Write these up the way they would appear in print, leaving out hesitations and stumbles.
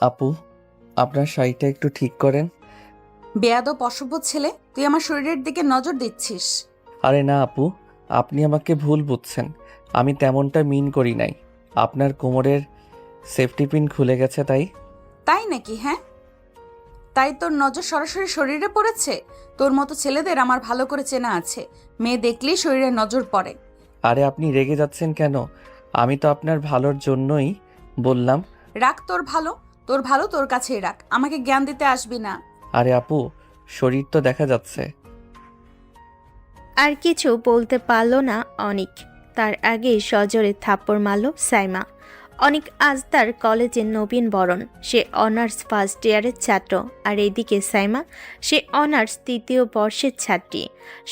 আপু, আপনার শাড়িটা একটু ঠিক করেন। বেয়াদব অসভ্য ছেলে, তুই আমার শরীরের দিকে নজর দিচ্ছিস। আরে না আপু, আপনি আমাকে ভুল বুঝছেন। আমি তেমনটা মিন করি নাই। আপনার কোমরের সেফটি পিন খুলে গেছে তাই। তাই নাকি? হ্যাঁ, তাই তোর নজর সরাসরি শরীরে পড়েছে? তোর মতো ছেলেদের আমার ভালো করে চেনা আছে, মেয়ে দেখলেই শরীরে নজর পড়ে। আরে আপনি রেগে যাচ্ছেন কেন? আমি তো আপনার ভালোর জন্যই বললাম। রাখ তোর ভালো, তোর ভালো তোর কাছেই রাখ, আমাকে জ্ঞান দিতে আসবি না। আরে আপু, শরীর তো দেখা যাচ্ছে। আর কিছু বলতে পারল না অনিক। তার আগেই সজোরে থাপ্পড় মারল সাইমা। অনিক আজ তার কলেজের নবীন বরণ। সে অনার্স ফার্স্ট ইয়ারের ছাত্র, আর এইদিকে সাইমা, সে অনার্স তৃতীয় বর্ষের ছাত্রী।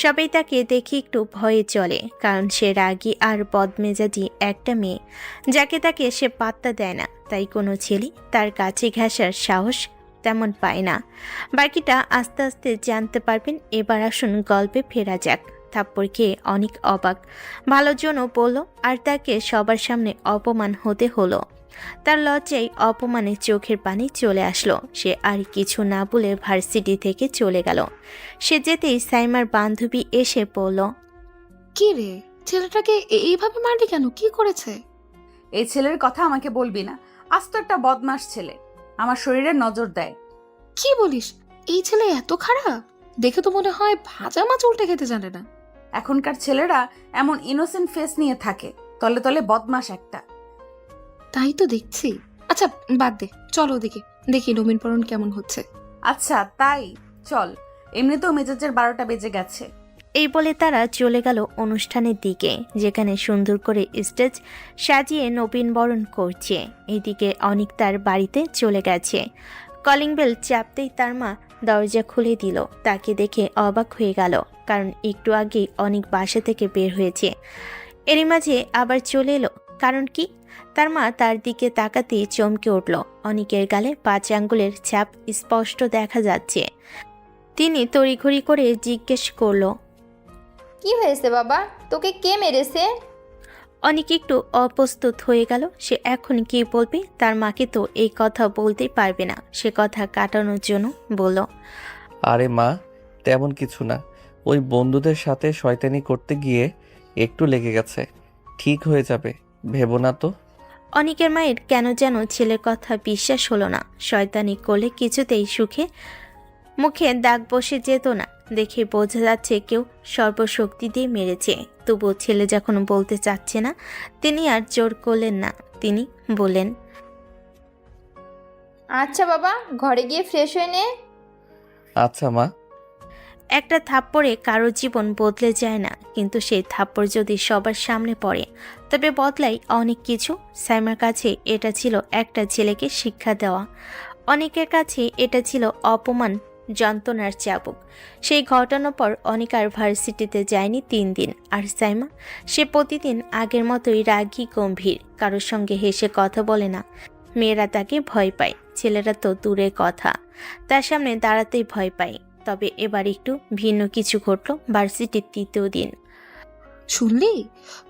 সবাই তাকে দেখে একটু ভয়ে চলে, কারণ সে রাগী আর বদমেজাজি একটা মেয়ে, যাকে তাকে সে পাত্তা দেয় না। তাই কোনো ছেলে তার কাছে ঘেঁষার সাহস তেমন পায় না। বাকিটা আস্তে আস্তে জানতে পারবেন। এবার আসুন গল্পে ফেরা যাক। থাপ্পড় খেয়ে অনেক অবাক, ভালোর জন্য বলল, আর তাকে সবার সামনে অপমান হতে হলো। তার লজ্জায় অপমানে চোখের পানি চলে আসলো। সে আর কিছু না বলে ভার্সিটি থেকে চলে গেল। সে যেতেই সাইমার বান্ধবী এসে পড়ল। কি রে, ছেলেটাকে এইভাবে মারলি কেন? কি করেছে? এই ছেলের কথা আমাকে বলবি না, আজ তো একটা বদমাস ছেলে, আমার শরীরে নজর দেয়। কি বলিস? এই ছেলে এত খারাপ? দেখে তো মনে হয় ভাজা মাছ উল্টে খেতে জানে না। এখনকার ছেলেরা এমন ইনোসেন্ট ফেস নিয়ে থাকে, তলে তলে বদমাস একটা। তাই তো দেখছি। আচ্ছা বাদ দে, চল ওদিকে দেখি নবীনবরণ কেমন হচ্ছে। আচ্ছা তাই চল, এমনিতেও মেজাজের 12টা বেজে গেছে। এই বলে তারা চলে গেল অনুষ্ঠানের দিকে, যেখানে সুন্দর করে স্টেজ সাজিয়ে নবীনবরণ করছে। এইদিকে অনিক তার বাড়িতে চলে গেছে। কলিং বেল চাপতেই তার মা দরজা খুলে দিল। তাকে দেখে অবাক হয়ে গেল, কারণ একটু আগেই অনিক বাসা থেকে বের হয়েছে। এরই মাঝে আবার চলে এলো, কারণ কি? তার মা তার দিকে তাকাতেই চমকে উঠল। অনিকের গালে 5 আঙ্গুলের ছাপ স্পষ্ট দেখা যাচ্ছে। তিনি তড়িঘড়ি করে জিজ্ঞেস করলো, কি হয়েছে বাবা, তোকে কে মেরেছে? অনেক একটু অপ্রস্তুত হয়ে গেল। সে এখন কি বলবে? তার মাকে তো এই কথা বলতেই পারবে না। সে কথা কাটানোর জন্য বলল, আরে মা, তেমন কিছু না। ওই বন্ধুদের সাথে শয়তানি করতে গিয়ে একটু লেগে গেছে। ঠিক হয়ে যাবে, ভেবো না তো। অনিকের মায়ের কেন যেন ছেলের কথা বিশ্বাস হলো না। শয়তানি করলে কিছুতেই মুখে দাগ বসে যেত না। দেখে বোঝা যাচ্ছে কেউ সর্বশক্তি দিয়ে মেরেছে। তবুও ছেলে যখন বলতে চাচ্ছে না, তিনি আর জোর করলেন না। তিনি বললেন, আচ্ছা বাবা, ঘরে গিয়ে ফ্রেশ হয়ে নে। আচ্ছা মা। একটা থাপ্পড়ে কারো জীবন বদলে যায় না, কিন্তু সেই থাপ্পড় যদি সবার সামনে পড়ে তবে বদলাই অনেক কিছু। সাইমার কাছে এটা ছিল একটা ছেলেকে শিক্ষা দেওয়া, অনেকের কাছে এটা ছিল অপমান, যন্ত্রণার চাবুক। সেই ঘটনার পর অনেক আর ভার্সিটিতে যায়নি 3 দিন। আর সাইমা, সে প্রতিদিন আগের মতোই রাগী গম্ভীর, কারোর সঙ্গে হেসে কথা বলে না। মেয়েরা তাকে ভয় পায়, ছেলেরা তো দূরের কথা, তার সামনে দাঁড়াতেই ভয় পায়। তবে এবার একটু ভিন্ন কিছু ঘটল ভার্সিটির 3য় দিন। শুনলি,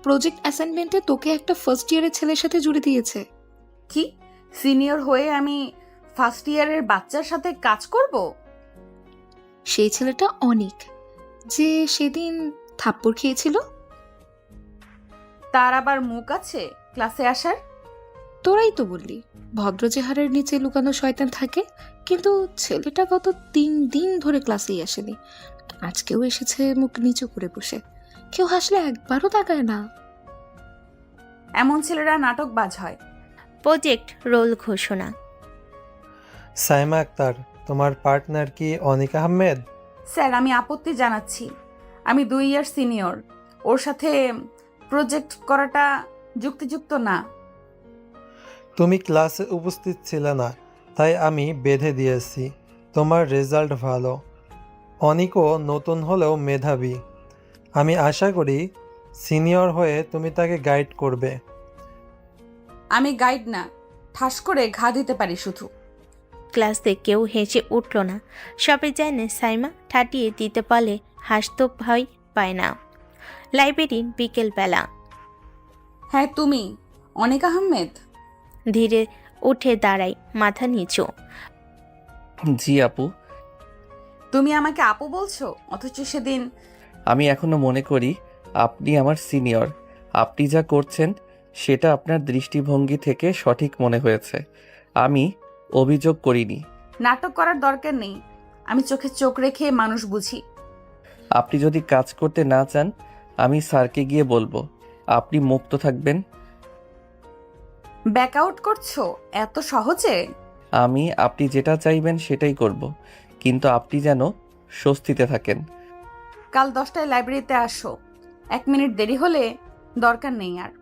প্রজেক্ট অ্যাসাইনমেন্টে তোকে একটা ফার্স্ট ইয়ারের ছেলের সাথে জুড়ে দিয়েছে। কি? সিনিয়র হয়ে আমি ফার্স্ট ইয়ারের বাচ্চার সাথে কাজ করব? সেই ছেলেটা অনিক, যে সেদিন থাপ্পড় খেয়েছিল। তার আবার মুখ আছে ক্লাসে আসার? তোরাই তো বললি ভদ্র চেহারার নিচে লুকানো শয়তান থাকে, কিন্তু ছেলেটা গত 3 দিন ধরে ক্লাসেই আসেনি। আজকেও এসেছে মুখ নিচু করে বসে, কেউ হাসলে একবারও তাকায় না। এমন ছেলেরা নাটকবাজ হয়। প্রজেক্ট রোল ঘোষণা। সাইমা আক্তার, তোমার পার্টনার কি অনিক আহমেদ? স্যার, আমি আপত্তি জানাচ্ছি। আমি 2 ইয়ার সিনিয়র, ওর সাথে প্রজেক্ট করাটা যুক্তিযুক্ত না। তুমি ক্লাসে উপস্থিত ছিলে না, তাই আমি বেঁধে দিয়েছি। তোমার রেজাল্ট ভালো, অনিকও নতুন হলেও মেধাবী। আমি আশা করি সিনিয়র হয়ে তুমি তাকে গাইড করবে। আমি গাইড না, ঠাস করে ঘা দিতে পারি শুধু। ক্লাসে কেউ হেসে উঠল না। সবাই জানে সাইমা ঠাটিয়ে দিতে পারলে হাসতে ভয় পায় না। লাইব্রেরির বিকেলবেলা। হ্যাঁ তুমি অনিক আহমেদ? ধীরে উঠে দাঁড়ায়, মাথা নিচু। জি আপু। তুমি আমাকে আপু বলছো, অথচ সেদিন আমি এখনো মনে করি আপনি আমার সিনিয়র। আপনি যা করছেন সেটা আপনার দৃষ্টিভঙ্গি থেকে সঠিক মনে হয়েছে। আমি অভিযোগ করিনি। নাটক করার দরকার নেই। আমি চোখে চোখ রেখে মানুষ বুঝি। আপনি যদি কাজ করতে না চান আমি স্যারকে গিয়ে বলবো। আপনি মুক্ত থাকবেন। ব্যাক আউট করছো এত সহজে? আপনি যেটা চাইবেন সেটাই করব, কিন্তু আপনি যেন স্বস্তিতে থাকেন। কাল 10টায় লাইব্রেরিতে আসো। 1 মিনিট দেরি হলে দরকার নেই আর।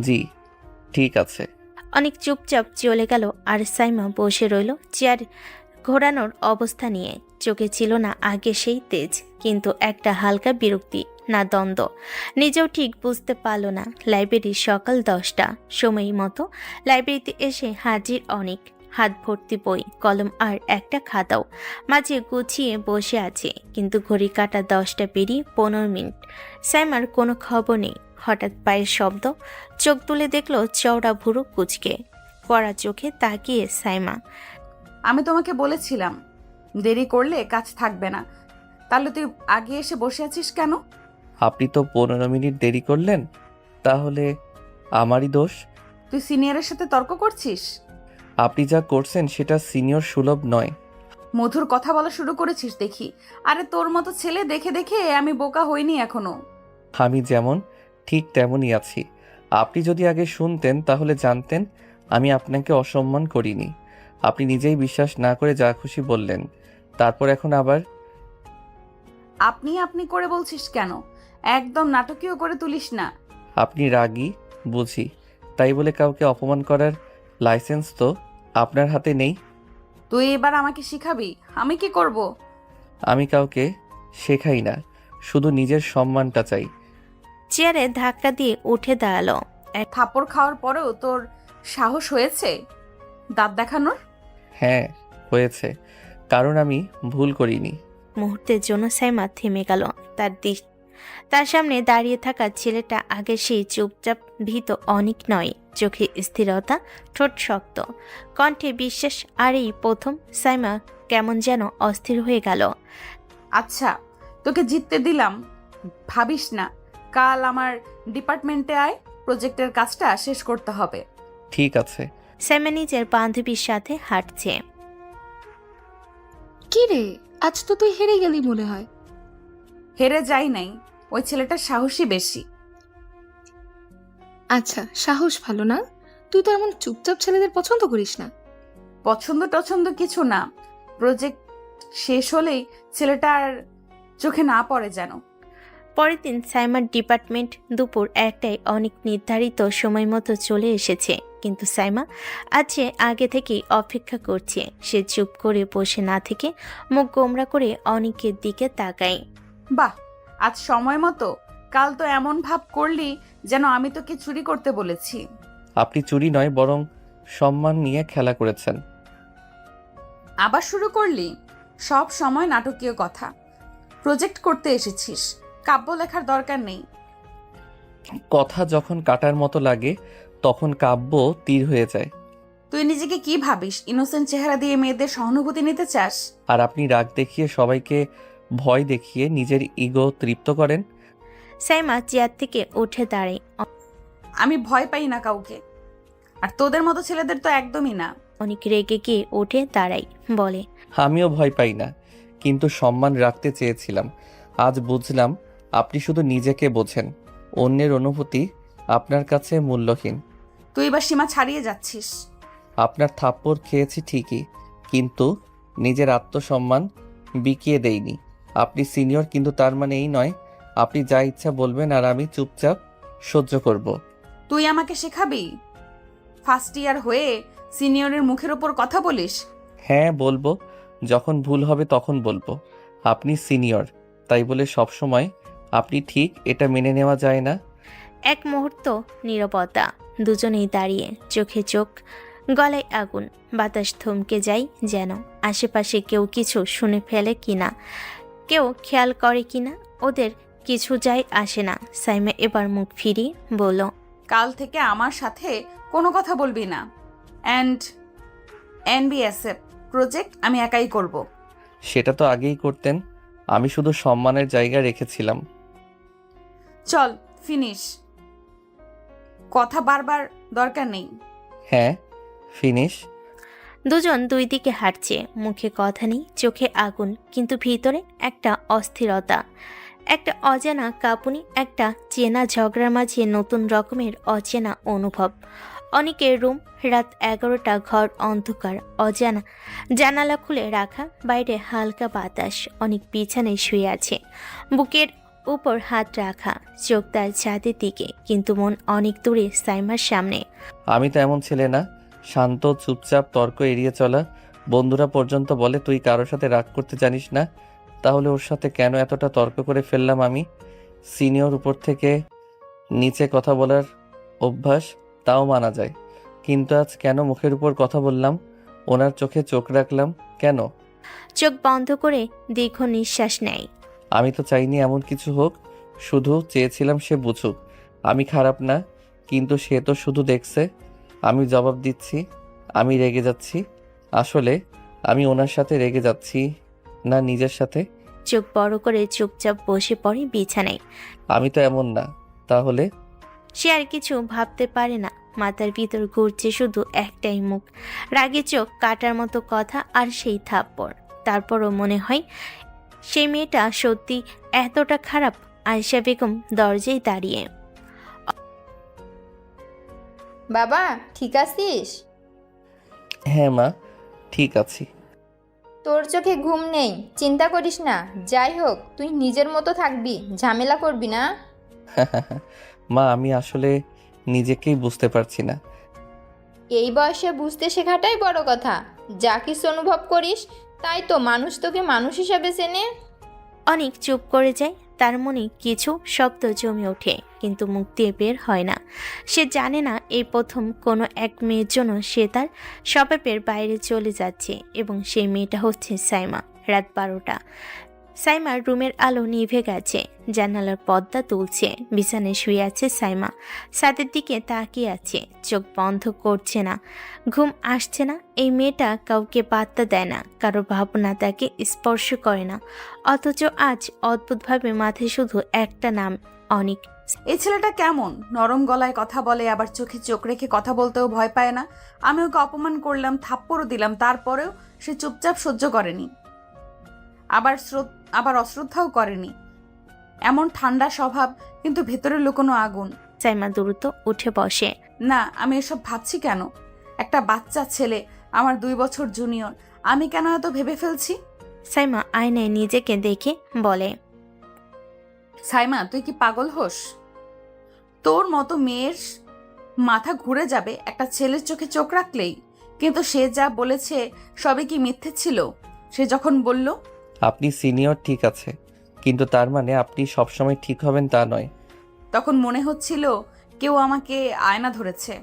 জি ঠিক আছে। অনেক চুপচাপ চলে গেল আর সাইমা বসে রইল চেয়ার ঘোরানোর অবস্থা নিয়ে। চোখে ছিল না আগে সেই তেজ, কিন্তু একটা হালকা বিরক্তি, না দ্বন্দ্ব। নিজেও ঠিক বুঝতে পারল না। লাইব্রেরি সকাল 10টা, সময় মতো লাইব্রেরিতে এসে হাজির অনেক। হাত ভর্তি বই, কলম আর একটা খাতাও মাঝে গুছিয়ে বসে আছে, কিন্তু ঘড়ি কাটা 10টা পেরিয়ে 15 মিনিট। সাইমার কোনো খবর নেই। হঠাৎ পায়ের শব্দ, চোখ তুলে দেখল চওড়া ভুরু কুচকে। পড়া চোখে তাকিয়ে সাইমা। আমি তোমাকে বলেছিলাম দেরি করলে কাজ থাকবে না, তাহলে তুই আগে এসে বসে আছিস কেন? আপনি তো 15 মিনিট দেরি করলেন, তাহলে আমারই দোষ। তুই সিনিয়রের সাথে তর্ক করছিস? আপনি যা করছেন সেটা সিনিয়র সুলভ নয়। মধুর কথা বলা শুরু করেছিস দেখি। আরে তোর মতো ছেলে দেখে দেখে আমি বোকা হইনি এখনো। আমি যেমন ঠিক তেমনই আছি। আপনি যদি আগে শুনতেন তাহলে জানতেন আমি আপনাকে অসম্মান করিনি। আপনি নিজেই বিশ্বাস না করে যা খুশি বললেন, তারপর এখন আবার আপনি আপনি করে বলছিস কেন? একদম নাটকীয় করে তুলিস না। আপনি রাগী বুঝি, তাই বলে কাউকে অপমান করার লাইসেন্স তো আপনার হাতে নেই। তুই এবার আমাকে শিখাবি আমি কি করব? আমি কাউকে শেখাই না, শুধু নিজের সম্মানটা চাই। চেয়ারে ধাক্কা দিয়ে উঠে দাঁড়ালো। থাপ্পড় খাওয়ার পরেও তোর সাহস হয়েছে দাঁত দেখানোর? হ্যাঁ হয়েছে, কারণ আমি ভুল করিনি। মুহূর্তের জন্য সাইমা থেমে গেল। তার সামনে দাঁড়িয়ে থাকা ছেলেটা আগে সেই চুপচাপ ভীত অনেক নয়। চোখে স্থিরতা, ঠোঁট শক্ত, কণ্ঠে বিশ্বাস। আর এই প্রথম সাইমা কেমন যেন অস্থির হয়ে গেল। আচ্ছা তোকে জিততে দিলাম, ভাবিস না। কাল আমার ডিপার্টমেন্টে আয়, প্রজেক্টের কাজটা শেষ করতে হবে। ঠিক আছে। সাইমা নিজের বান্ধবীর সাথে হাঁটছে। কি রে, আজ তো তুই হেরে গেলি মনে হয়। হেরে যাই নাই, ওই ছেলেটার সাহসী বেশি। আচ্ছা, সাহস ভালো না? তুই তো এমন চুপচাপ ছেলেদের পছন্দ করিস না। পছন্দ টছন্দ কিছু না, প্রজেক্ট শেষ হলেই ছেলেটার চোখে না পড়ে যেন। পরের দিন সাইমার ডিপার্টমেন্ট দুপুর 1টায় অনেক নির্ধারিত সময় মতো চলে এসেছে, কিন্তু সাইমা আজ আগে থেকেই অপেক্ষা করছে। সে চুপ করে বসে না থেকে মুখ গোমরা করে অনেকের দিকে তাকায়। বাহ, আজ সময় মতো। কাল তো এমন ভাব করলি যেন আমি তোকে চুরি করতে বলেছি। আপনি চুরি নয় বরং সম্মান নিয়ে খেলা করেছেন। আবার শুরু করলি? সব সময় নাটকীয় কথা। প্রজেক্ট করতে এসেছিস, কাব্য লেখার দরকার নেই। কথা যখন কাটার মতো লাগে তখন কাব্য তীর হয়ে যায়। তুই নিজেকে কি ভাবিস? ইনোসেন্ট চেহারা দিয়ে মেয়েদের সহানুভূতি নিতে চাস? আর আপনি রাগ দেখিয়ে সবাইকে ভয় দেখিয়ে নিজের ইগো তৃপ্ত করেন। সাইমা চেয়ার থেকে উঠে দাঁড়ায়। আমি ভয় পাই না কাউকে, আর তোদের মতো ছেলেদের তো একদমই না। অনেক রেগে গিয়ে উঠে দাঁড়ায়, বলে, আমিও ভয় পাই না, কিন্তু সম্মান রাখতে চেয়েছিলাম। আজ বুঝলাম আপনি শুধু নিজেকে বোঝেন, অন্যের অনুভূতি আপনার কাছে মূল্যহীন। তুই এবার সীমা ছাড়িয়ে যাচ্ছিস। আপনার থাপ্পড় খেয়েছি ঠিকই, কিন্তু নিজের আত্মসম্মান বিকিয়ে দেইনি। আপনি সিনিয়র, কিন্তু তার মানে এই নয় আপনি যা ইচ্ছা বলবেন আর আমি চুপচাপ সহ্য করব। তুই আমাকে শেখাবি? ফার্স্ট ইয়ার হয়ে সিনিয়রের মুখের ওপর কথা বলিস? হ্যাঁ বলবো, যখন ভুল হবে তখন বলবো। আপনি সিনিয়র, তাই বলে সবসময় আপনি ঠিক এটা মেনে নেওয়া যায় না। এক মুহূর্ত নীরবতা। দুজনেই দাঁড়িয়ে, চোখে চোখ, গলায় আগুন। বাতাস থমকে যায় যেন। আশেপাশে কেউ কিছু শুনে ফেলে কিনা, কেউ খেয়াল করে কিনা, ওদের কিছু যায় আসে না। সাইমা এবার মুখ ফিরিয়ে বলল, কাল থেকে আমার সাথে কোনো কথা বলবি না। অ্যান্ড এনবিএসএফ প্রজেক্ট আমি একাই করব। সেটা তো আগেই করতেন, আমি শুধু সম্মানের জায়গা রেখেছিলাম। চল ফিনিশ, কথা বারবার দরকার নেই। হ্যাঁ, ফিনিশ। দুজন দুই দিকে হাঁটছে, মুখে কথা নেই, চোখে আগুন, কিন্তু ভিতরে একটা অস্থিরতা, একটা অজানা কাঁপুনি, একটা চেনা ঝগড়ার মাঝে নতুন রকমের অচেনা অনুভব। অনেকের রুম, রাত 11টা, ঘর অন্ধকার, অজানা, জানালা খুলে রাখা, বাইরে হালকা বাতাস। অনেক বিছানায় শুয়ে আছে, বুকের উপর হাত রাখা, চোখ তার ছাদের দিকে, কিন্তু মন অনেক দূরে সাইমার সামনে। আমি তো এমন ছেলে না, শান্ত চুপচাপ, তর্ক এড়িয়ে চলা। বন্ধুরা পর্যন্ত বলে তুই কারোর সাথে রাগ করতে জানিস না, তাহলে ওর সাথে কেন এতটা তর্ক করে ফেললাম আমি? সিনিয়র উপর থেকে নিচে কথা বলার অভ্যাস, তাও মানা যায়, কিন্তু আজ কেন মুখের উপর কথা বললাম? ওনার চোখে চোখ রাখলাম কেন? চোখ বন্ধ করে দীর্ঘ নিঃশ্বাস নেয়। আমি তো চাইনি এমন কিছু হোক, শুধু চেয়েছিলাম সে বুঝুক আমি খারাপ না, কিন্তু সে তো শুধু দেখছে। আমি জবাব দিচ্ছি, আমি রেগে যাচ্ছি। আসলে আমি ওনার সাথে রেগে যাচ্ছি না, নিজের সাথে। চোখ বড় করে চুপচাপ বসে পড়ে বিছানায়। আমি তো এমন না, তাহলে? সে আর কিছু ভাবতে পারে না, মাথার ভিতর ঘুরছে শুধু একটাই মুখ, রাগে চোখ, কাটার মতো কথা, আর সেই থাপ্পড়। তারপরও মনে হয় সেই মেয়েটা সত্যি এতটা খারাপ। আয়েশা বেগম দরজায় দাঁড়িয়ে। বাবা ঠিক আছিস? হ্যাঁ মা, ঠিক আছি। তোর চোখে ঘুম নেই, চিন্তা করিস না। যাই হোক, তুই নিজের মতো থাকবি, ঝামেলা করবি না। মা, আমি আসলে নিজেকেই বুঝতে পারছি না। এই বয়সে বুঝতে শেখাটাই বড় কথা। যা কিছু অনুভব করিস তাই তো মানুষ তোকে মানুষ হিসাবে চেনে। অনেক চুপ করে যায়, তার মনে কিছু শব্দ জমে ওঠে, কিন্তু মুখ দিয়ে বের হয় না। সে জানে না এই প্রথম কোনো এক মেয়ের জন্য সে তার স্বভাবের বাইরে চলে যাচ্ছে, এবং সেই মেয়েটা হচ্ছে সাইমা। রাত 12টা, সাইমার রুমের আলো নিভে গেছে, জানালার পর্দা তুলছে, বিছানায় শুয়ে আছে সাইমা, ছাদের দিকে তাকিয়ে আছে, চোখ বন্ধ করছে না, ঘুম আসছে না। এই মেয়েটা কাউকে পাত্তা দেয় না, কারো ভাবনা তাকে স্পর্শ করে না, অথচ আজ অদ্ভুতভাবে মাথায় শুধু একটা নাম, অনিক। এই ছেলেটা কেমন? নরম গলায় কথা বলে, আবার চোখে চোখ রেখে কথা বলতেও ভয় পায় না। আমি ওকে অপমান করলাম, থাপ্পড়ও দিলাম, তারপরেও সে চুপচাপ সহ্য করেনি, আবার অশ্রদ্ধাও করেনি। এমন ঠান্ডা স্বভাব, কিন্তু ভেতরে লুকোনো আগুন। সাইমা দ্রুত উঠে বসে। না, আমি এসব ভাবছি কেন? একটা বাচ্চা ছেলে, আমার 2 বছর জুনিয়র, আমি কেন এত ভেবে ফেলছি? সাইমা আয়নায় নিজেকে দেখে বলে, সাইমা, তুই কি পাগল হোস? তোর মতো মেয়ের মাথা ঘুরে যাবে একটা ছেলের চোখে চোখ রাখলেই। কিন্তু সে যা বলেছে সবই কি মিথ্যে ছিল? সে যখন বলল আপনি সিনিয়র ঠিক আছে, কিন্তু তার মানে আপনি সবসময় ঠিক হবেন তা নয়। তখন মনে হচ্ছিল কেউ আমাকে আয়না ধরেছে।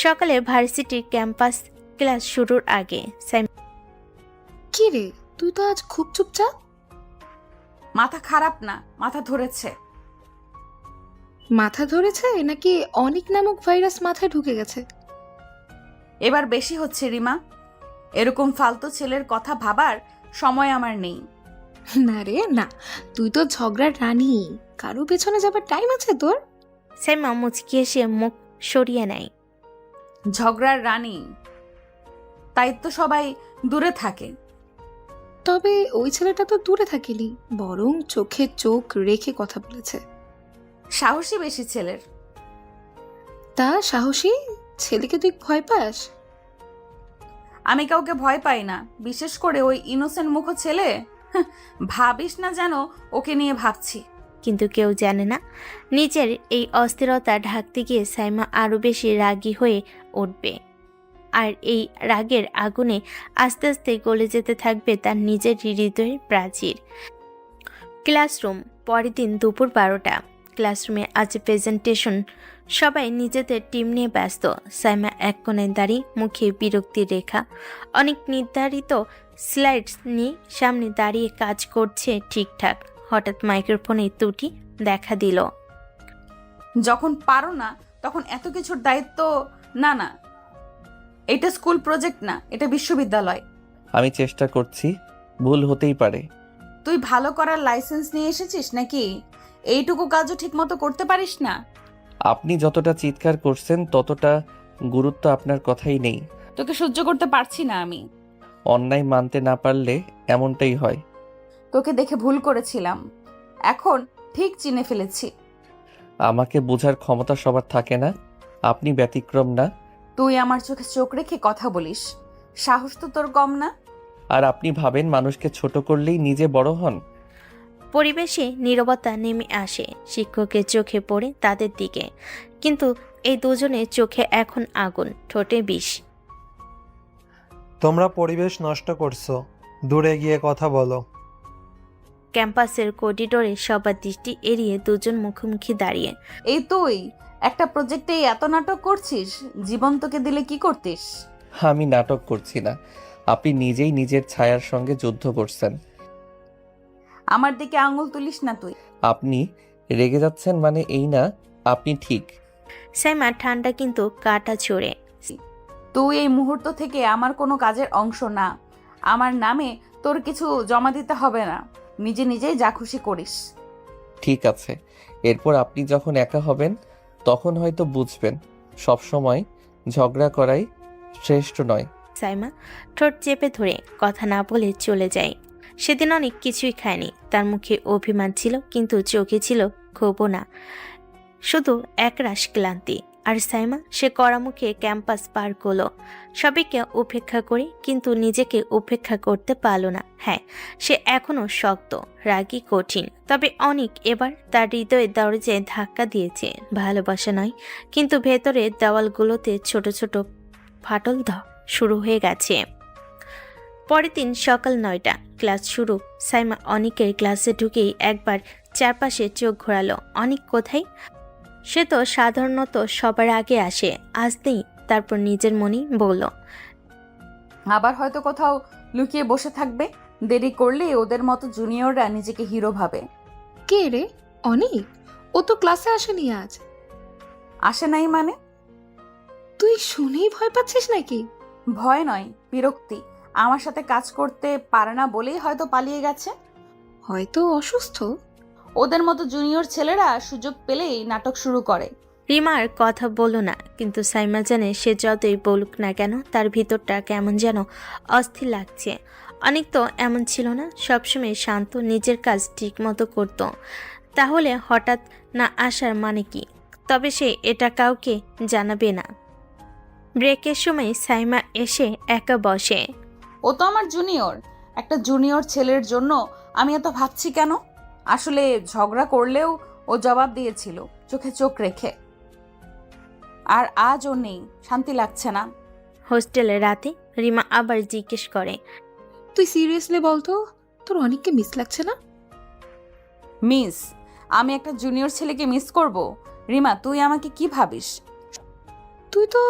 সকালে ভার্সিটির ক্যাম্পাস ক্লাস শুরুর আগে সাইমা কি রে, তুই তো আজ খুব চুপচাপ। মাথা খারাপ না, মাথা ধরেছে। মাথা ধরেছে নাকি অনিক নামক ভাইরাস মাথায় ঢুকে গেছে? এবার বেশি হচ্ছে রিমা, এরকম ফালতু ছেলের কথা ভাবার সময় আমার নেই। না রে না, তুই তো ঝগড়ার রানী, কারো পেছনে যাবার টাইম আছে তোর? সাইমা মুচকি এসে মুখ সরিয়ে নেয়। ঝগড়ার রানী, তাই তো সবাই দূরে থাকে। তবে ওই ছেলেটা তো দূরে থাকেনি, বরং চোখে চোখ রেখে কথা বলেছে। সাহসী বেশি ছেলের। তা সাহসী ছেলেকে তুই ভয় পাস? আমি কাউকে ভয় পাই না, বিশেষ করে ওই ইনোসেন্ট মুখ ছেলে। ভাবিস না যেন ওকে নিয়ে ভাবছি। কিন্তু কেউ জানে না নিজের এই অস্থিরতা ঢাকতে গিয়ে সাইমা আরও বেশি রাগী হয়ে উঠবে, আর এই রাগের আগুনে আস্তে আস্তে গলে যেতে থাকবে তার নিজের হৃদয়ের প্রাচীর। ক্লাসরুম, পরের দিন দুপুর 12টা। ক্লাসরুমে আজ প্রেজেন্টেশন, সবাই নিজেদের টিম নিয়ে ব্যস্ত। সাইমা এক কোণে দাঁড়িয়ে, মুখে বিরক্তির রেখা। অনেক নির্ধারিত স্লাইডস নিয়ে সামনে দাঁড়িয়ে কাজ করছে ঠিকঠাক। হঠাৎ মাইক্রোফোনে ত্রুটি দেখা দিল। যখন পারো না তখন এত কিছুর দায়িত্ব না না এটা স্কুল প্রজেক্ট না, এটা বিশ্ববিদ্যালয়। আমি চেষ্টা করছি, ভুল হতেই পারে। তুই ভালো করার লাইসেন্স নিয়ে এসেছিস নাকি? এইটুকু কাজও ঠিকমতো করতে পারিস না? আপনি যতটা চিৎকার করছেন ততটা গুরুত্ব আপনার কথাই নেই। তোকে সহ্য করতে পারছি না আমি। অন্যায় মানতে না পারলে এমনটাই হয়। তোকে দেখে ভুল করেছিলাম, এখন ঠিক চিনে ফেলেছি। আমাকে বোঝার ক্ষমতা সবার থাকে না, আপনি ব্যতিক্রম না। তুই আমার চোখে চোখ রেখে কথা বলিস, সাহস তো তোর কম না। আর আপনি ভাবেন মানুষকে ছোট করলেই নিজে বড় হন। পরিবেশে নীরবতা নেমে আসে শিক্ষকের চোখে পড়ে তাদের দিকে, কিন্তু এই দুজনের চোখে এখন আগুন, ঠোঁটে বিষ। তোমরা পরিবেশ নষ্ট করছো, দূরে গিয়ে কথা বলো। ক্যাম্পাসের করিডোরে সবার দৃষ্টি এড়িয়ে দুজন মুখোমুখি দাঁড়িয়ে। এই তুই একটা প্রজেক্টে এত নাটক করছিস, জীবন তোকে দিলে কি করতিস? আমি নাটক করছি না, আপনি নিজেই নিজের ছায়ার সঙ্গে যুদ্ধ করছেন। আমার দিকে আঙুল তুলিস না তুই। আপনি রেগে যাচ্ছেন মানে এই না আপনি ঠিক। সাইমা ঠান্ডা কিন্তু কাটা ছড়ে। তুই এই মুহূর্ত থেকে আমার কোনো কাজের অংশ না। আমার নামে তোর কিছু জমা দিতে হবে না, নিজে নিজেই যা খুশি করিস। ঠিক আছে, এরপর আপনি যখন একা হবেন তখন হয়তো বুঝবেন সবসময় ঝগড়া করাই শ্রেষ্ঠ নয়। সাইমা ঠোঁট চেপে ধরে কথা না বলে চলে যায়। সেদিন অনেক কিছুই খায়নি, তার মুখে অভিমান ছিল কিন্তু চোখে ছিল ক্ষোভও না, শুধু একরাশ ক্লান্তি। আর সাইমা সে কড়া মুখে ক্যাম্পাস পার করলো, সবাইকে উপেক্ষা করে, কিন্তু নিজেকে উপেক্ষা করতে পারল না। হ্যাঁ, সে এখনো শক্ত, রাগী, কঠিন, তবে অনেক এবার তার হৃদয়ের দরজায় ধাক্কা দিয়েছে। ভালোবাসা নয়, কিন্তু ভেতরের দেওয়ালগুলোতে ছোট ছোট ফাটল শুরু হয়ে গেছে। পরের দিন সকাল 9টা, ক্লাস শুরু। সাইমা অনিকের ক্লাসে ঢুকেই একবার চারপাশে চোখ ঘোরালো। অনিক কোথায়? সে তো সাধারণত সবার আগে আসে, আজ নেই। তারপর নিজের মনেই বলল, আবার হয়তো কোথাও লুকিয়ে বসে থাকবে। দেরি করলে ওদের মতো জুনিয়ররা নিজেকে হিরো ভাবে। কে রে? অনিক? ও তো ক্লাসে আসেনি আজ। আসে নাই মানে? তুই শুনেই ভয় পাচ্ছিস নাকি? ভয় নয়, বিরক্তি। আমার সাথে কাজ করতে পারে না বলেই হয়তো পালিয়ে গেছে। হয়তো অসুস্থ। ওদের মতো জুনিয়র ছেলেরা সুযোগ পেলেই নাটক শুরু করে। রিমার কথা বলো না, কিন্তু সাইমা জানে সে যতই বলুক না কেন তার ভিতরটা কেমন যেন অস্থির লাগছে। অনেক তো এমন ছিল না, সবসময় শান্ত, নিজের কাজ ঠিক মতো করতো। তাহলে হঠাৎ না আসার মানে কি? তবে সে এটা কাউকে জানাবে না। ব্রেকের সময় সাইমা এসে একা বসে। ও তো আমার জুনিয়র, একটা জুনিয়র ছেলের জন্য আমি এত ভাবছি কেন? আসলে ঝগড়া করলেও ও জবাব দিয়েছিল চোখে চোখ রেখে। আর আজ ও নেই, শান্তি লাগছে না। হোস্টেলে রাতে রিমা আবার জিজ্ঞেস করে, তুই সিরিয়াসলি বলতো, তোর অনেককে মিস লাগছে না? মিস? আমি একটা জুনিয়র ছেলেকে মিস করব? রিমা, তুই আমাকে কি ভাবিস? তুই তো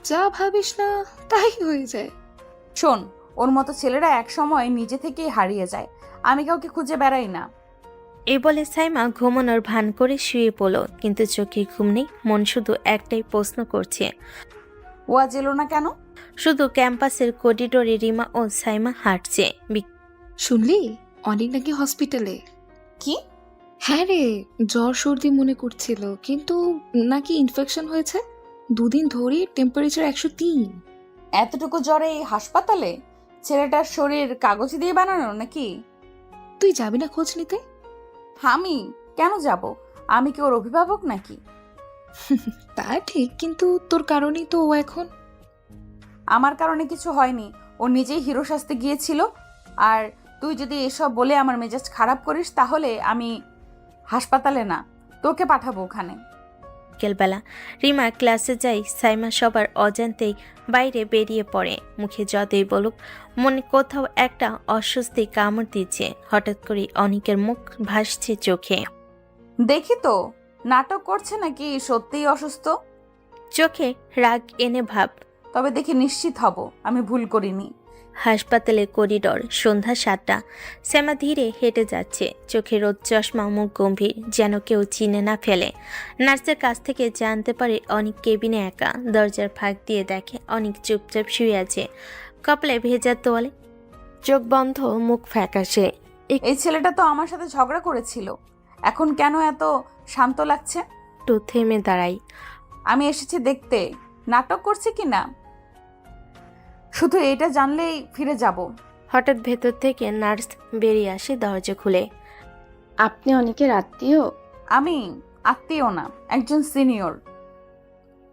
যা ভাবিস না তাই হয়ে যায়। শোন, ওর মতো ছেলেরা এক সময় নিজে থেকেই হারিয়ে যায়। আমি কাউকে খুঁজে বেড়াই না। এই বলে সাইমা ঘুমানোর ভান করে শুয়ে পড়ল, কিন্তু চোখে ঘুম নেই, মন শুধু একটাই প্রশ্ন করছে। ও আজ এলো না কেন? শুধু ক্যাম্পাসের করিডোরে রিমা ও সাইমা হাঁটছে। শুনলি অনেক নাকি হসপিটালে? কি? হ্যাঁ রে, জ্বর সর্দি মনে করছিল, কিন্তু নাকি ইনফেকশন হয়েছে। 2 দিন ধরে টেম্পারেচার 103। এতটুকু জ্বরে এই হাসপাতালে? ছেলেটার শরীর কাগজ দিয়ে বানানো নাকি? তুই যাবি না খোঁজ নিতে? আমি কেন যাব? আমি কি ওর অভিভাবক নাকি? তা ঠিক, কিন্তু তোর কারণেই তো ও এখন। আমার কারণে কিছু হয়নি, ও নিজেই হিরো সাজতে গিয়েছিল। আর তুই যদি এসব বলে আমার মেজাজ খারাপ করিস তাহলে আমি হাসপাতালে না, তোকে পাঠাবো ওখানে। বিকেলবেলা রিমা ক্লাসে যায়, সাইমা সবার অজান্তেই বাইরে বেরিয়ে পড়ে। মুখে যতই বলুক, মনে কোথাও একটা অস্বস্তি কামড় দিচ্ছে। হঠাৎ করে অনিকের মুখ ভাসছে চোখে। দেখি তো নাটক করছে নাকি সত্যিই অসুস্থ। চোখে রাগ এনে ভাব। তবে দেখে নিশ্চিত হব আমি ভুল করিনি। হাসপাতালের করিডোর, সন্ধ্যা 7টা। শ্যামা ধীরে হেঁটে যাচ্ছে, চোখে রোদ চশমা, মুখ গম্ভীর, যেন কেউ চিনে না ফেলে। নার্সের কাছ থেকে জানতে পারে অনেক কেবিনে একা। দরজার ফাঁক দিয়ে দেখে অনেক চুপচাপ শুয়ে আছে, কপালে ভেজা তোয়ালে, চোখ বন্ধ, মুখ ফ্যাকাশে। এই ছেলেটা তো আমার সাথে ঝগড়া করেছিল, এখন কেন এত শান্ত লাগছে? একটু থেমে দাঁড়াই। আমি এসেছি দেখতে নাটক করছি কি না, শুধু এটা জানলেই ফিরে যাব। হঠাৎ ভেতর থেকে নার্স বেরিয়ে আসে দরজা খুলে। আপনি অনেকের আত্মীয়? আমি আত্মীয় না, একজন সিনিয়র।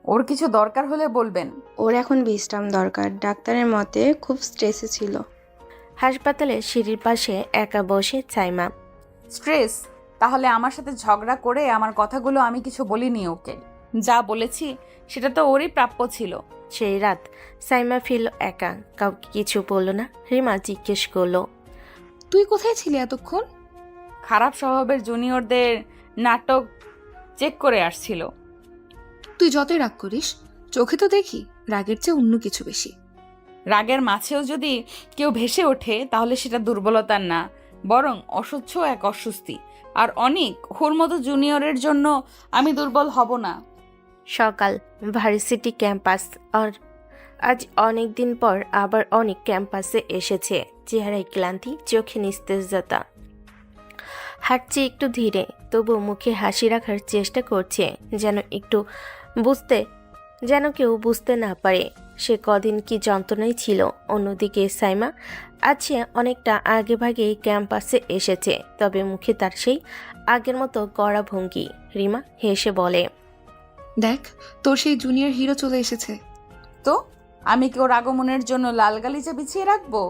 ওর কিছু দরকার হলে বলবেন। ওর এখন বিশ্রাম দরকার, ডাক্তারের মতে খুব স্ট্রেসে ছিল। হাসপাতালের সিঁড়ির পাশে একা বসে সাইমা। স্ট্রেস? তাহলে আমার সাথে ঝগড়া করে আমার কথাগুলো আমি কিছু বলিনি ওকে। যা বলেছি সেটা তো ওরই প্রাপ্য ছিল। সেই রাত সাইমা ফিরল একা, কাউকে কিছু বলল না। রিমা জিজ্ঞেস করলো, তুই কোথায় ছিলি এতক্ষণ? খারাপ স্বভাবের জুনিয়রদের নাটক চেক করে আসছিল। তুই যতই রাগ করিস, চোখে তো দেখি রাগের চেয়ে অন্য কিছু বেশি। রাগের মাঝেও যদি কেউ ভেসে ওঠে তাহলে সেটা দুর্বলতার না, বরং অসহ্য এক অস্বস্তি। আর অনেক ওর মতো জুনিয়রের জন্য আমি দুর্বল হব না। সকাল, ভার্সিটি ক্যাম্পাস। আর আজ অনেক দিন পর আবার অনেক ক্যাম্পাসে এসেছে। চেহারায় ক্লান্তি, চোখে নিস্তেজতা। হাঁটছে একটু ধীরে, তবু মুখে হাসি রাখার চেষ্টা করছে, যেন কেউ বুঝতে না পারে সে কদিন কি যন্ত্রণায় ছিল। অন্যদিকে সাইমা আছে অনেকটা আগে ভাগে ক্যাম্পাসে এসেছে, তবে মুখে তার সেই আগের মতো কড়া ভঙ্গি। রিমা হেসে বলে, দেখ, তোর সেই জুনিয়র হিরো চলে এসেছে। তো আমি কি ওর আগমনের জন্য লাল গালিচা বিছিয়ে রাখবো?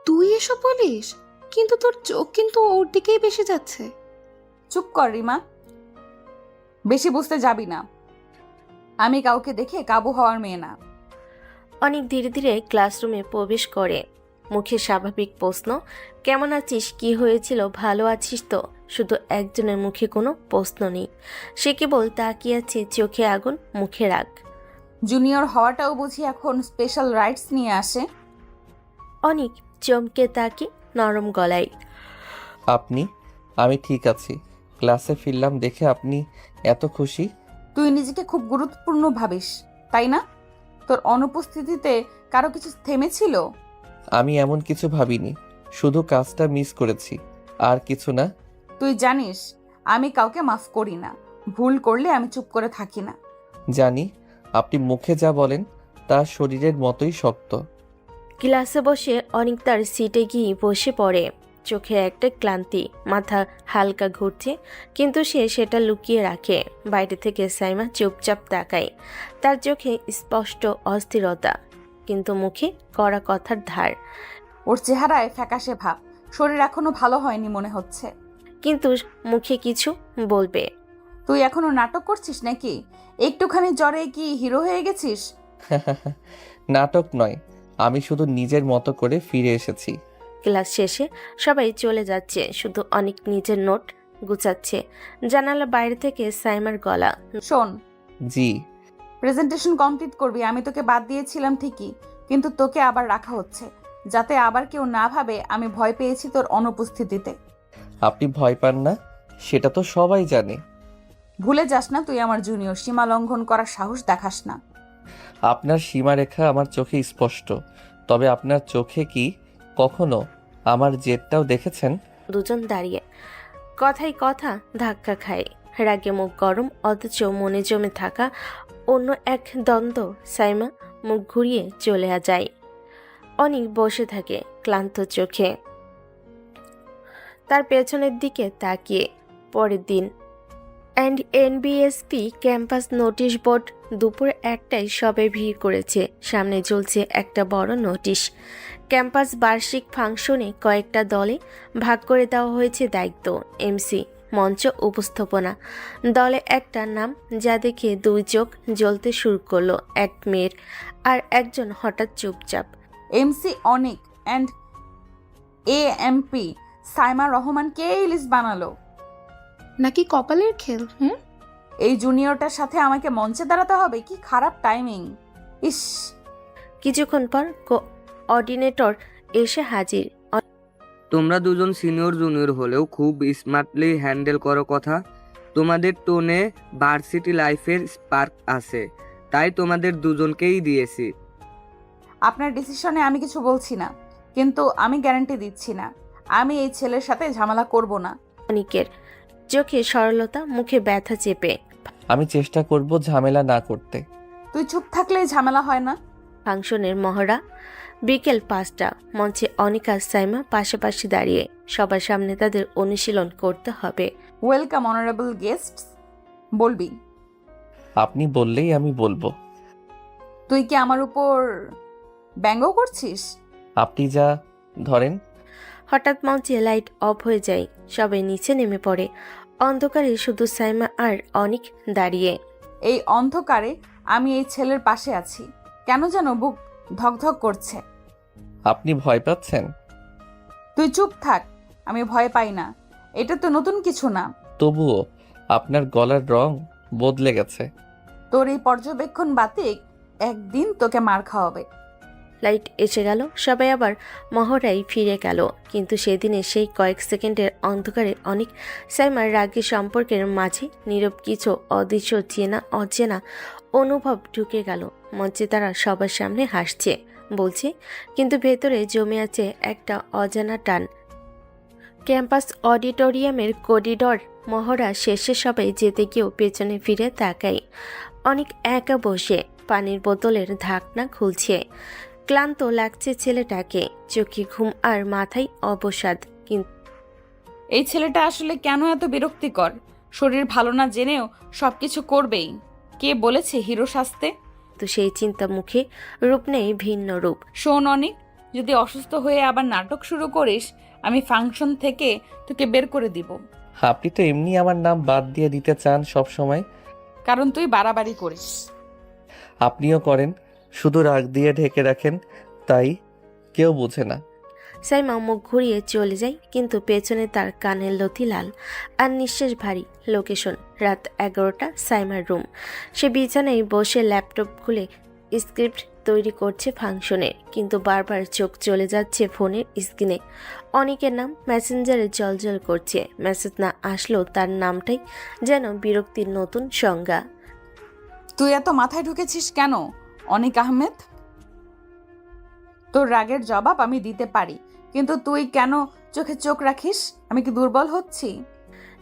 তুই এসব বলিস, কিন্তু তোর চোখ কিন্তু ওর দিকেই বেশি যাচ্ছে। চুপ কর রিমা, বেশি বুঝতে যাবি না। আমি কাউকে দেখে কাবু হওয়ার মেয়ে না। অনেক ধীরে ধীরে ক্লাসরুমে প্রবেশ করে। মুখে স্বাভাবিক প্রশ্ন, কেমন আছিস, কি হয়েছিল, ভালো আছিস তো? শুধু একজনের মুখে কোনো প্রশ্ন নেই। সে কেবল তাকিয়ে আছে, চোখে আগুন, মুখে রাগ। জুনিয়র হওয়াটাও বুঝি এখন স্পেশাল রাইটস নিয়ে আসে? অনেক চমকে তাকে নরম গলায়, আপনি? আমি ঠিক আছি। ক্লাসে ফিরলাম দেখে আপনি এত খুশি? তুই নিজেকে খুব গুরুত্বপূর্ণ ভাবিস, তাই না? তোর অনুপস্থিতিতে কারো কিছু থেমেছিল? আমি এমন কিছু ভাবিনি, শুধু কাজটা মিস করেছি, আর কিছু না। তুই জানিস আমি কাউকে মাফ করি না, ভুল করলে আমি চুপ করে থাকি না। জানি, আপনি মুখে যা বলেন তা শরীরের মতোই শক্ত। ক্লাসে বসে অনেক তার সিটে গিয়ে বসে পড়ে। চোখে একটা ক্লান্তি, মাথা হালকা ঘুরছে, কিন্তু সে সেটা লুকিয়ে রাখে। বাইরে থেকে সাইমা চুপচাপ তাকায়, তার চোখে স্পষ্ট অস্থিরতা, কিন্তু মুখে কড়া কথার ধার। ওর চেহারায় ফ্যাকাশে ভাব, শরীর এখনো ভালো হয়নি মনে হচ্ছে। কিন্তু মুখে কিছু বলবে। তুই এখনো নাটক করছিস নাকি? একটুখানি জ্বরে কি হিরো হয়ে গেছিস? নাটক নয়, আমি শুধু নিজের মতো করে ফিরে এসেছি। ক্লাস শেষে সবাই চলে যাচ্ছে, শুধু অনেক নিজের নোট গুছাচ্ছে। জানালা বাইরে থেকে সাইমার গলা, শোন, জি। প্রেজেন্টেশন কমপ্লিট করবি। আমি তোকে বাদ দিয়েছিলাম ঠিকই, কিন্তু তোকে আবার রাখা হচ্ছে, যাতে আবার কেউ না ভাবে আমি ভয় পেয়েছি তোর অনুপস্থিতিতে। আপনি ভয় পান না, সেটা তো সবাই জানে। ভুলে যাস না তুই আমার জুনিয়র, সীমা লঙ্ঘন করার সাহস দেখাস না। আপনার সীমারেখা আমার চোখে স্পষ্ট, তবে আপনার চোখে কি কখনো আমার জেদটাও দেখেছেন? দুজন দাঁড়িয়ে কথায় কথা ধাক্কা খায়। রাগে মুখ গরম, অথচ মনে জমে থাকা অন্য এক দ্বন্দ্ব। সাইমা মুখ ঘুরিয়ে চলে যায়। অনেক বসে থাকে ক্লান্ত চোখে, তার পেছনের দিকে তাকিয়ে। পরের দিন এনবিএসপি ক্যাম্পাস নোটিশ বোর্ড। দুপুর 1টায় সবে ভিড় করেছে। সামনে ঝুলছে একটা বড় নোটিশ। ক্যাম্পাস বার্ষিক ফাংশনে কয়েকটা দলে ভাগ করে দেওয়া হয়েছে দায়িত্ব। এমসি, মঞ্চ উপস্থাপনা। দলে একটা নাম যা দেখে দুই চোখ জ্বলতে শুরু করলো, এক মেয়ের, আর একজন হঠাৎ চুপচাপ। MC Anik and AMP Saima রহমানকে এই লিস্ট বানালো। নাকি কপালের খেল? এই জুনিয়রটার সাথে আমাকে মঞ্চে দাঁড়াতে হবে? কি খারাপ টাইমিং! ইস! কিছুক্ষণ পর কোঅর্ডিনেটর এসে হাজির। তোমরা দুজন সিনিয়র জুনিয়র হলেও খুব স্মার্টলি হ্যান্ডেল করো কথা। তোমাদের টোনে ভার্সিটি লাইফের স্পার্ক আছে, তাই তোমাদের দুজনকেই দিয়েছি। আপনার ডিসিশনে আমি কিছু বলছি না, কিন্তু আমি গ্যারান্টি দিচ্ছি না আমি এই ছেলের সাথে ঝামেলা করব না। অনিকের চোখে সরলতা, মুখে ব্যথা চেপে। আমি চেষ্টা করব ঝামেলা না করতে। তুই চুপ থাকলেই ঝামেলা হয় না। ফাংশনের মহড়া বিকেল 5টা। মঞ্চে অনিক আর সাইমা পাশাপাশি দাঁড়িয়ে। সবার সামনে তাদের অনুশীলন করতে হবে। Welcome honourable guests. বলবি? আপনি বললেই আমি বলবো। তুই কি আমার উপর ব্যঙ্গ করছিস? আপনি যা ধরেন। হঠাৎ মঞ্চে লাইট অফ হয়ে যায়, সবাই নিচে নেমে পড়ে। অন্ধকারে শুধু সাইমা আর অনিক দাঁড়িয়ে। এই অন্ধকারে আমি এই ছেলের পাশে আছি, কেন যেন বুক ধকধক করছে। আপনি ভয় পাচ্ছেন? তুই চুপ থাক। আমি ভয় পাই না, এটা তো নতুন কিছু না। তবুও আপনার গলার রং বদলে গেছে। তোর এই পর্যবেক্ষণ বাতিক একদিন তোকে মার খাওয়াবে। লাইট এসে গেল, সবাই আবার মহড়ায় ফিরে গেল। কিন্তু সেদিনে সেই কয়েক সেকেন্ডের অন্ধকারে অনেক সাইমার রাগী সম্পর্কের মাঝে নীরব কিছু অদৃশ্য চেনা অচেনা অনুভব ঢুকে গেল। মঞ্চে তারা সবার সামনে হাসছে, বলছে, কিন্তু ভেতরে জমে আছে একটা অজানা টান। ক্যাম্পাস অডিটোরিয়ামের করিডর মহড়া শেষে সবাই যেতে গিয়েও পেছনে ফিরে তাকায়। অনেক একা বসে পানির বোতলের ঢাকনা খুলছে। ক্লান্ত লাগছে ছেলেটাকে, চোখে ঘুম আর মাথায় অবসাদ। কিন্তু এই ছেলেটা আসলে কেন এত বিরক্তিকর? শরীর ভালো না জেনেও সবকিছু করবেই। কে বলেছে হিরো সাজতে? সেই চিন্তা মুখে রূপ নেই ভিন্ন রূপ। শোন অনিক, যদি অসুস্থ হয়ে আবার নাটক শুরু করিস, আমি ফাংশন থেকে তোকে বের করে দিব। আপনি তো এমনি আমার নাম বাদ দিয়ে দিতে চান সব সময়। কারণ তুই বাড়াবাড়ি করিস। আপনিও করেন, শুধু রাগ দিয়ে ঢেকে রাখেন, তাই কেউ বোঝে না। সাইমা মুখ ঘুরিয়ে চলে যায়, কিন্তু পেছনে তার কানের লতি লাল আর নিঃশ্বাস ভারী। লোকেশন রাত 11টা, সাইমার রুম। সে বিছানায় বসে ল্যাপটপ খুলে স্ক্রিপ্ট তৈরি করছে ফাংশনের, কিন্তু বারবার চোখ চলে যাচ্ছে ফোনের স্ক্রিনে। অনেকের নাম মেসেঞ্জারে জলজল করছে। মেসেজ না আসলেও তার নামটাই যেন বিরক্তির নতুন সংজ্ঞা। তুই এত মাথায় ঢুকেছিস কেন অনিক আহমেদ? তোর রাগের জবাব আমি দিতে পারি, কিন্তু তুই কেন চোখে চোখ রাখিস? আমি কি দুর্বল হচ্ছি?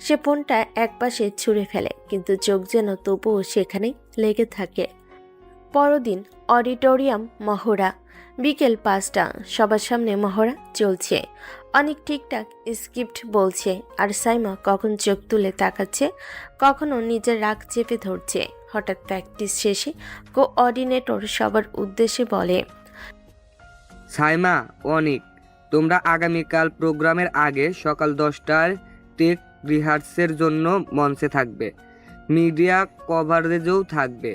সে ফোনটা একপাশে ছুঁড়ে ফেলে, কিন্তু চোখ যেন তবুও সেখানেই লেগে থাকে। পরদিন অডিটোরিয়াম মহড়া। বিকেল 5টা। সবার সামনে মহড়া চলছে। অনেক ঠিকঠাক স্ক্রিপ্ট বলছে, আর সাইমা কখন চোখ তুলে তাকাচ্ছে, কখনো নিজের রাগ চেপে ধরছে। হঠাৎ প্র্যাকটিস শেষে কোঅর্ডিনেটর সবার উদ্দেশ্যে বলে, সাইমা, অনিক, তোমরা আগামীকাল প্রোগ্রামের আগে সকাল 10টায় টেক রিহার্সের জন্য মঞ্চে থাকবে। মিডিয়া কভারেজও থাকবে,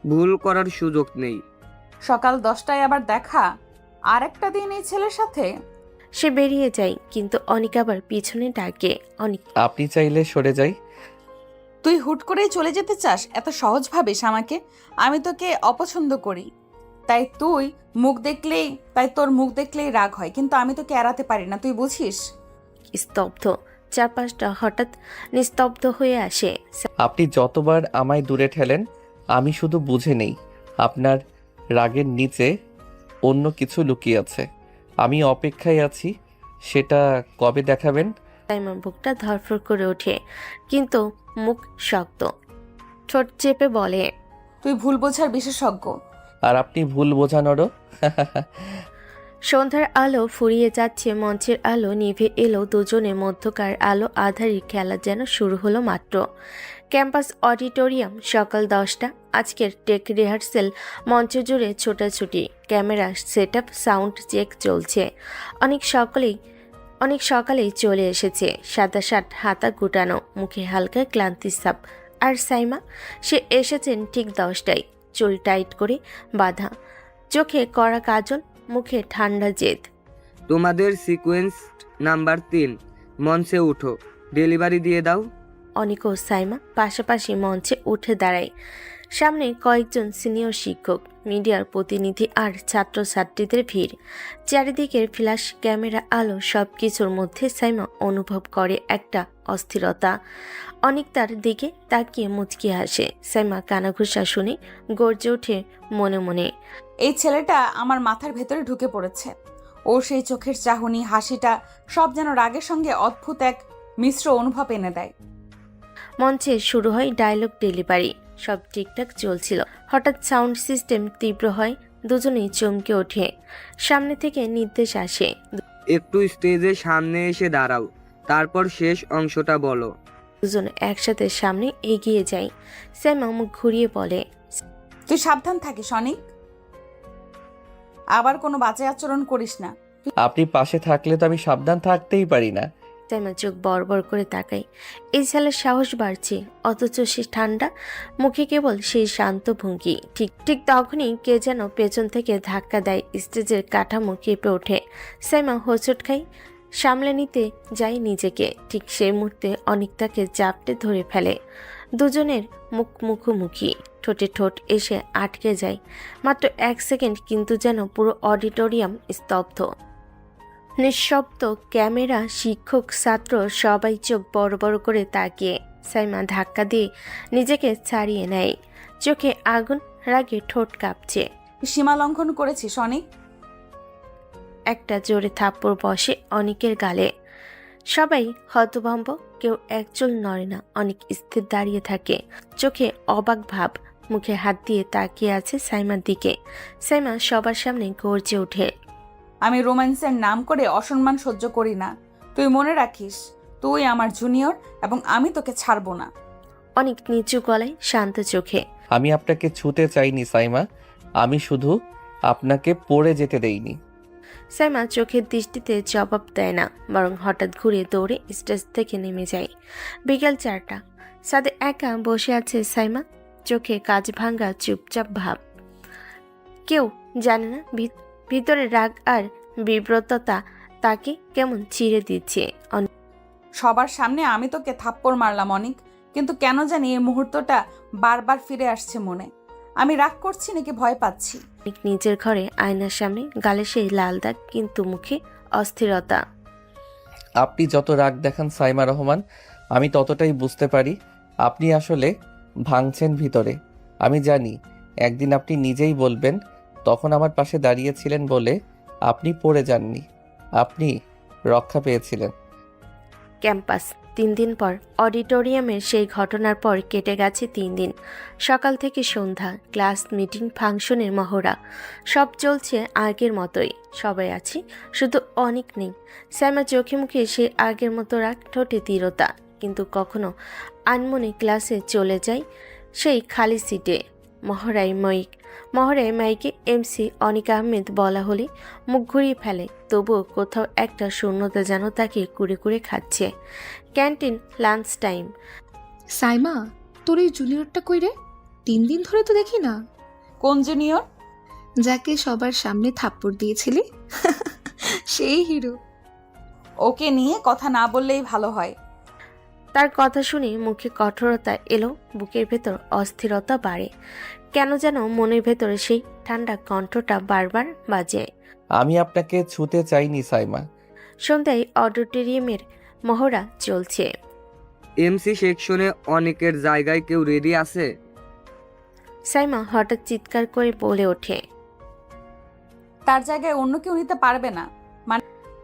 ভুল করার সুযোগ নেই। সকাল 10টায় আবার দেখা? আর একটা দিন এই ছেলের সাথে? সে বেরিয়ে যায়, কিন্তু অনিক আবার পিছনে ডাকে, অনিক। আপনি চাইলে সরে যাই। তুই হুট করেই চলে যেতে চাস এত সহজ ভাবিস আমাকে? আমি তোকে অপছন্দ করি, তাই তোর মুখ দেখলেই রাগ হয়, কিন্তু আমি তোকে এড়াতে পারি না, তুই বুঝিস? স্তব্ধ। চারপাশটা হঠাৎ নিস্তব্ধ হয়ে আসে। আপনি যতবার আমায় দূরে ঠেলেন, আমি শুধু বুঝে নেই আপনার রাগের নিচে অন্য কিছু লুকিয়ে আছে। আমি অপেক্ষায় আছি, সেটা কবে দেখাবেন? সাইমার বুকটা ধরফর করে ওঠে, কিন্তু মুখ শক্ত। ঠোঁট চেপে বলে, তুই ভুল বোঝার বিশেষজ্ঞ। আর আপনি ভুল বোঝানোরও। সন্ধ্যার আলো ফুরিয়ে যাচ্ছে, মঞ্চের আলো নিভে এলো। দুজনের মধ্যকার আলো আধারি খেলা যেন শুরু হলো মাত্র। ক্যাম্পাস অডিটোরিয়াম, সকাল 10টা। আজকের টেক রিহার্সেল। মঞ্চ জুড়ে ছোটাছুটি, ক্যামেরা সেটআপ, সাউন্ড চেক চলছে। অনেক সকালেই চলে এসেছে, সাদা শার্ট হাতা গুটানো, মুখে হালকা ক্লান্তির ছাপ। আর সাইমা, সে এসেছেন ঠিক 10টায়, চুল টাইট করে বাঁধা, চোখে কড়া কাজল, মুখে ঠান্ডা জেদ। তোমাদের সিকোয়েন্স নাম্বার 3, মঞ্চে উঠো, ডেলিভারি দিয়ে দাও। অনিক ও সাইমা পাশাপাশি মঞ্চে উঠে দাঁড়ায়। সামনে কয়েকজন সিনিয়র শিক্ষক, মিডিয়ার প্রতিনিধি আর ছাত্রছাত্রীদের ভিড়। চারিদিকের ফ্ল্যাশ ক্যামেরা আলো সবকিছুর মধ্যে সাইমা অনুভব করে একটা অস্থিরতা। অনেক তার দিকে তাকিয়ে মুচকি হাসে। সাইমা কানাঘুষা শুনে গর্জে ওঠে মনে মনে। এই ছেলেটা আমার মাথার ভেতরে ঢুকে পড়েছে। ওর সেই চোখের চাহনি, হাসিটা সব যেন রাগের সঙ্গে অদ্ভুত এক মিশ্র অনুভব এনে দেয়। মঞ্চে শুরু হয় ডায়লগ ডেলিভারি। সব ঠিকঠাক চলছিল, হঠাৎ সাউন্ড সিস্টেম তীব্র হয়। দুজনেই চমকে ওঠে। সামনে থেকে নির্দেশ আসে, একটু স্টেজের সামনে এসে দাঁড়াও, তারপর শেষ অংশটা বলো। দুজন একসাথে সামনে এগিয়ে যায়। সাইমা মুখ ঘুরিয়ে বলে, তুই সাবধান থাকিস অনিক, আবার কোনো বাজে আচরণ করিস না। আপনি পাশে থাকলে তো আমি সাবধান থাকতেই পারি না। সাইমা চোখ বড় করে তাকায়। এই ছেলের সাহস বাড়ছে, অথচ সে ঠান্ডা, মুখে কেবল সেই শান্ত ভঙ্গি। ঠিক তখনই কে যেন পেছন থেকে ধাক্কা দেয়। স্টেজের কাঠামো কেঁপে ওঠে। সাইমা হোঁচট খায়, সামলে নিতে যায় নিজেকে। ঠিক সেই মুহূর্তে অনেক তাকে জাপটে ধরে ফেলে। দুজনের মুখ মুখোমুখি, ঠোঁটে ঠোঁট এসে আটকে যায়। মাত্র 1 সেকেন্ড, কিন্তু যেন পুরো অডিটোরিয়াম স্তব্ধ। নিঃশব্দ। ক্যামেরা, শিক্ষক, ছাত্র সবাই চোখ বড় করে তাকিয়ে। সাইমা ধাক্কা দিয়ে নিজেকে ছাড়িয়ে নেয়। চোখে আগুন, রাগে ঠোঁট কাঁপছে। সীমা লঙ্ঘন করেছিস অনিক। একটা জোরে থাপ্পড় বসে অনিকের গালে। সবাই হতভম্ব, কেউ একচুল নড়ে না। অনেক স্থির দাঁড়িয়ে থাকে, চোখে অবাক ভাব, মুখে হাত দিয়ে তাকিয়ে আছে সাইমার দিকে। সাইমা সবার সামনে গর্জে ওঠে, আমি রোম্যান্সের নাম করে অসম্মান সহ্য করি না। তুই মনে রাখিস, তুই আমার জুনিয়র এবং আমি তোকে ছাড়বো না। অনেক নিচু গলায়, শান্ত চোখে। আমি আপনাকে ছুতে চাইনি সাইমা, আমি শুধু আপনাকে পড়ে যেতে দেইনি। সাইমা চোখের দৃষ্টিতে জবাব দেয় না, বরং হঠাৎ ঘুরে দৌড়ে স্টেজ থেকে নেমে যায়। বিকেল 4টা, সাদে একা বসে আছে সাইমা, চোখে কাজ ভাঙ্গা চুপচাপ ভাব। কেউ জানে না ভিতরে রাগ আর বিব্রততা তাকে কেমন চিড়ে দিচ্ছে। সবার সামনে আমি তোকে থাপ্পড় মারলাম অনিক, কিন্তু কেন জানি এই মুহূর্তটা বারবার ফিরে আসছে মনে। আমি রাগ করছি নাকি ভয় পাচ্ছি? অনেক নিজের ঘরে আয়নার সামনে, গালে সেই লাল দাগ, কিন্তু মুখে অস্থিরতা। আপনি যত রাগ দেখান সাইমা রহমান, আমি ততটাই বুঝতে পারি আপনি আসলে ভাঙছেন ভিতরে। আমি জানি একদিন আপনি নিজেই বলবেন, তখন আমার পাশে দাঁড়িয়েছিলেন বলে আপনি পড়ে যাননি, আপনি রক্ষা পেয়েছিলেন। ক্যাম্পাস। 3 দিন পর অডিটোরিয়ামের সেই ঘটনার পর কেটে গেছে 3 দিন। সকাল থেকে সন্ধ্যা, ক্লাস, মিটিং, ফাংশনের মহড়া, সব চলছে আগের মতোই। সবাই আছে, শুধু অনেক নেই। সাইমা চোখে মুখে সেই আগের মতো রাগ, ঠোঁটে দৃঢ়তা, কিন্তু কখনো আনমনে ক্লাসে চলে যায় সেই খালি সিটে। মহড়ায় মাইকে এমসি অনিক আহমেদ বলা হলে মুখ ঘুরিয়ে ফেলে, তবুও কোথাও একটা শূন্যতা যেন তাকে কুড়ে খাচ্ছে। Canteen, lunch time. সাইমা, তোর এই জুনিয়রটা কই রে? 3 দিন ধরে তো দেখি না। কোন জুনিয়র? যাকে সবার সামনে থাপ্পড় দিয়েছিলি সেই হিরো। ওকে নিয়ে কথা না বললেই ভালো হয়। তার কথা শুনে মুখে কঠোরতা এলো, বুকের ভেতর অস্থিরতা বাড়ে। কেন যেন মনের ভেতরে সেই ঠান্ডা কণ্ঠটা বারবার বাজে, আমি আপনাকে ছুতে চাইনি সাইমা। সন্ধ্যায় অডিটোরিয়ামের মহড়া চলছে। এমসি সেকশনে অনেকের জায়গায় কেউ রেডি আছে? সাইমা হঠাৎ চিৎকার করে বলে ওঠে, তার জায়গায় অন্য কেউ নিতে পারবে না।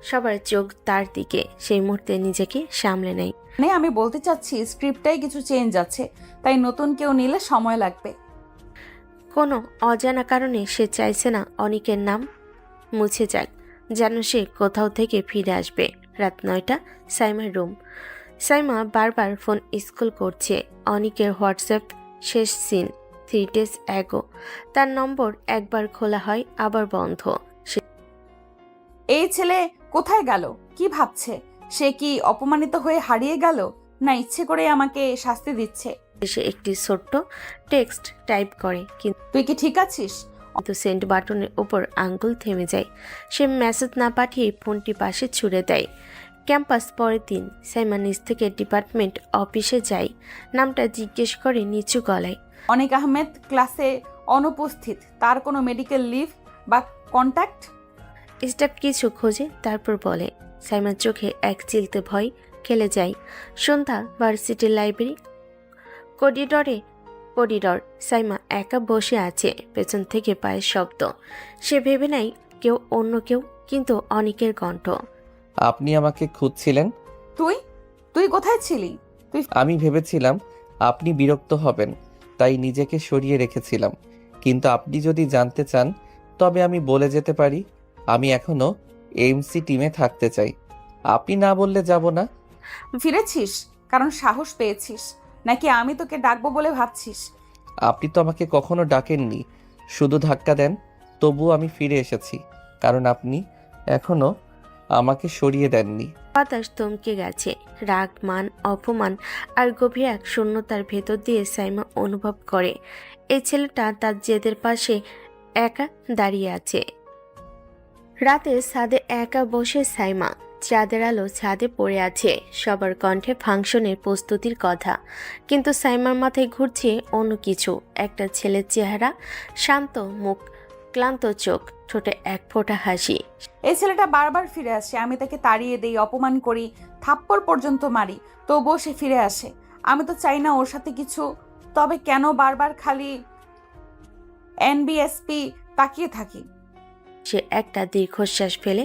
সবার চোখ তার দিকে। সেই মুহূর্তে নিজেকে সামলে নেয়। মানে আমি বলতে চাচ্ছি, স্ক্রিপ্টটাই কিছু চেঞ্জ আছে, তাই নতুন কেউ নিলে সময় লাগবে। কোনো অজানা কারণে সে চাইছে না অনিকের নাম মুছে যাক, যেন সে কোথাও থেকে ফিরে আসবে। রাত 9টা, সাইমার রুম। সাইমা বারবার ফোন স্ক্রল করছে। অনিকের হোয়াটসঅ্যাপ শেষ সিন 3 days ago। তার নম্বর একবার খোলা হয়, আবার বন্ধ। এই ছেলে কোথায় গেল? কি ভাবছে? সে কি অপমানিত হয়ে হারিয়ে গেল, না ইচ্ছে করে আমাকে শাস্তি দিচ্ছে? সে একটি ছোট্ট টেক্সট টাইপ করে, তুই কি ঠিক আছিস? কিন্তু সেন্ড বাটনের উপর আঙ্গুল থেমে যায়। সে মেসেজ না পাঠিয়ে ফোনটি পাশে ছুঁড়ে দেয়। ক্যাম্পাস। পরের দিন সাইমা নিজ থেকে ডিপার্টমেন্ট অফিসে যায়। নামটা জিজ্ঞেস করে নিচু গলায়। অনিক আহমেদ ক্লাসে অনুপস্থিত, তার কোনো মেডিকেল লিভ বা কন্ট্যাক্ট? স্টাফ কিছু খোঁজে, তারপর বলে। সাইমার চোখে এক চিলতে ভয় খেলে যায়। সন্ধ্যা, ভার্সিটির লাইব্রেরি, করিডর। সাইমা একা বসে আছে, পেছন থেকে পায়ের শব্দ। সে ভেবে নেয় কেউ, অন্য কেউ, কিন্তু অনিকের কণ্ঠ। আপনি আমাকে খুঁজছিলেন? তুই তুই কোথায় ছিলি? আমি ভেবেছিলাম আপনি বিরক্ত হবেন, তাই নিজেকে সরিয়ে রেখেছিলাম। কিন্তু আপনি যদি জানতে চান তবে আমি বলে যেতে পারি, আমি এখনো এমসি টিমে থাকতে চাই। আপনি না বললে যাব না। ফিরেছিস কারণ সাহস পেয়েছিস, নাকি আমি তোকে ডাকবো বলে ভাবছিস? আপনি তো আমাকে কখনো ডাকেননি, শুধু ধাক্কা দেন। তবুও আমি ফিরে এসেছি, কারণ আপনি এখনো আমাকে সরিয়ে দেননি। বাতাস থমকে গেছে। রাগ, মান, অপমান আর গভীর এক শূন্যতার ভেতর দিয়ে সাইমা অনুভব করে এই ছেলেটা তার জেদের পাশে একা দাঁড়িয়ে আছে। রাতে ছাদে একা বসে সাইমা, চাঁদের আলো ছাদে পড়ে আছে, সবার কণ্ঠে ফাংশনের প্রস্তুতির কথা। কিন্তু সাইমার মাথায় ঘুরছে অন্য কিছু। একটা ছেলের চেহারা, শান্ত মুখ, ক্লান্ত চোখ, ঠোঁটে এক ফোঁটা হাসি। এই ছেলেটা বারবার ফিরে আসে, আমি তাকে তাড়িয়ে দেই, অপমান করি, থাপ্পড় পর্যন্ত মারি, তবুও সে ফিরে আসে। আমি তো চাই না ওর সাথে কিছু, তবে কেন বারবার খালি এনবিএসপি তাকিয়ে থাকি? সে একটা দীর্ঘশ্বাস ফেলে।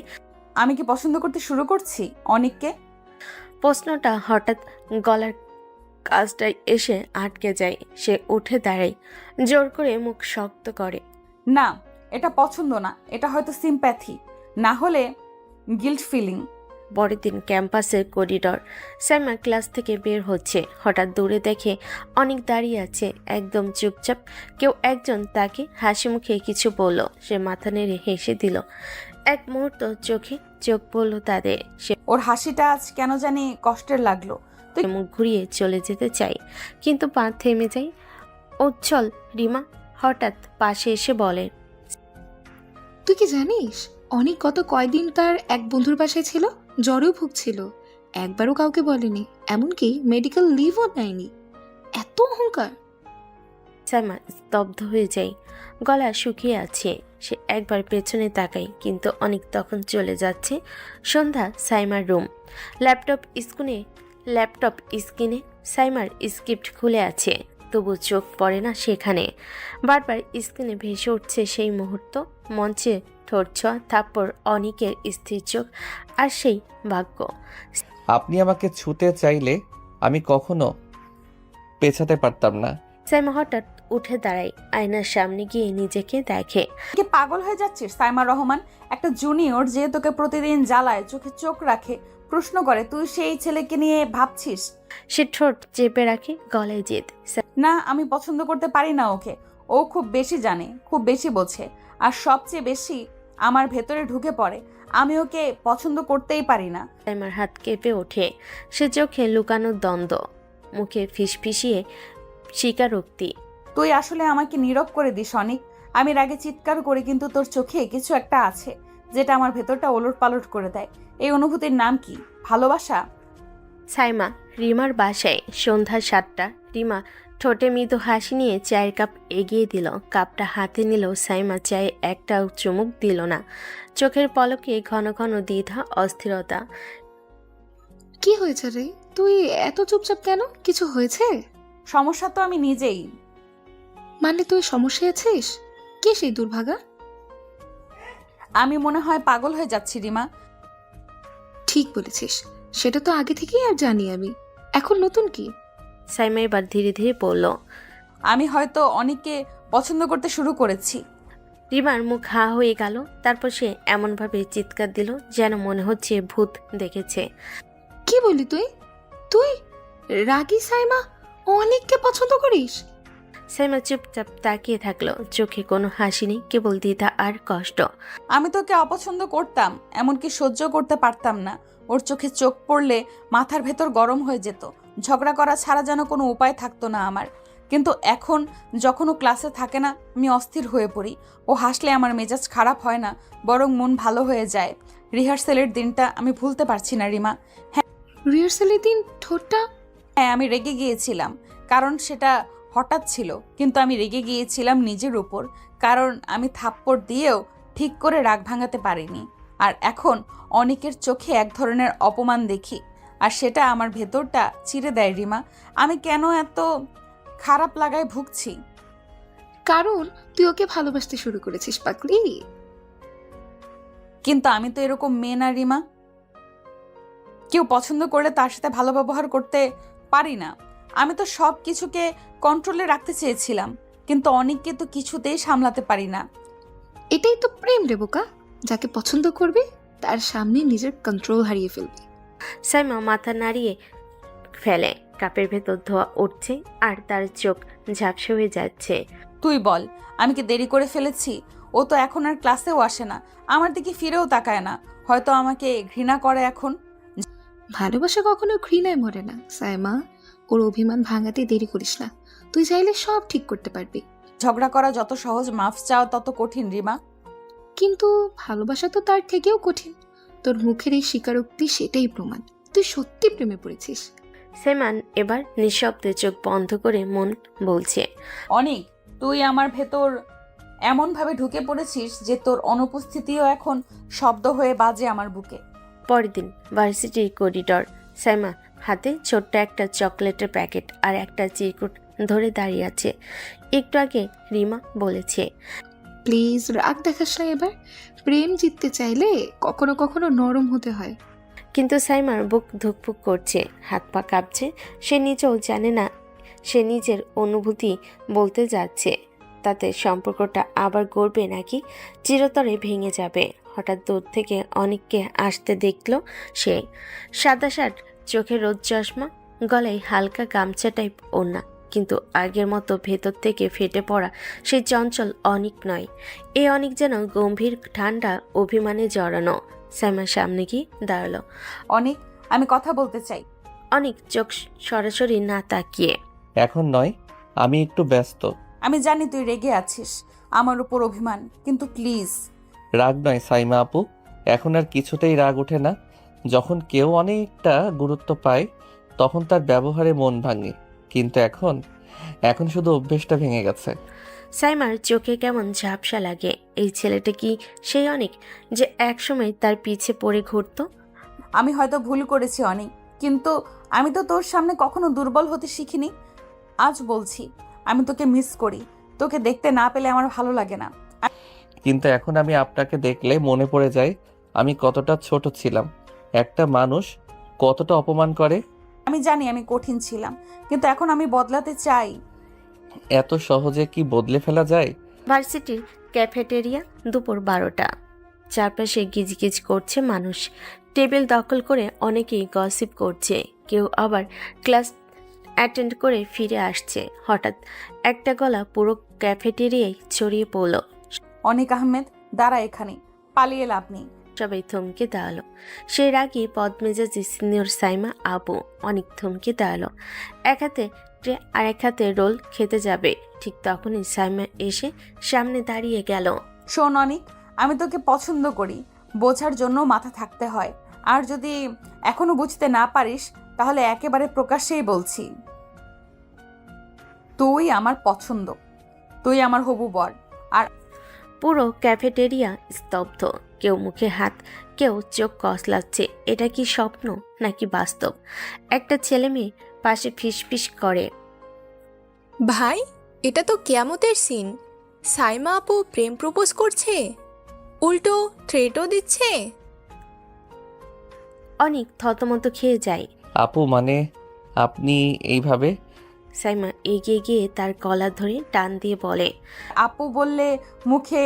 আমি কি পছন্দ করতে শুরু করছি অনিককে? প্রশ্নটা হঠাৎ গলার কাজটায় এসে আটকে যায়। সে উঠে দাঁড়ায়, জোর করে মুখ শক্ত করে। না, এটা পছন্দ না, এটা হয়তো সিম্প্যাথি, না হলে গিল্ট ফিলিং। পরের দিন ক্যাম্পাসের করিডর। সাইমা ক্লাস থেকে বের হচ্ছে, হঠাৎ দূরে দেখে অনেক দাঁড়িয়ে আছে, একদম চুপচাপ। কেউ একজন তাকে হাসি মুখে কিছু বলল, সে মাথা নেড়ে হেসে দিল। এক মুহূর্ত চোখে চোখ পড়ল তাদের। সে ওর হাসিটা আজ কেন জানি কষ্টের লাগলো। মুখ ঘুরিয়ে চলে যেতে চাই, কিন্তু পা থেমে যায়। উজ্জ্বল রিমা হঠাৎ পাশে এসে বলে, তুই কি জানিস অনেক গত কয়দিন তার এক বন্ধুর বাসায় ছিল, জ্বরেও ভুগছিল, একবারও কাউকে বলেনি, এমনকি মেডিকেল লিভও নেয়নি। এত অহংকার! সাইমা স্তব্ধ হয়ে যায়, গলা শুকিয়ে আছে। সে একবার পেছনে তাকায়, কিন্তু অনেক তখন চলে যাচ্ছে। সন্ধ্যা, সাইমার রুম। ল্যাপটপ স্ক্রিনে সাইমার স্ক্রিপ্ট খুলে আছে, তবু চোখ পড়ে না সেখানে। বারবার স্ক্রিনে ভেসে উঠছে সেই মুহূর্ত, মঞ্চে ঠোঁট ছোঁয়া, থাপ্পড়, অনিকের স্থির চোখ, আর সেই ভাগ্য। আপনি আমাকে ছুতে চাইলে আমি কখনো পেছাতে পারতাম না। সাইমা হঠাৎ উঠে দাঁড়ায়, আয়নার সামনে গিয়ে নিজেকে দেখে। কি পাগল হয়ে যাচ্ছিস সাইমা রহমান? একটা জুনিয়র যে তোকে প্রতিদিন জ্বালায়, চোখে চোখ রাখে, প্রশ্ন করে, তুই সেই ছেলেকে নিয়ে ভাবছিস? সে ঠোঁট চেপে রাখে, গলায় জেদ। না, আমি পছন্দ করতে পারি না ওকে। ও খুব বেশি জানে, খুব বেশি বোঝে, আর সবচেয়ে বেশি আমার ভেতরে ঢুকে পড়ে। আমি ওকে পছন্দ করতেই পারি না। সাইমার হাত কেঁপে ওঠে, সে চোখে লুকানো দ্বন্দ্ব, মুখে ফিসফিসিয়ে স্বীকারোক্তি। তুই আসলে আমাকে নীরব করে দিস অনিক। আমি রাগে চিৎকার করি, কিন্তু তোর চোখে কিছু একটা আছে যেটা আমার ভেতরটা ওলট পালট করে দেয়। এই অনুভূতির নাম কি? ভালোবাসা? সাইমা রিমার বাসায়, সন্ধ্যা 7টা। রিমা ঠোঁটে মৃদু হাসি নিয়ে চায়ের কাপ এগিয়ে দিল। কাপটা হাতে নিলেও সাইমা চায়ে একটাও চুমুক দিল না। চোখের পলকে ঘন ঘন দ্বিধা, অস্থিরতা। কি হয়েছে রে? তুই এত চুপচাপ কেন? কিছু হয়েছে? সমস্যা তো আমি নিজেই। মানে তুই সমস্যায় আছিস? কে সেই দুর্ভাগা? আমি মনে হয় পাগল হয়ে যাচ্ছি রিমা। ঠিক বলেছিস, সেটা তো আগে থেকেই আর জানি আমি। এখন নতুন কি? সাইমা এবার ধীরে ধীরে বলল, আমি হয়তো অনেককে পছন্দ করতে শুরু করেছি। রিমার মুখ হা হয়ে গেল, তারপর সে এমনভাবে চিৎকার দিল যেন মনে হচ্ছে ভূত দেখেছে। কি বলি তুই? তুই রাগী সাইমা অনেককে পছন্দ করিস? সাইমা চুপচাপ তাকিয়ে থাকলো, চোখে কোনো হাসি নেই, কেবল দ্বিধা আর কষ্ট। আমি তোকে অপছন্দ করতাম, এমনকি সহ্য করতে পারতাম না। ওর চোখে চোখ পড়লে মাথার ভেতর গরম হয়ে যেত, ঝগড়া করা ছাড়া যেন কোনো উপায় থাকতো না আমার। কিন্তু এখন যখন ও ক্লাসে থাকে না, আমি অস্থির হয়ে পড়ি। ও হাসলে আমার মেজাজ খারাপ হয় না, বরং মন ভালো হয়ে যায়। রিহার্সেলের দিনটা আমি ভুলতে পারছি না রিমা। রিহার্সালের দিন ঠোঁটটা? হ্যাঁ, আমি রেগে গিয়েছিলাম, কারণ সেটা হঠাৎ ছিল, কিন্তু আমি রেগে গিয়েছিলাম নিজের উপর, কারণ আমি থাপ্পড় দিয়েও ঠিক করে রাগ ভাঙাতে পারিনি। আর এখন অনেকের চোখে এক ধরনের অপমান দেখি, আর সেটা আমার ভেতরটা চিরে দেয় রিমা। আমি কেন এত খারাপ লাগায় ভুগছি? কারণ তুই ওকে ভালোবাসতে শুরু করেছিস পাগলি। কিন্তু আমি তো এরকম মেয়ে না রিমা। কেউ পছন্দ করলে তার সাথে ভালো ব্যবহার করতে পারি না। আমি তো সব কিছুকে কন্ট্রোলে রাখতে চেয়েছিলাম, কিন্তু অনেককে তো কিছুতেই সামলাতে পারি না। এটাই তো প্রেম রে বোকা, যাকে পছন্দ করবি তার সামনে নিজের কন্ট্রোল হারিয়ে ফেলবি। সাইমা মাথা নাড়িয়ে ফেলে, কাপের ভেতর ধোয়া উঠছে আর তার চোখ ঝাপসা হয়ে যাচ্ছে। তুই বল, আমি কি দেরি করে ফেলেছি? ও তো এখন আর ক্লাসেও আসে না, আমার দিকে ফিরেও তাকায় না। হয়তো আমাকে ঘৃণা করে এখন। ভালোবাসা কখনো ঘৃণায় মরে না সাইমা, ওর অভিমান ভাঙাতে দেরি করিস না, তুই চাইলে সব ঠিক করতে পারবি। ঝগড়া করা যত সহজ, মাফ চাওয়া তত কঠিন রিমা। কিন্তু ভালোবাসা তো তার থেকেও কঠিন। তোর মুখের এই স্বীকারোক্তি সেটাই প্রমাণ তুই সত্যি প্রেমে পড়েছিস। সাইমান এবার নিঃশব্দে চোখ বন্ধ করে মন বলছে, অনেক, তুই আমার ভেতর এমনভাবে ঢুকে পড়েছিস যে তোর অনুপস্থিতিও এখন শব্দ হয়ে বাজে আমার বুকে। পরের দিন ভার্সিটির করিডর। সাইমা হাতে ছোট্ট একটা চকলেটের প্যাকেট আর একটা চিরকুট ধরে দাঁড়িয়ে আছে। একটু আগে রিমা বলেছে, প্লিজ রাগ দেখাস না এবার, প্রেম জিততে চাইলে কখনো কখনো নরম হতে হয়। কিন্তু সাইমার বুক ধুকপুক করছে, হাত পা কাঁপছে। সে নিজেও জানে না সে নিজের অনুভূতি বলতে যাচ্ছে, তাতে সম্পর্কটা আবার গড়বে নাকি চিরতরে ভেঙে যাবে। হঠাৎ দূর থেকে অনেককে আসতে দেখলো সে। সাদা শার্ট, চোখে রোদ চশমা, গলায় হালকা গামছা টাইপ ওড়না, কিন্তু আগের মতো ভেতর থেকে ফেটে পড়া সেই চঞ্চল অনেক নয়। এই অনেক যেন গম্ভীর ঠান্ডা অভিমানে জড়ানো। সাইমার সামনে গিয়ে দাঁড়ালো। অনেক, আমি কথা বলতে চাই। অনেক চোখ সরাসরি না তাকিয়ে, এখন নয়, আমি একটু ব্যস্ত। আমি জানি তুই রেগে আছিস আমার উপর অভিমান, কিন্তু প্লিজ। রাগ নয় সাইমা আপু, এখন আর কিছুতেই রাগ ওঠে না। যখন কেউ অনেকটা গুরুত্ব পায় তখন তার ব্যবহারে মন ভাঙে, কিন্তু এখন শুধু অভ্যেসটা ভেঙে গেছে। সাইমার চোখে কেমন ঝাপসা লাগে। এই ছেলেটা কি সেই অনেক যে একসময় তার পিছে পড়ে ঘুরতো? আমি হয়তো ভুল করেছি অনেক, কিন্তু আমি তো তোর সামনে কখনো দুর্বল হতে শিখিনি। আজ বলছি, আমি তোকে মিস করি। তোকে দেখতে না পেলে আমার ভালো লাগে না। কিন্তু এখন আমি আপনাকে দেখলে মনে পড়ে যায় আমি কতটা ছোট ছিলাম, একটা মানুষ কতটা অপমান করে। আমি জানি আমি কঠিন ছিলাম, কিন্তু এখন আমি বদলাতে চাই। এত সহজে কি বদলে ফেলা যায়? ভার্সিটির ক্যাফেটেরিয়া, দুপুর 12টা। চারপাশে গিজগিজ করছে মানুষ। টেবিল দখল করে অনেকেই গসিপ করছে, কেউ আবার ক্লাস অ্যাটেন্ড করে ফিরে আসছে। হঠাৎ একটা গলা পুরো ক্যাফেটেরিয়ায় ছড়িয়ে পড়ল। অনেক আহমেদ, দাঁড়া এখানে, পালিয়ে লাভ নেই। সবাই থমকে দাঁড়ালো। সেই রাগী পদ্মেজাজি সিনিয়র সাইমা আপু অনেক থমকে দাঁড়ালো। এক হাতে ট্রে আর এক হাতে রোল খেতে যাবে, ঠিক তখনই সাইমা এসে সামনে দাঁড়িয়ে গেল। শোন অনিক, আমি তোকে পছন্দ করি, বোঝার জন্য মাথা থাকতে হয়। আর যদি এখনো বুঝতে না পারিস তাহলে একেবারে প্রকাশ্যেই বলছি, তুই আমার পছন্দ, তুই আমার হবু বর। আর পুরো ক্যাফেটেরিয়া স্তব্ধ, কেউ মুখে হাত, কেউ চোখ কসলাচ্ছে। এটা কি স্বপ্ন নাকি বাস্তব? একটা ছেলে মেয়ে পাশে ফিসফিস করে, ভাই, এটা তো কিয়ামতের সিন। সাইমা আপু প্রেম প্রপোজ করছে, উল্টো থ্রেটও দিচ্ছে। অনেক থতমত খেয়ে যায়। আপু মানে আপনি এইভাবে? সাইমা এগিয়ে গিয়ে তার গলা ধরে টান দিয়ে বলে, আপু বললে মুখে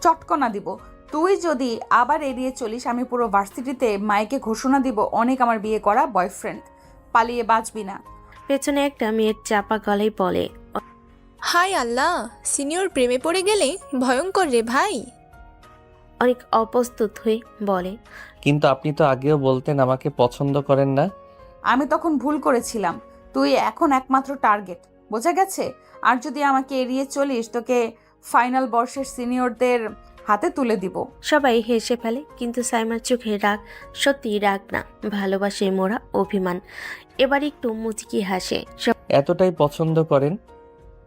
চটকনা দিব। তুই যদি আবার এড়িয়ে চলিস, আমি পুরো ভার্সিটিতে মাইকে ঘোষণা দিব অনেক আমার বিয়ে করা বয়ফ্রেন্ড। পালিয়ে বাঁচবি না। পেছনে একটা মেয়ের চাপা গলায় বলে, হায় আল্লাহ, সিনিয়র প্রেমে পড়ে গেলে ভয়ঙ্কর রে ভাই। অনেক অপ্রস্তুত হয়ে বলে, কিন্তু আপনি তো আগেও বলতেন আমাকে পছন্দ করেন না। আমি তখন ভুল করেছিলাম। তুই এখন একমাত্র টার্গেট, বোঝা গেছে? আর যদি আমাকে এড়িয়ে চলিস, তোকে ফাইনাল বর্ষের সিনিয়রদের হাতে তুলে দিব। সবাই হেসে ফেলে, কিন্তু সাইমার চোখে রাগ সত্যি রাগ না, ভালোবাসে মোরা অভিমান। এবার একটু মুচকি হাসে। এতটাই পছন্দ করেন?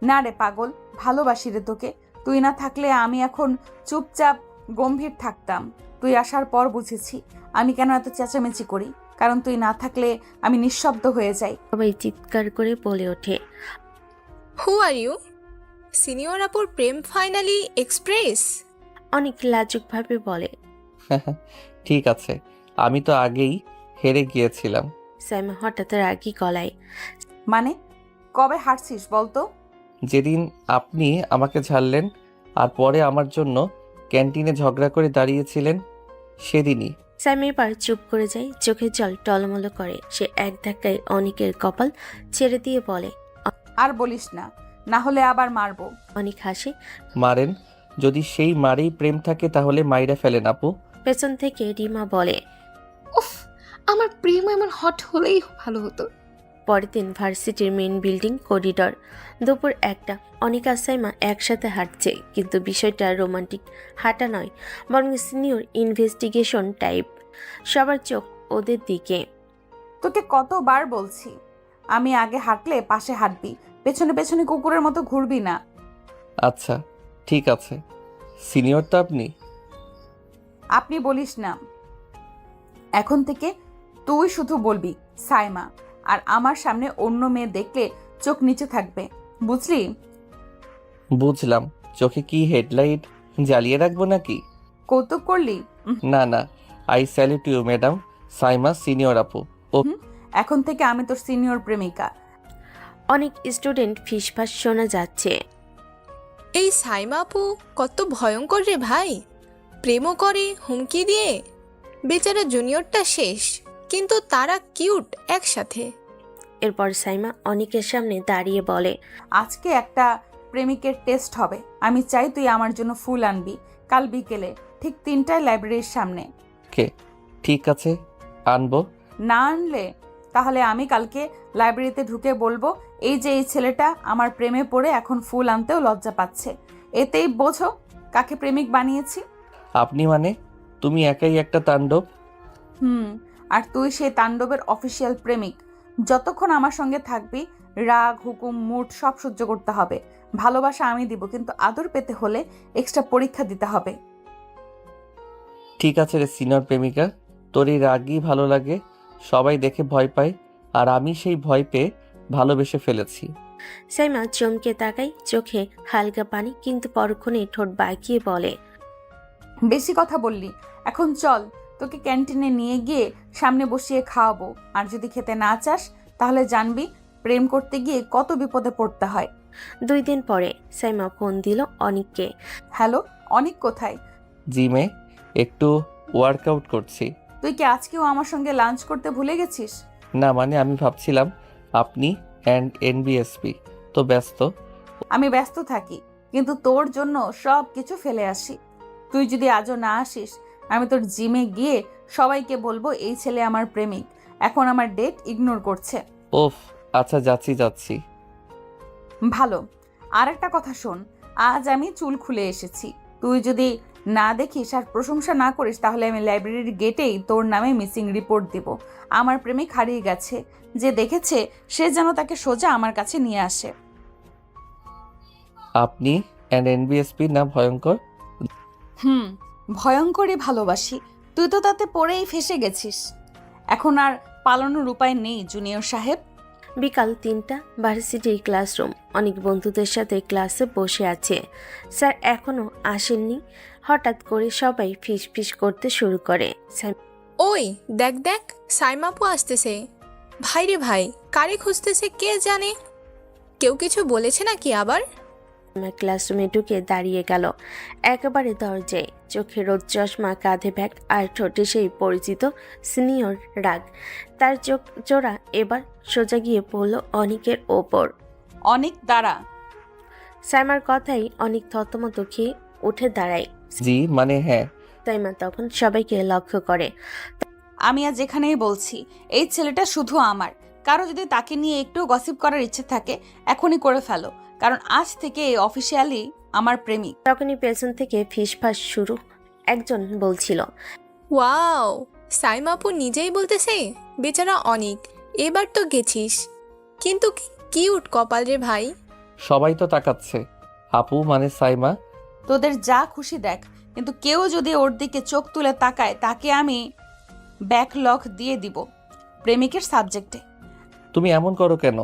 না রে পাগল, ভালোবাসি রে তোকে। তুই না থাকলে আমি এখন চুপচাপ গম্ভীর থাকতাম। তুই আসার পর বুঝেছি আমি কেন এত চেঁচামেচি করি, কারণ তুই না থাকলে আমি নিঃশব্দ হয়ে যাই। সবাই চিৎকার করে বলে ওঠে। হু আর ইউ? সিনিয়র আপুর প্রেম ফাইনালি এক্সপ্রেস? অনেক লাজুকভাবে বলে। ঠিক আছে, আমি তো আগেই হেরে গিয়েছিলাম। সাইমা হঠাৎ রাগী গলায়। মানে কবে হারছিস বলতো? যেদিন আপনি আমাকে ছাড়লেন আর পরে আমার জন্য ক্যান্টিনে ঝগড়া করে দাঁড়িয়েছিলেন, সেদিনই। সাইমা এবার চুপ করে যায়, চোখে জল টলমলো করে। সে এক ধাক্কায় অনিকের কপাল ছেড়ে দিয়ে বলে। আর বলিস না, না হলে আবার মারবো। অনিক হাসে। মারেন, যদি সেই মারেই প্রেম থাকে তাহলে মাইরা ফেলেন আপু। পেছন থেকে রিমা বলে। উফ, আমার প্রেম এমন হট হলেই ভালো হতো। পরের দিন ভার্সিটির মেইন বিল্ডিং করিডর। দুপুর 1টা। অনিক আর সাইমা একসাথে হাঁটছে, কিন্তু বিষয়টা রোমান্টিক হাঁটা নয়, বরং সিনিয়র ইনভেস্টিগেশন টাইপ। সবার চোখ ওদের দিকে। তোকে কতবার বলছি আমি আগে হাঁটলে পাশে হাঁটবি, পেছনে পেছনে কুকুরের মতো ঘুরবি না। আচ্ছা ঠিক আছে, সিনিয়র তো আপনি। আপনি বলিস না, এখন থেকে তুই শুধু বলবি সাইমা। আর আমার সামনে অন্য মেয়ে দেখলে চোখ নিচে থাকবে, বুঝলি? বুঝলাম। চোখে কি হেডলাইট জ্বালিয়ে রাখবো নাকি? কৌতুক করলি? না না, I salute you madam Saima senior আপু। ও এখন থেকে আমি তোর সিনিয়র প্রেমিকা। অনেক স্টুডেন্ট ফিসফাস শোনা যাচ্ছে। এই সাইমা আপু কত ভয়ঙ্কর রে ভাই, প্রেমও করে হুমকি দিয়ে। বেচারা জুনিয়রটা শেষ, কিন্তু তারা কিউট একসাথে। এরপর সাইমা অনিকের সামনে দাঁড়িয়ে বলে। আজকে একটা প্রেমিকের টেস্ট হবে, আমি চাই তুই আমার জন্য ফুল আনবি কাল বিকেলে ঠিক 3টায় লাইব্রেরির সামনে। কে ঠিক আছে, আনবো। না আনলে তাহলে আমি কালকে লাইব্রেরিতে ঢুকে বলবো এই যে এই ছেলেটা আমার প্রেমে পড়ে এখন ফুল আনতেও লজ্জা পাচ্ছে। এতেই বোঝো কাকে প্রেমিক বানিয়েছি। আপনি মানে? তুমি একাই একটা তাণ্ডব। আর তুই সেই তাণ্ডবের অফিসিয়াল প্রেমিক। যতক্ষণ আমার সঙ্গে থাকবি রাগ হুকুম মুড সব সহ্য করতে হবে। ভালোবাসা আমি দিব, কিন্তু আদর পেতে হলে এক্সট্রা পরীক্ষা দিতে হবে। ঠিক আছে রে সিনিয়র প্রেমিকা, তোর এই রাগই ভালো লাগে, সবাই দেখে ভয় পায়, আর আমি সেই ভয় পেয়ে ভালোবেসে ফেলেছি। সাইমা চমকে তাকায়, চোখে হালকা পানি, কিন্তু পরক্ষণে ঠোঁট বাঁকিয়ে বলে। বেশি কথা বললি, এখন চল তোকে ক্যান্টিনে নিয়ে গিয়ে সামনে বসিয়ে খাওয়াবো। আর যদি খেতে না চাস তাহলে জানবি প্রেম করতে গিয়ে কত বিপদে পড়তে হয়। 2 দিন পরে সাইমা ফোন দিল অনিককে। হ্যালো, অনিক কোথায়? জিমে একটু ওয়ার্কআউট করছি। তুই কি আজকেও আমার সঙ্গে লাঞ্চ করতে ভুলে গেছিস? না মানে আমি ভাবছিলাম আপনি অ্যান্ড এনবিএসপি তো ব্যস্ত। আমি ব্যস্ত থাকি, কিন্তু তোর জন্য সব কিছু ফেলে আসি। তুই যদি আজও না আসিস আমি তোর জিমে গিয়ে সবাইকে বলবো এই ছেলে আমার প্রেমিক, এখন আমার ডেট ইগনোর করছে। ওফ আচ্ছা যাচ্ছি। ভালো। আর একটা কথা শোন, আজ আমি চুল খুলে এসেছি। তুই যদি না দেখিস আর প্রশংসা না করিস তাহলে আমি লাইব্রেরির গেটেই তোর নামে মিসিং রিপোর্ট দিব। আমার প্রেমিক হারিয়ে গেছে, যে দেখেছে সে যেন তাকে সোজা আমার কাছে নিয়ে আসে। আপনি অ্যান্ড এনবিএসপি না ভয়ঙ্কর? ভয়ঙ্করই ভালোবাসি। তুই তো তাতে পড়েই ফেসে গেছিস। এখন আর পালানোর উপায় নেই জুনিয়র সাহেব। বিকাল 3টা। ভার্সিটির ক্লাসরুম। অনেক বন্ধুদের সাথে ক্লাসে বসে আছে। স্যার এখনো আসেননি। হঠাৎ করে সবাই ফিসফিস করতে শুরু করে। ওই দেখ দেখ, সাইমা আপু আসতেছে। ভাই রে ভাই, কারে খুঁজতেছে কে জানে। কেউ কিছু বলেছে নাকি আবার? ক্লাসরুমে ঢুকে দাঁড়িয়ে গেল একেবারে দরজায়। চোখে রোদ চশমা, কাঁধে ব্যাগ, আর ঠোঁটে সেই পরিচিত সিনিয়র রাগ। তার চোখ জোড়া এবার সোজা গিয়ে পড়ল অনিকের ওপর। অনেক দাঁড়া। সাইমার কথাই অনেক থতমত খেয়ে উঠে দাঁড়ায়। জি মানে হ্যাঁ। সাইমা তখন সবাইকে লক্ষ্য করে। আমি আজ এখানেই বলছি এই ছেলেটা শুধু আমার। কারো যদি তাকে নিয়ে একটু গসিপ করার ইচ্ছে থাকে এখনই করে ফেলো, কারণ আজ থেকে অফিসিয়ালি আমার প্রেমিক। তখনই পেছন থেকে ফিসফাস শুরু। একজন বলছিল, ওয়াও, সাইমা আপু নিজেই বলতেছে। বেচারা অনিক, এবার তো গেছিস, কিন্তু কিউট কপাল রে ভাই। সবাই তো তাকাচ্ছে। আপু মানে সাইমা। তোদের যা খুশি দেখ, কিন্তু কেউ যদি ওর দিকে চোখ তুলে তাকায় তাকে আমি ব্যাকলগ দিয়ে দিব প্রেমিকের সাবজেক্টে। তুমি এমন করো কেন?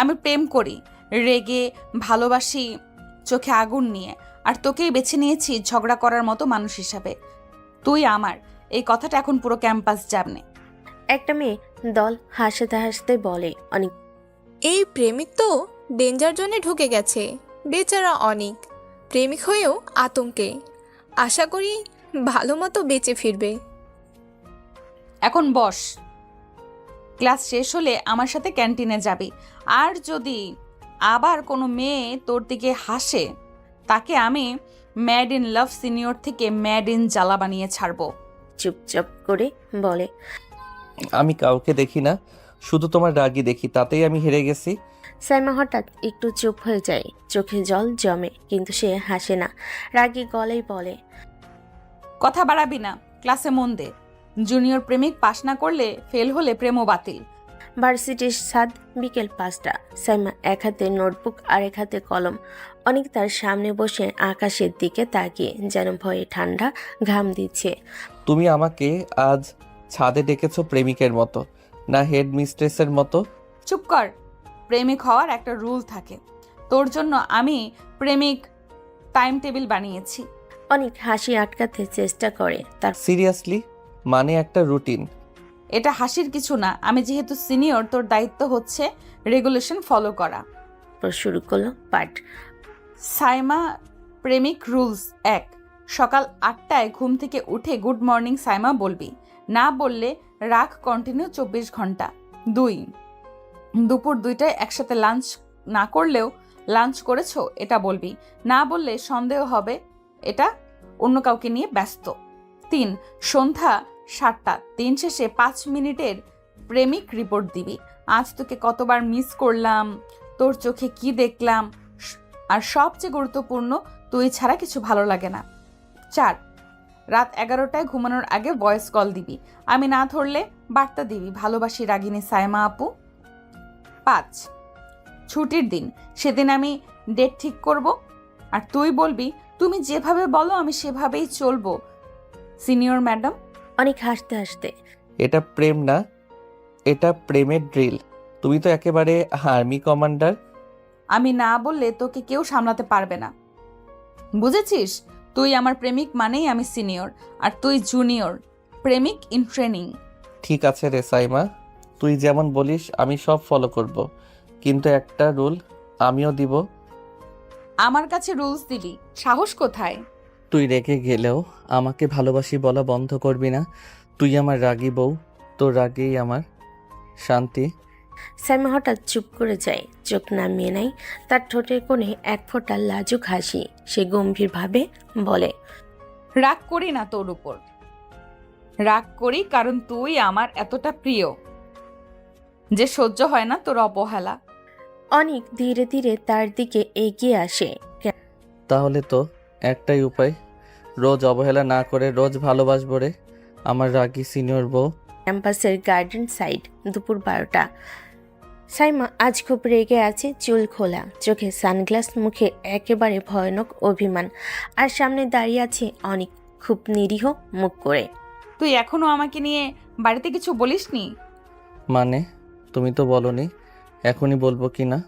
আমি প্রেম করি, রেগে ভালোবাসি, চোখে আগুন নিয়ে। আর তোকেই বেছে নিয়েছি ঝগড়া করার মতো মানুষ হিসাবে। তুই আমার, এই কথাটা এখন পুরো ক্যাম্পাস জানে। একটা মেয়ে দল হাসতে হাসতে বলে, অনেক এই প্রেমিক তো ডেঞ্জার জোনে ঢুকে গেছে। বেচারা অনেক, প্রেমিক হয়েও আতঙ্কে। আশা করি ভালো মতো বেঁচে ফিরবে। এখন বস, ক্লাস শেষ হলে আমার সাথে ক্যান্টিনে যাবি। আর যদি আবার কোনো মেয়ে তোর দিকে হাসে, তাকে আমি ম্যাড ইন লাভ সিনিয়র থেকে ম্যাড ইন জ্বালা বানিয়ে ছাড়বো। চুপচাপ করে বলে। আমি কাউকে দেখি না, শুধু তোমার রাগই দেখি, তাতেই আমি হেরে গেছি। সাইমা হঠাৎ একটু চুপ হয়ে যায়, চোখে জল জমে, কিন্তু সে হাসে না। রাগী গলায় বলে, কথা বাড়াবি না, ক্লাসে মন দে। জুনিয়র প্রেমিক পাশ না করলে, ফেল হলে প্রেমও বাতিল। ভার্সিটির সাদ বিকেল 5টা। সাইমা এক হাতে নোটবুক আর এক হাতে কলম। অনেক তার সামনে বসে আকাশের দিকে তাকিয়ে যেন ভয়ে ঠান্ডা ঘাম দিচ্ছে। তুমি আমাকে আজ ছাদে ডেকেছো প্রেমিকের মতো, না হেড মিস্ট্রেসের মতো? চুপ কর। প্রেমিক হওয়ার একটা রুল থাকে, তোর জন্য আমি প্রেমিক টাইম টেবিল বানিয়েছি। অনেক হাসি আটকাতে চেষ্টা করে। তার সিরিয়াসলি? মানে একটা রুটিন? এটা হাসির কিছু না। আমি যেহেতু সিনিয়র, তোর দায়িত্ব হচ্ছে রেগুলেশন ফলো করা। শুরু করলো পাঠ। সাইমা প্রেমিক রুলস 1, সকাল 8টায় ঘুম থেকে উঠে গুড মর্নিং সাইমা বলবি। না বললে রাগ কন্টিনিউ 24 ঘন্টা। 2, দুপুর 2টায় একসাথে লাঞ্চ না করলেও লাঞ্চ করেছো এটা বলবি। না বললে সন্দেহ হবে, এটা অন্য কাউকে নিয়ে ব্যস্ত। 3, সন্ধ্যা 7টা, দিন শেষে 5 মিনিটের প্রেমিক রিপোর্ট দিবি। আজ তোকে কতবার মিস করলাম, তোর চোখে কি দেখলাম, আর সবচেয়ে গুরুত্বপূর্ণ, তুই ছাড়া কিছু ভালো লাগে না। 4, রাত 11টায় ঘুমানোর আগে ভয়েস কল দিবি। আমি না ধরলে বার্তা দিবি, ভালোবাসি রাগিনী সাইমা আপু। 5, ছুটির দিন, সেদিন আমি ডেট ঠিক করব, আর তুই বলবি তুমি যেভাবে বলো আমি সেভাবেই চলবো সিনিয়র ম্যাডাম। অনেক হাসতে হাসতে, এটা প্রেম না, এটা প্রেমের ড্রিল। তুমি তো একেবারে আর্মি কমান্ডার। আমি না বললে তোকে কেউ সামলাতে পারবে না, বুঝেছিস? তুই আমার প্রেমিক মানেই আমি সিনিয়র, আর তুই জুনিয়র প্রেমিক ইন ট্রেনিং। ঠিক আছে রে সাইমা, তুই যেমন বলিস আমি সব ফলো করব, কিন্তু একটা রুল আমিও দিব। আমার কাছে রুলস দিবি, সাহস কোথায়? তুই রেগে গেলেও আমাকে ভালোবাসি বলা বন্ধ করবি না। তুই আমার রাগী বউ, তোর রাগেই আমার শান্তি। সাইমা হঠাৎ চুপ করে যায়, চোখ নামিয়ে নেয়। তার ঠোঁটের কোণে এক ফোঁটা লাজুক হাসি। সে গম্ভীরভাবে বলে, রাগ করি না তোর উপর, রাগ করি কারণ তুই আমার এতটা প্রিয় যে সহ্য হয় না তোর অবহেলা। অনেক ধীরে ধীরে তার দিকে এগিয়ে আসে। তাহলে তো একটাই উপায়, রোজ অবহেলা না করে রোজ ভালোবাসবো রে আমার রাগী সিনিয়র বউ। ক্যাম্পাসের গার্ডেন সাইড, দুপুর 12টা। সাইমা আজ খুব রেগে আছে, চুল খোলা, চোখে সানগ্লাস, মুখে একেবারে ভয়ানক অভিমান। আর সামনে দাঁড়িয়ে আছে অনেক, খুব নিরীহ মুখ করে। তুই এখনো আমাকে নিয়ে বাড়িতে কিছু বলিসনি? মানে তুমি তো বলনি, এখনই বলবো কি না?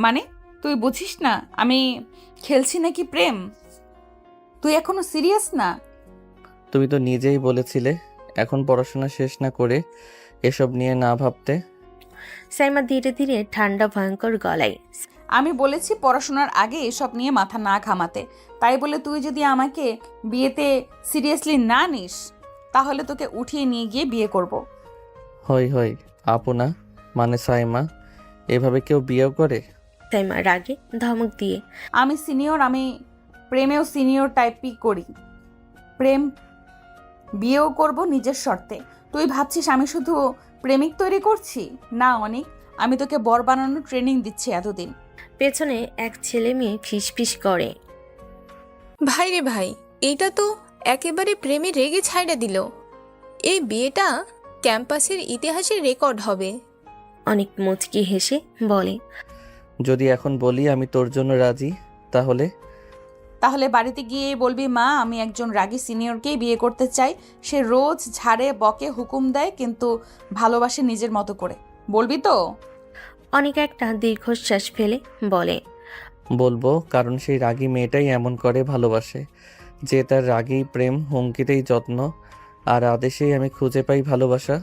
মানে তুই বুঝিস না আমি খেলছি নাকি প্রেম? তুই এখনো সিরিয়াস না? তুমি তো নিজেই বলেছিলে এখন পড়াশোনা শেষ না করে এসব নিয়ে না ভাবতে। সাইমা ধীরে ধীরে ঠান্ডা ভয়ঙ্কর গলায়, আমি বলেছি পড়াশোনার আগে এসব নিয়ে মাথা না ঘামাতে। তাই বলে তুই যদি আমাকে বিয়েতে সিরিয়াসলি না নিস, তাহলে তোকে উঠিয়ে নিয়ে গিয়ে বিয়ে করব। হই হই, আপু না মানে সাইমা, এভাবে কেউ বিয়েও করে? সাইমা রাগে ধমক দিয়ে, আমি সিনিয়র, আমি প্রেমেও সিনিয়র টাইপই করি। প্রেম বিয়েও করব নিজের শর্তে। তুই ভাবছিস আমি শুধু প্রেমিক তৈরি করছি? না অনেক, আমি তোকে বর বানানোর ট্রেনিং দিচ্ছি এতদিন। পেছনে এক ছেলে মেয়ে ফিসফিস করে, ভাই রে ভাই, এইটা তো একেবারে প্রেমে রেগে ছাইড়া দিল। এই বিয়েটা ক্যাম্পাসের ইতিহাসে রেকর্ড হবে। অনেক মুচকি হেসে বলে, যদি এখন বলি আমি তোর জন্য রাজি, তাহলে? তাহলে বাড়িতে গিয়ে বলবি, মা আমি একজন রাগী সিনিয়রকেই বিয়ে করতে চাই। সে রোজ ঝাড়ে বকে হুকুম দেয় কিন্তু ভালোবাসে নিজের মতো করে। বলবি তো? অনেক একটা দীর্ঘশ্বাস ফেলে বলে। বলবো, কারণ সেই রাগী মেয়েটাই এমন করে ভালোবাসে যে তার রাগেই প্রেম, হুমকিতেই যত্ন, আর আদেশেই আমি খুঁজে পাই ভালোবাসা।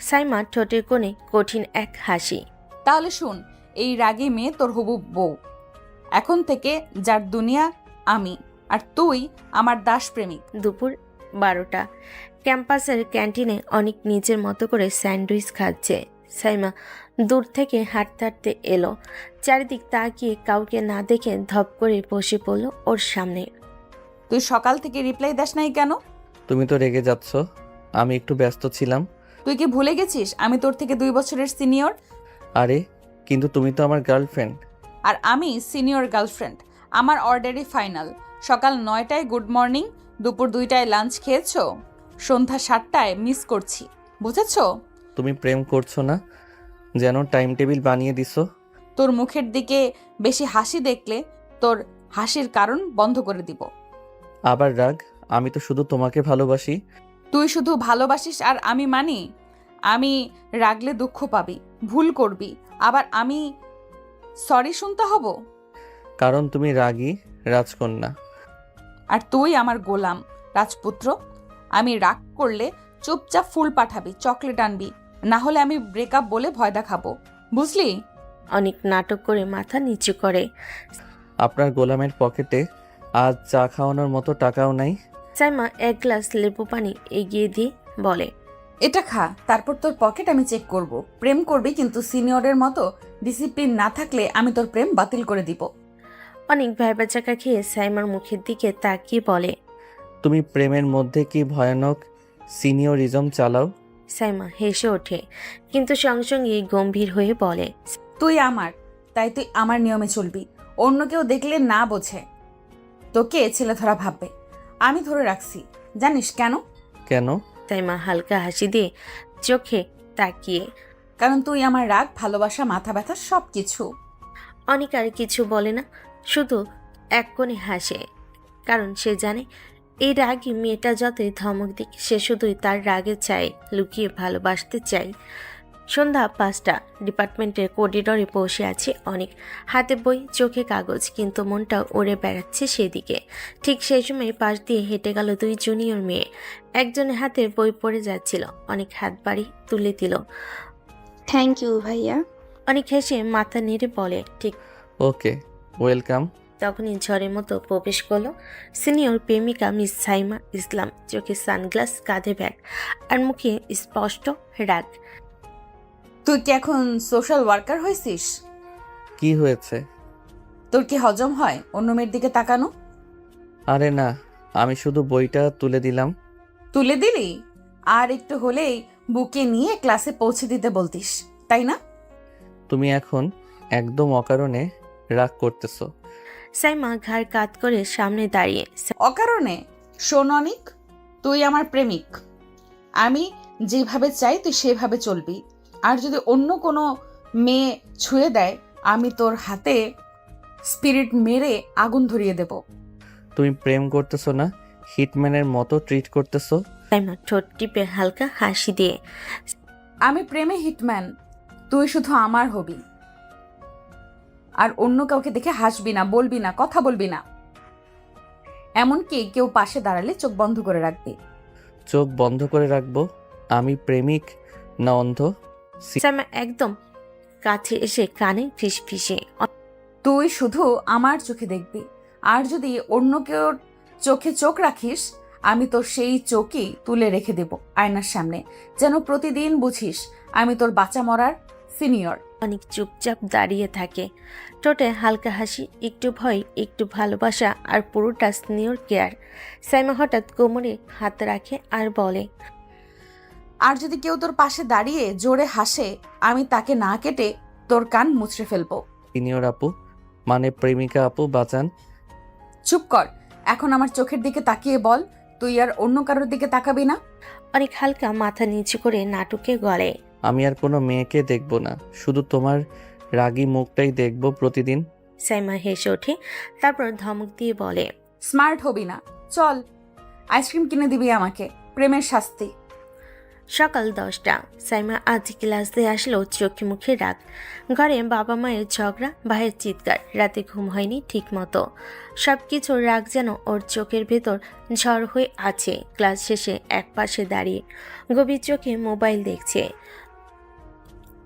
সাইমা ঠোঁটের কোণে কঠিন এক হাসি। তাহলে শুন, এই রাগী মেয়ে তোর হবু বউ। এখন থেকে যার দুনিয়া আমি, আর তুই আমার দাস প্রেমিক। দুপুর 12টা। ক্যাম্পাসের ক্যান্টিনে অনেক নিজের মতো করে স্যান্ডউইচ খাচ্ছে। সাইমা দূর থেকে হাঁটতে হাঁটতে এলো। চারিদিক তাকিয়ে কাউকে না দেখে ধপ করে বসে পড়ল ওর সামনে। তুই সকাল থেকে রিপ্লাই দাস নাই কেন? তুমি তো রেগে যাচ্ছ। আমি একটু ব্যস্ত ছিলাম। তুই কি ভুলে গেছিস আমি তোর থেকে 2 বছরের সিনিয়র? আরে, কিন্তু তুমি তো আমার গার্লফ্রেন্ড। আর আমি সিনিয়র গার্লফ্রেন্ড। আমার অর্ডারই ফাইনাল। সকাল 9টায় গুড মর্নিং, দুপুর 2টায় লাঞ্চ খেয়েছো, সন্ধ্যা 7টায় মিস করছি। বুঝেছো? তুমি প্রেম করছো না, যেন টাইম টেবিল বানিয়ে দিছো। তোর মুখের দিকে বেশি হাসি দেখলে তোর হাসির কারণ বন্ধ করে দিব। আবার রাগ? আমি তো শুধু তোমাকে ভালোবাসি। তুই শুধু ভালোবাসিস আর আমি মানি? আমি রাগলে দুঃখ পাবি, ভুল করবি, আবার আমি সরি শুনতে হব? কারণ তুমি রাগী রাজকন্যা। আর তুই আমার গোলাম, রাজপুত্র। আমি রাগ করলে চুপচাপ ফুল পাঠাবি, চকলেট আনবি, না হলে আমি ব্রেকআপ বলে ভয় দেখাবো। বুঝলি? অনেক নাটক করে মাথা নিচু করে। আপনার গোলামের পকেটে আজ চা খাওয়ানোর মতো টাকাও নাই। সাইমা এক গ্লাস লেবু পানি এগিয়ে দিয়ে বলে। এটা খা, তারপর তোর পকেট আমি চেক করব। প্রেম করবি কিন্তু সিনিয়রের মতো ডিসিপ্লিন না থাকলে আমি তোর প্রেম বাতিল করে দিব। অনেক ভ্যাবাচাকা খেয়ে সাইমার মুখের দিকে তাকিয়ে বলে। তুমি প্রেমের মধ্যে কি ভয়ানক সিনিয়রিজম চালাও। সাইমা হেসে ওঠে, কিন্তু সঙ্গে সঙ্গে গম্ভীর হয়ে বলে। তুই আমার, তাই তুই আমার নিয়মে চলবি। অন্য কেউ দেখলে না বোঝে, তোকে ছেলে ধরা ভাববে। আমি ধরে রাখছি, জানিস কেন? কেন? সাইমা হালকা হাসি দিয়ে চোখে তাকিয়ে। কারণ তুই আমার রাগ, ভালোবাসা, মাথা ব্যথা সব কিছু। অনেক আর কিছু বলে না, শুধু এক কোণে হাসে। কারণ সে জানে এই রাগী মেয়েটা যতই ধমক দিক, সে শুধুই তার রাগে চায়, লুকিয়ে ভালোবাসতে চায়। সন্ধ্যা 5টা। ডিপার্টমেন্টের করিডোরে বসে আছে অনেক, হাতে বই, চোখে কাগজ, কিন্তু মনটা উড়ে বেড়াচ্ছে সেদিকে। ঠিক সেই সময় পাশ দিয়ে হেঁটে গেল 2 জুনিয়র মেয়ে। একজনের হাতে বই পড়ে যাচ্ছিল, অনেক হাত বাড়ি তুলে দিল। থ্যাংক ইউ ভাইয়া। অনেক হেসে মাথা নেড়ে বলে, ঠিক। ওকে, ওয়েলকাম। তখনই ঝড়ের মতো প্রবেশ করলো সিনিয়র প্রেমিকা মিস সাইমা ইসলাম। চোখে সানগ্লাস, কাঁধে ব্যাগ, আর মুখে স্পষ্ট রাগ। তুই কি এখন সোশ্যাল ওয়ার্কার হয়েছিস? কি হয়েছে? তোর কি হজম হয় অন্য মেয়ের দিকে তাকানো? আরে না, আমি শুধু বইটা তুলে দিলাম। তুলে দিলি? আর একটু হলেই বুকে নিয়ে ক্লাসে পৌঁছে দিতে বলতিস, তাই না? তুমি এখন একদম অকারণে রাগ করতেছো। সাইমা ঘাড় কাত করে সামনে দাঁড়িয়ে। অকারণে? শোন অনিক, তুই আমার প্রেমিক। আমি যেভাবে চাই তুই সেভাবে চলবি। আর যদি অন্য কোনো মেয়ে ছুঁয়ে দেয়, আমি তোর হাতে স্পিরিট মেরে আগুন ধরিয়ে দেব। তুমি প্রেম করতেছো না, হিটম্যানের মতো ট্রিট করতেছো। সাইমা ঠোঁট টিপে হালকা হাসি দিয়ে। আমি প্রেমে হিটম্যান, তুই শুধু আমার হবি। আর অন্য কাউকে দেখে হাসবি না, বলবি না, কথা বলবি না। এমনকি কেউ পাশে দাঁড়ালে চোখ বন্ধ করে রাখবি। চোখ বন্ধ করে রাখবো? আমি প্রেমিক না অন্ধ? সাইমা একদম কাছে এসে কানে ফিসফিসে। তুই শুধু আমার চোখে দেখবি, আর যদি অন্য কেউ চোখে চোখ রাখিস, আমি তোর সেই চোখই তুলে রেখে দেব আয়নার সামনে, যেন প্রতিদিন বুঝিস আমি তোর বাঁচা মরার সিনিয়র। অনেক চুপচাপ দাঁড়িয়ে থাকে, ঠোঁটে হালকা হাসি, একটু ভয়, একটু ভালোবাসা, আর পুরোটা সিনিয়র কেয়ার। সাইমা হঠাৎ কোমরে হাত রাখে আর বলে, আর যদি কেউ তোর পাশে দাঁড়িয়ে জোরে হাসে, আমি তাকে না কেটে তোর কান মুচড়ে ফেলবো। সিনিয়র আপু, মানে প্রেমিকা আপু, বাঁচান। চুপ কর, এখন আমার চোখের দিকে তাকিয়ে বল, তুই আর অন্য কারোর দিকে তাকাবি না? অনেক হালকা মাথা নিচু করে নাটকে গলে। আমি আর কোনো মেয়েকে দেখবো না, শুধু তোমার রাগী মুখটাই দেখবো প্রতিদিন। সাইমা হেসে ওঠে, তারপর ধমক দিয়ে বলে, স্মার্ট হবি না, চল আইসক্রিম কিনে দিবি আমাকে, প্রেমের শাস্তি। সকাল 10টা। সাইমা আজ ক্লাস দিয়ে আসলো চোখে মুখে রাগ। ঘরে বাবা মায়ের ঝগড়া, ভাইয়ের চিৎকার, রাতে ঘুম হয়নি ঠিক মতো। সব কিছুর রাগ যেন ওর চোখের ভেতর ঝড় হয়ে আছে। ক্লাস শেষে এক পাশে দাঁড়িয়ে গভীর চোখে মোবাইল দেখছে।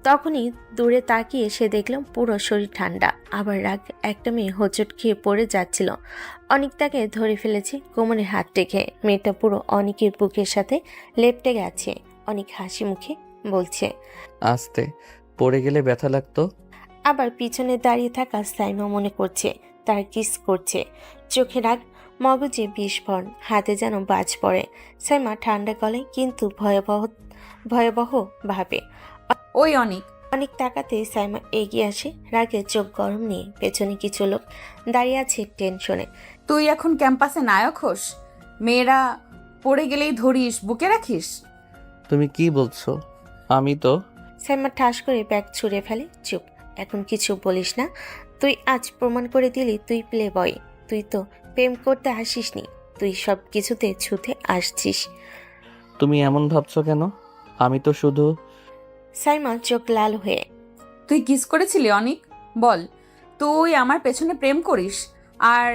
তখনই দূরে তাকিয়ে সে দেখল পুরো শরীর ঠান্ডা, আবার রাগ। একটা মেয়ে হোঁচট খেয়ে পড়ে যাচ্ছিল। অনিক তাকে ধরে ফেলেছে কোমরে হাত রেখে। মেয়েটা পুরো অনিকের বুকের সাথে লেপটে গেছে। অনিক হাসি মুখে বলছে, আস্তে, পড়ে গেলে ব্যথা লাগতো। আবার পিছনে দাঁড়িয়ে থাকা সাইমা মনে করছে তার কিস করছে। চোখে রাগ, মগজে বিস্ফোরণ, হাতে যেন বাজ পড়ে। সাইমা ঠান্ডা গলায় কিন্তু ভয়াবহ ভাবে। ওই অনেক অনেক তাকাতে সাইমা এগিয়ে আসে, রাগে চোখ গরম নিয়ে। পেছনে কিছু লোক দাঁড়িয়ে আছে টেনশনে। তুই এখন ক্যাম্পাসে নায়ক হোস, মেয়েরা পড়ে গেলেই ধরিস, বুকে রাখিস। তুমি কি বলছো? আমি তো সাইমা ঠাস করে ব্যাগ ছুঁড়ে ফেলে। চুপ, এখন কিছু বলিস না। তুই আজ প্রমাণ করে দিলি তুই প্লে বয়। তুই তো প্রেম করতে আসিসনি, তুই সব কিছুতে ছুতে আসছিস। তুমি এমন ভাবছো কেন? আমি তো শুধু সাইমা চোখ লাল হয়ে, তুই কিস করেছিলি অনিক? বল, তুই আমার পেছনে প্রেম করিস আর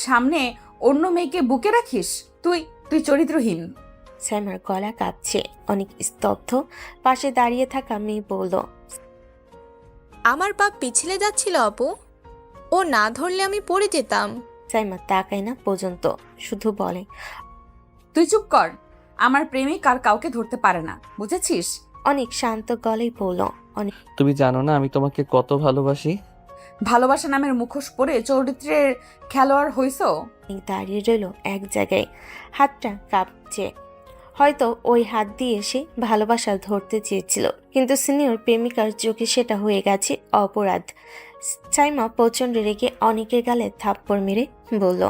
সামনে অন্য মেয়েকে বুকে রাখিস? তুই তুই চরিত্রহীন। সাইমার গলা কাঁপছে। অনেক স্তব্ধ। পাশে দাঁড়িয়ে থাকা মেয়ে বলল, আমার পা পিছলে যাচ্ছিল আপু, ও না ধরলে আমি পড়ে যেতাম। সাইমা তাকায় না পর্যন্ত, শুধু বলে, তুই চুপ কর, আমার প্রেমিক আর কাউকে ধরতে পারে না, বুঝেছিস? অনেক শান্ত গলায় বলল, অনেক তুমি জানো না আমি তোমাকে কত ভালোবাসি। ভালোবাসা নামের মুখোশ পরে চরিত্রের খেলোয়াড় হইছো। দাঁড়িয়ে রইল এক জায়গায়, হাতটা কাঁপছে। হয়তো ওই হাত দিয়ে সে ভালোবাসা ধরতে চেয়েছিল, কিন্তু সিনিয়র প্রেমিকার চোখে সেটা হয়ে গেছে অপরাধ। সাইমা প্রচণ্ড রেগে অনেকের গালে থাপ্পড় মেরে বলল,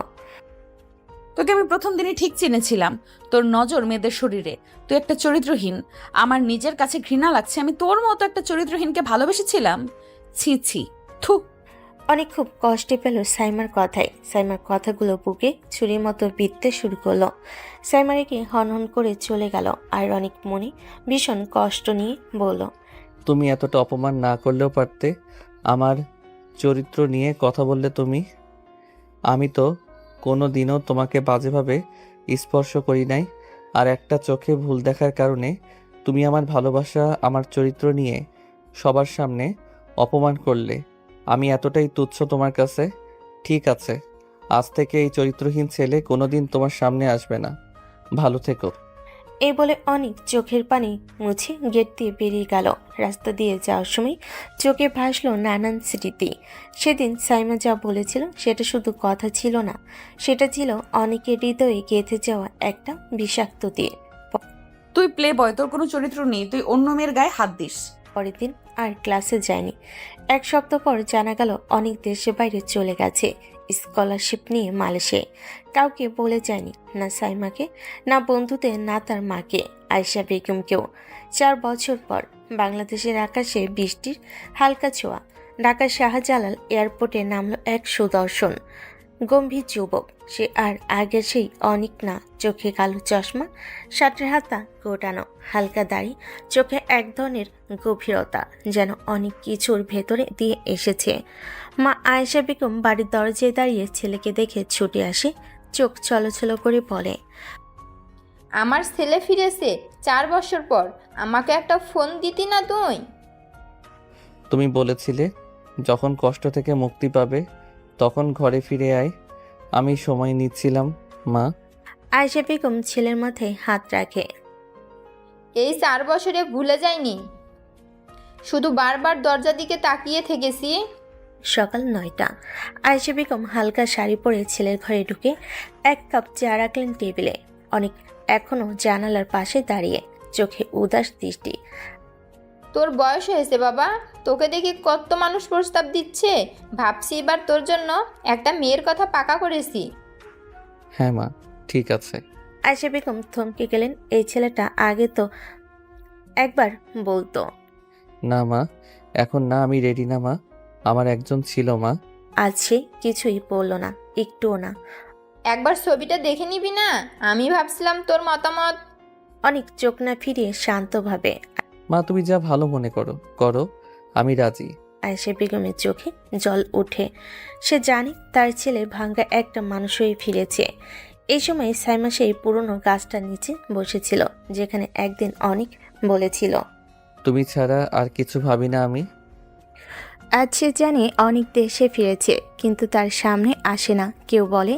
তোকে আমি প্রথম দিনই ঠিক চিনেছিলাম, তোর নজর মেয়েদের শরীরে। তুই একটা চরিত্রহীন। আমার নিজের কাছে ঘৃণা লাগছে, আমি তোর মতো একটা চরিত্রহীনকে ভালোবেসেছিলাম। ছি ছি, থু। অনেক খুব কষ্টে পেল সাইমার কথায়। সাইমার কথাগুলো বুকে ছুরির মতো বিঁধতে শুরু করলো। সাইমারিকে হনহন করে চলে গেল। আর অনেক মনে ভীষণ কষ্ট নিয়ে বলল, তুমি এতটা অপমান না করলেও পারতে। আমার চরিত্র নিয়ে কথা বললে তুমি। আমি তো কোনো দিনও তোমাকে বাজেভাবে স্পর্শ করি নাই। আর একটা চোখে ভুল দেখার কারণে তুমি আমার ভালোবাসা, আমার চরিত্র নিয়ে সবার সামনে অপমান করলে। আমি এতটাই তুচ্ছ তোমার কাছে? ঠিক আছে, আজ থেকে এই চরিত্রহীন ছেলে কোনোদিন তোমার সামনে আসবে না। ভালো থেকো। এই বলে অনেক চোখের পানি মুছে গেট দিয়ে বেরিয়ে গেল। রাস্তা দিয়ে যাওয়ার সময় চোখে ভাসলো নানান স্মৃতি। সেদিন সাইমা যা বলেছিল সেটা শুধু কথা ছিল না, সেটা ছিল অনেকের হৃদয়ে গেঁথে যাওয়া একটা বিষাক্ত দিয়ে। তুই প্লে বয়, তোর কোনো চরিত্র নেই, তুই অন্য মেয়ের গায়ে হাত দিস। পরের দিন আর ক্লাসে যায়নি। এক সপ্তাহ পর জানা গেল অনেক দেশে বাইরে চলে গেছে স্কলারশিপ নিয়ে মালয়েশিয়ায়। কাউকে বলে যায়নি, না সাইমাকে, না বন্ধুদের, না তার মাকে, আয়েশা বেগমকেও। 4 বছর পর বাংলাদেশের আকাশে বৃষ্টির হালকা ছোঁয়া। ঢাকার শাহজালাল এয়ারপোর্টে নামলো এক সুদর্শন গম্ভীর যুবক। সে আর আগের সেই অনেক না। চোখে কালো চশমা, শার্টের হাতা গোটানো, হালকা দাড়ি, চোখে এক ধরনের গভীরতা, যেন অনেক কিছুর ভেতরে দিয়ে এসেছে। মা আয়েশা বেগম বাড়ির দরজায় দাঁড়িয়ে ছেলেকে দেখে ছুটে আসে, চোখ ছলছল করে বলে, আমার ছেলে ফিরেছে 4 বছর পর, আমাকে একটা ফোন দিতি না তুই? তুমি বলেছিলে যখন কষ্ট থেকে মুক্তি পাবে তখন ঘরে ফিরে আয়। আমি সময় নিচ্ছিলাম মা। আয়েশা বেগম ছেলের মাথায় হাত রাখে। এই 4 বছরে ভুলে যায়নি, শুধু বারবার দরজার দিকে তাকিয়ে থেকেছি। সকাল 9টা। আয়েশা বেগম হালকা শাড়ি পরে ছেলের ঘরে ঢুকে 1 কাপ চা রাখলেন টেবিলে। অনেক এখনো জানালার পাশে দাঁড়িয়ে, চোখে উদাস দৃষ্টি। তোর বয়স হয়েছে বাবা, তোকে দেখে কত মানুষ প্রস্তাব দিচ্ছে। ভাবছি এবার তোর জন্য একটা মেয়ের কথা পাকা করেছি। হ্যাঁ মা, ঠিক আছে। আয়েশা বেগম থমকে গেলেন। এই ছেলেটা আগে তো একবার বলতো। না মা, এখন না, আমি রেডি না মা। আমার একজন ছিল মা। আজ সে কিছুই বলল না, একটুও না। একবার ছবিটা দেখে নিবি না? আমি ভাবছিলাম তোর মতামত। অনেক চোখ না ফিরিয়ে শান্তভাবে মা তুমি যা ভালো মনে করো করো, আমি রাজি। আয়েশা বেগমের চোখে জল ওঠে। সে জানে তার ছেলে ভাঙ্গা একটা মানুষ হয়ে ফিরেছে। এই সময় সাইমা সেই পুরনো গাছটার নিচে বসেছিল, যেখানে একদিন অনেক বলেছিল, তুমি ছাড়া আর কিছু ভাবি না আমি। আজ সে জানে অনেক দেশে ফিরেছে, কিন্তু তার সামনে আসে না। কেউ বলে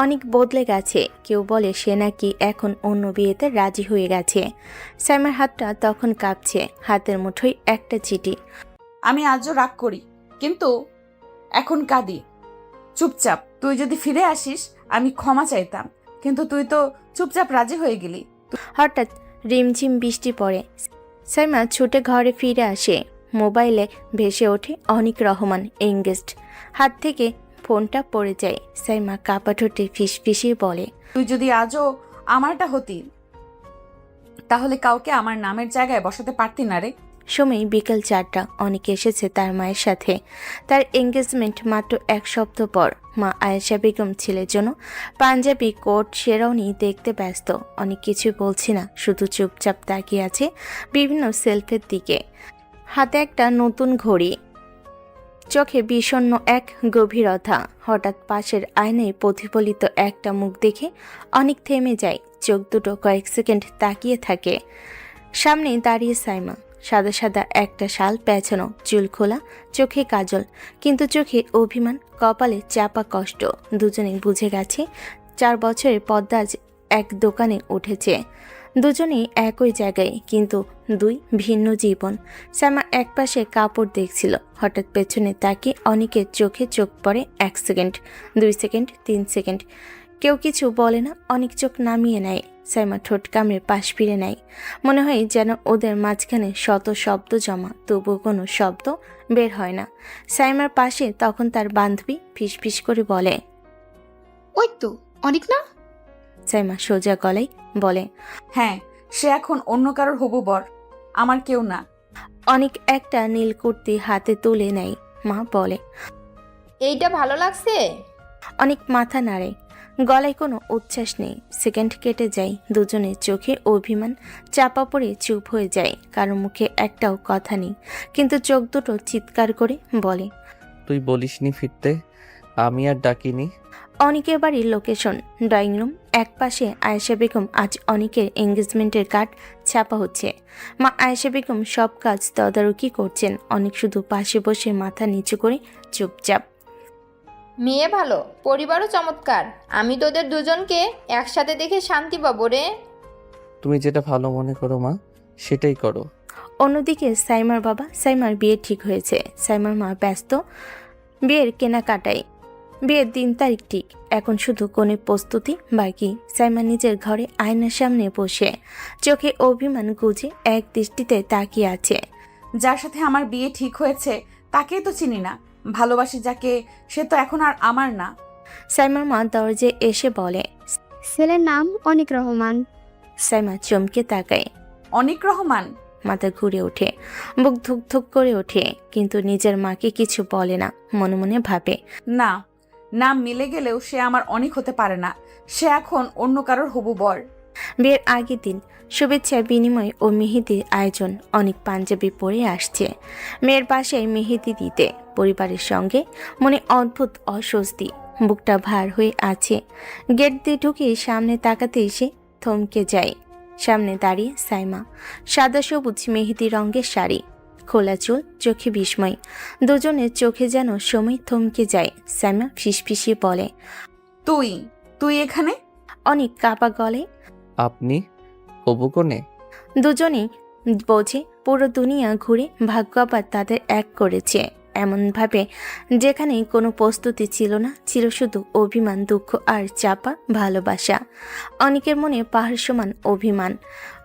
অনেক বদলে গেছে, কেউ বলে সে নাকি এখন অন্য বিয়েতে রাজি হয়ে গেছে। সাইমার হাতটা তখন কাঁপছে, হাতের মুঠোয় একটা চিঠি। আমি আজও রাগ করি, কিন্তু এখন কাঁদি। চুপচাপ তুই যদি ফিরে আসিস আমি ক্ষমা চাইতাম, কিন্তু তুই তো চুপচাপ রাজি হয়ে গেলি। হঠাৎ রিমঝিম বৃষ্টি পড়ে। সাইমা ছুটে ঘরে ফিরে আসে। মোবাইলে ভেসে ওঠে অনিক রহমান এঙ্গেজড। হাত থেকে ফোনটা পড়ে যায়। সাইমা কাপা ঠোঁটে ফিসফিসিয়ে বলে, তুই যদি আজও আমারটা হতি, তাহলে কাউকে আমার নামের জায়গায় বসাতে পারতি না রে। সময় বিকেল 4টা। অনেক এসেছে তার মায়ের সাথে। তার এঙ্গেজমেন্ট মাত্র 1 সপ্তাহ পর। মা আয়েশা বেগম ছেলের জন্য পাঞ্জাবি কোট শেরওয়ানি দেখতে ব্যস্ত। অনেক কিছু বলছি না, শুধু চুপচাপ তাকিয়ে আছে বিভিন্ন সেলফের দিকে। হাতে একটা নতুন ঘড়ি, চোখে বিষণ্ণ এক গভীরতা। হঠাৎ পাশের আয়নায় প্রতিফলিত একটা মুখ দেখে অনেক থেমে যায়। চোখ দুটো কয়েক সেকেন্ড তাকিয়ে থাকে। সামনে দাঁড়িয়ে সাইমা, সাদা সাদা একটা শাল পেঁচানো, চুল খোলা, চোখে কাজল, কিন্তু চোখে অভিমান, কপালে চাপা কষ্ট। দুজনেই বুঝে গেছে 4 বছরের পদ্মাজ এক দোকানে উঠেছে। দুজনেই একই জায়গায়, কিন্তু 2 ভিন্ন জীবন। সাইমা একপাশে কাপড় দেখছিল, হঠাৎ পেছনে তাকিয়ে অনেকের চোখে চোখ পড়ে। 1 সেকেন্ড, 2 সেকেন্ড, 3 সেকেন্ড, কেউ কিছু বলে না। অনেক চোখ নামিয়ে নেয়। সাইমা ঠোঁট কামড়ে পাশ ফিরে নেয়। মনে হয় যেন ওদের মাঝখানে শত শব্দ জমা, তবুও কোনো শব্দ বের হয় না। সাইমার পাশে তখন তার বান্ধবী ফিসফিস করে বলে, ওই তো অনেক না? সাইমা সোজা গলায় বলে, হ্যাঁ, সে এখন অন্য কারোর হবু বর, আমার কেউ না। অনেক একটা নীল কুর্তি হাতে তুলে নেয়। মা বলে, এইটা ভালো লাগছে? অনেক মাথা নাড়ে, গলায় কোনো উচ্ছ্বাস নেই। সেকেন্ড কেটে যায়। দুজনের চোখে অভিমান চাপা পড়ে চুপ হয়ে যায়। কারো মুখে একটাও কথা নেই, কিন্তু চোখ দুটো চিৎকার করে বলে, তুই বলিসনি ফিরতে, আমি আর ডাকিনি। অনিকের বাড়ির লোকেশন ড্রয়িং রুম। একপাশে আয়েশা বেগম, আজ অনিকের এঙ্গেজমেন্টের কার্ড ছাপা হচ্ছে। মা আয়েশা বেগম সব কাজ তদারকি করছেন। অনেক শুধু পাশে বসে মাথা নিচু করে চুপচাপ। মেয়ে ভালো, পরিবারও চমৎকার। আমি তোদের দুজনকে একসাথে দেখে শান্তি পাবো রে। তুমি যেটা ভালো মনে করো মা, সেটাই করো। অন্যদিকে সাইমার বাবা, সাইমার বিয়ে ঠিক হয়েছে। সাইমার মা ব্যস্ত বিয়ের কেনাকাটায়। বিয়ের দিন তারিখ ঠিক, এখন শুধু কনের প্রস্তুতি বাকি। সাইমা নিজের ঘরে আয়নার সামনে বসে চোখে অভিমান গুজে এক দৃষ্টিতে তাকিয়ে আছে। যার সাথে আমার বিয়ে ঠিক হয়েছে তাকেই তো চিনি না, ভালোবাসি যাকে, সে তো এখন আর আমার না। সাইমার মা দরজে এসে বলে, ছেলের নাম অনিক রহমান। সাইমা চমকে তাকায়। অনিক রহমান? মাথা ঘুরে ওঠে, বুক ধুক ধুক করে ওঠে, কিন্তু নিজের মাকে কিছু বলে না। মনে মনে ভাবে, না, নাম মিলে গেলেও সে আমার অনেক হতে পারে না। সে এখন অন্য কারোর হবু বর। বিয়ের আগের দিন শুভেচ্ছা বিনিময় ও মেহেদির আয়োজন। অনেক পাঞ্জাবি পরে আসছে মেয়ের বাসায় মেহেদি দিতে। পরিবারের সঙ্গে মনে অদ্ভুত অস্বস্তি, বুকটা ভার হয়ে আছে। গেট দিয়ে ঢুকে সামনে তাকাতে এসে থমকে যায়। সামনে দাঁড়িয়ে সাইমা, সাদা সবুজ মেহেদি রঙের শাড়ি, খোলা চুল, চোখে বিস্ময়। দুজনের চোখে যেন সময় থমকে যায়। সাইমা ফিসফিসিয়ে বলে, তুই তুই এখানে? অনেক কাপা গলে, আপনি হবু কনে? দুজনেই বোঝে পুরো দুনিয়া ঘুরে ভাগ্য আবার তাদের এক করেছে এমনভাবে, যেখানে কোনো প্রস্তুতি ছিল না, ছিল শুধু অভিমান, দুঃখ আর চাপা ভালোবাসা। অনেকের মনে পাহাড় সমান অভিমান।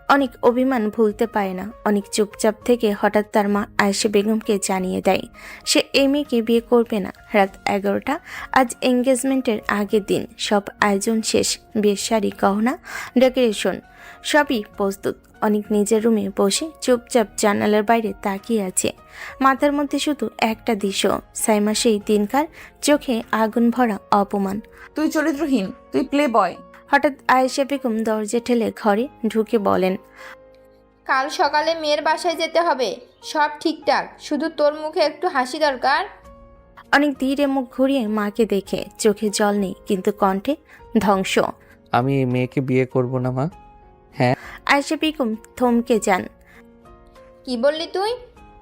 অনেক অভিমান ভুলতে পারে না। অনেক চুপচাপ থেকে হঠাৎ তার মা আয়েশা বেগমকে জানিয়ে দেয় সে এই মেয়েকে বিয়ে করবে না। রাত 11টা, আজ এঙ্গেজমেন্টের আগের দিন। সব আয়োজন শেষ, বিয়ের শাড়ি, গহনা, ডেকোরেশন সবই প্রস্তুত। অনেক নিজের রুমে বসে চুপচাপ জানালার বাইরে তাকিয়ে আছে। মাথার মধ্যে শুধু একটা দৃশ্য, সাইমা সেই দিনকার চোখে আগুন ভরা অপমান। তুই চরিত্রহীন, তুই প্লে বয়। হঠাৎ আয়েশা বেগম দরজা ঠেলে ঘরে ঢুকে বলেন, কাল সকালে মেয়ের বাসায় যেতে হবে। সব ঠিকঠাক, শুধু তোর মুখে একটু হাসি দরকার। অনেক ধীরে মুখ ঘুরিয়ে মাকে দেখে, চোখে জল নেই কিন্তু কণ্ঠে ধ্বংস। আমি এই মেয়েকে বিয়ে করব না মা। আয়েশা বেগম থমকে যান। কি বললি তুই?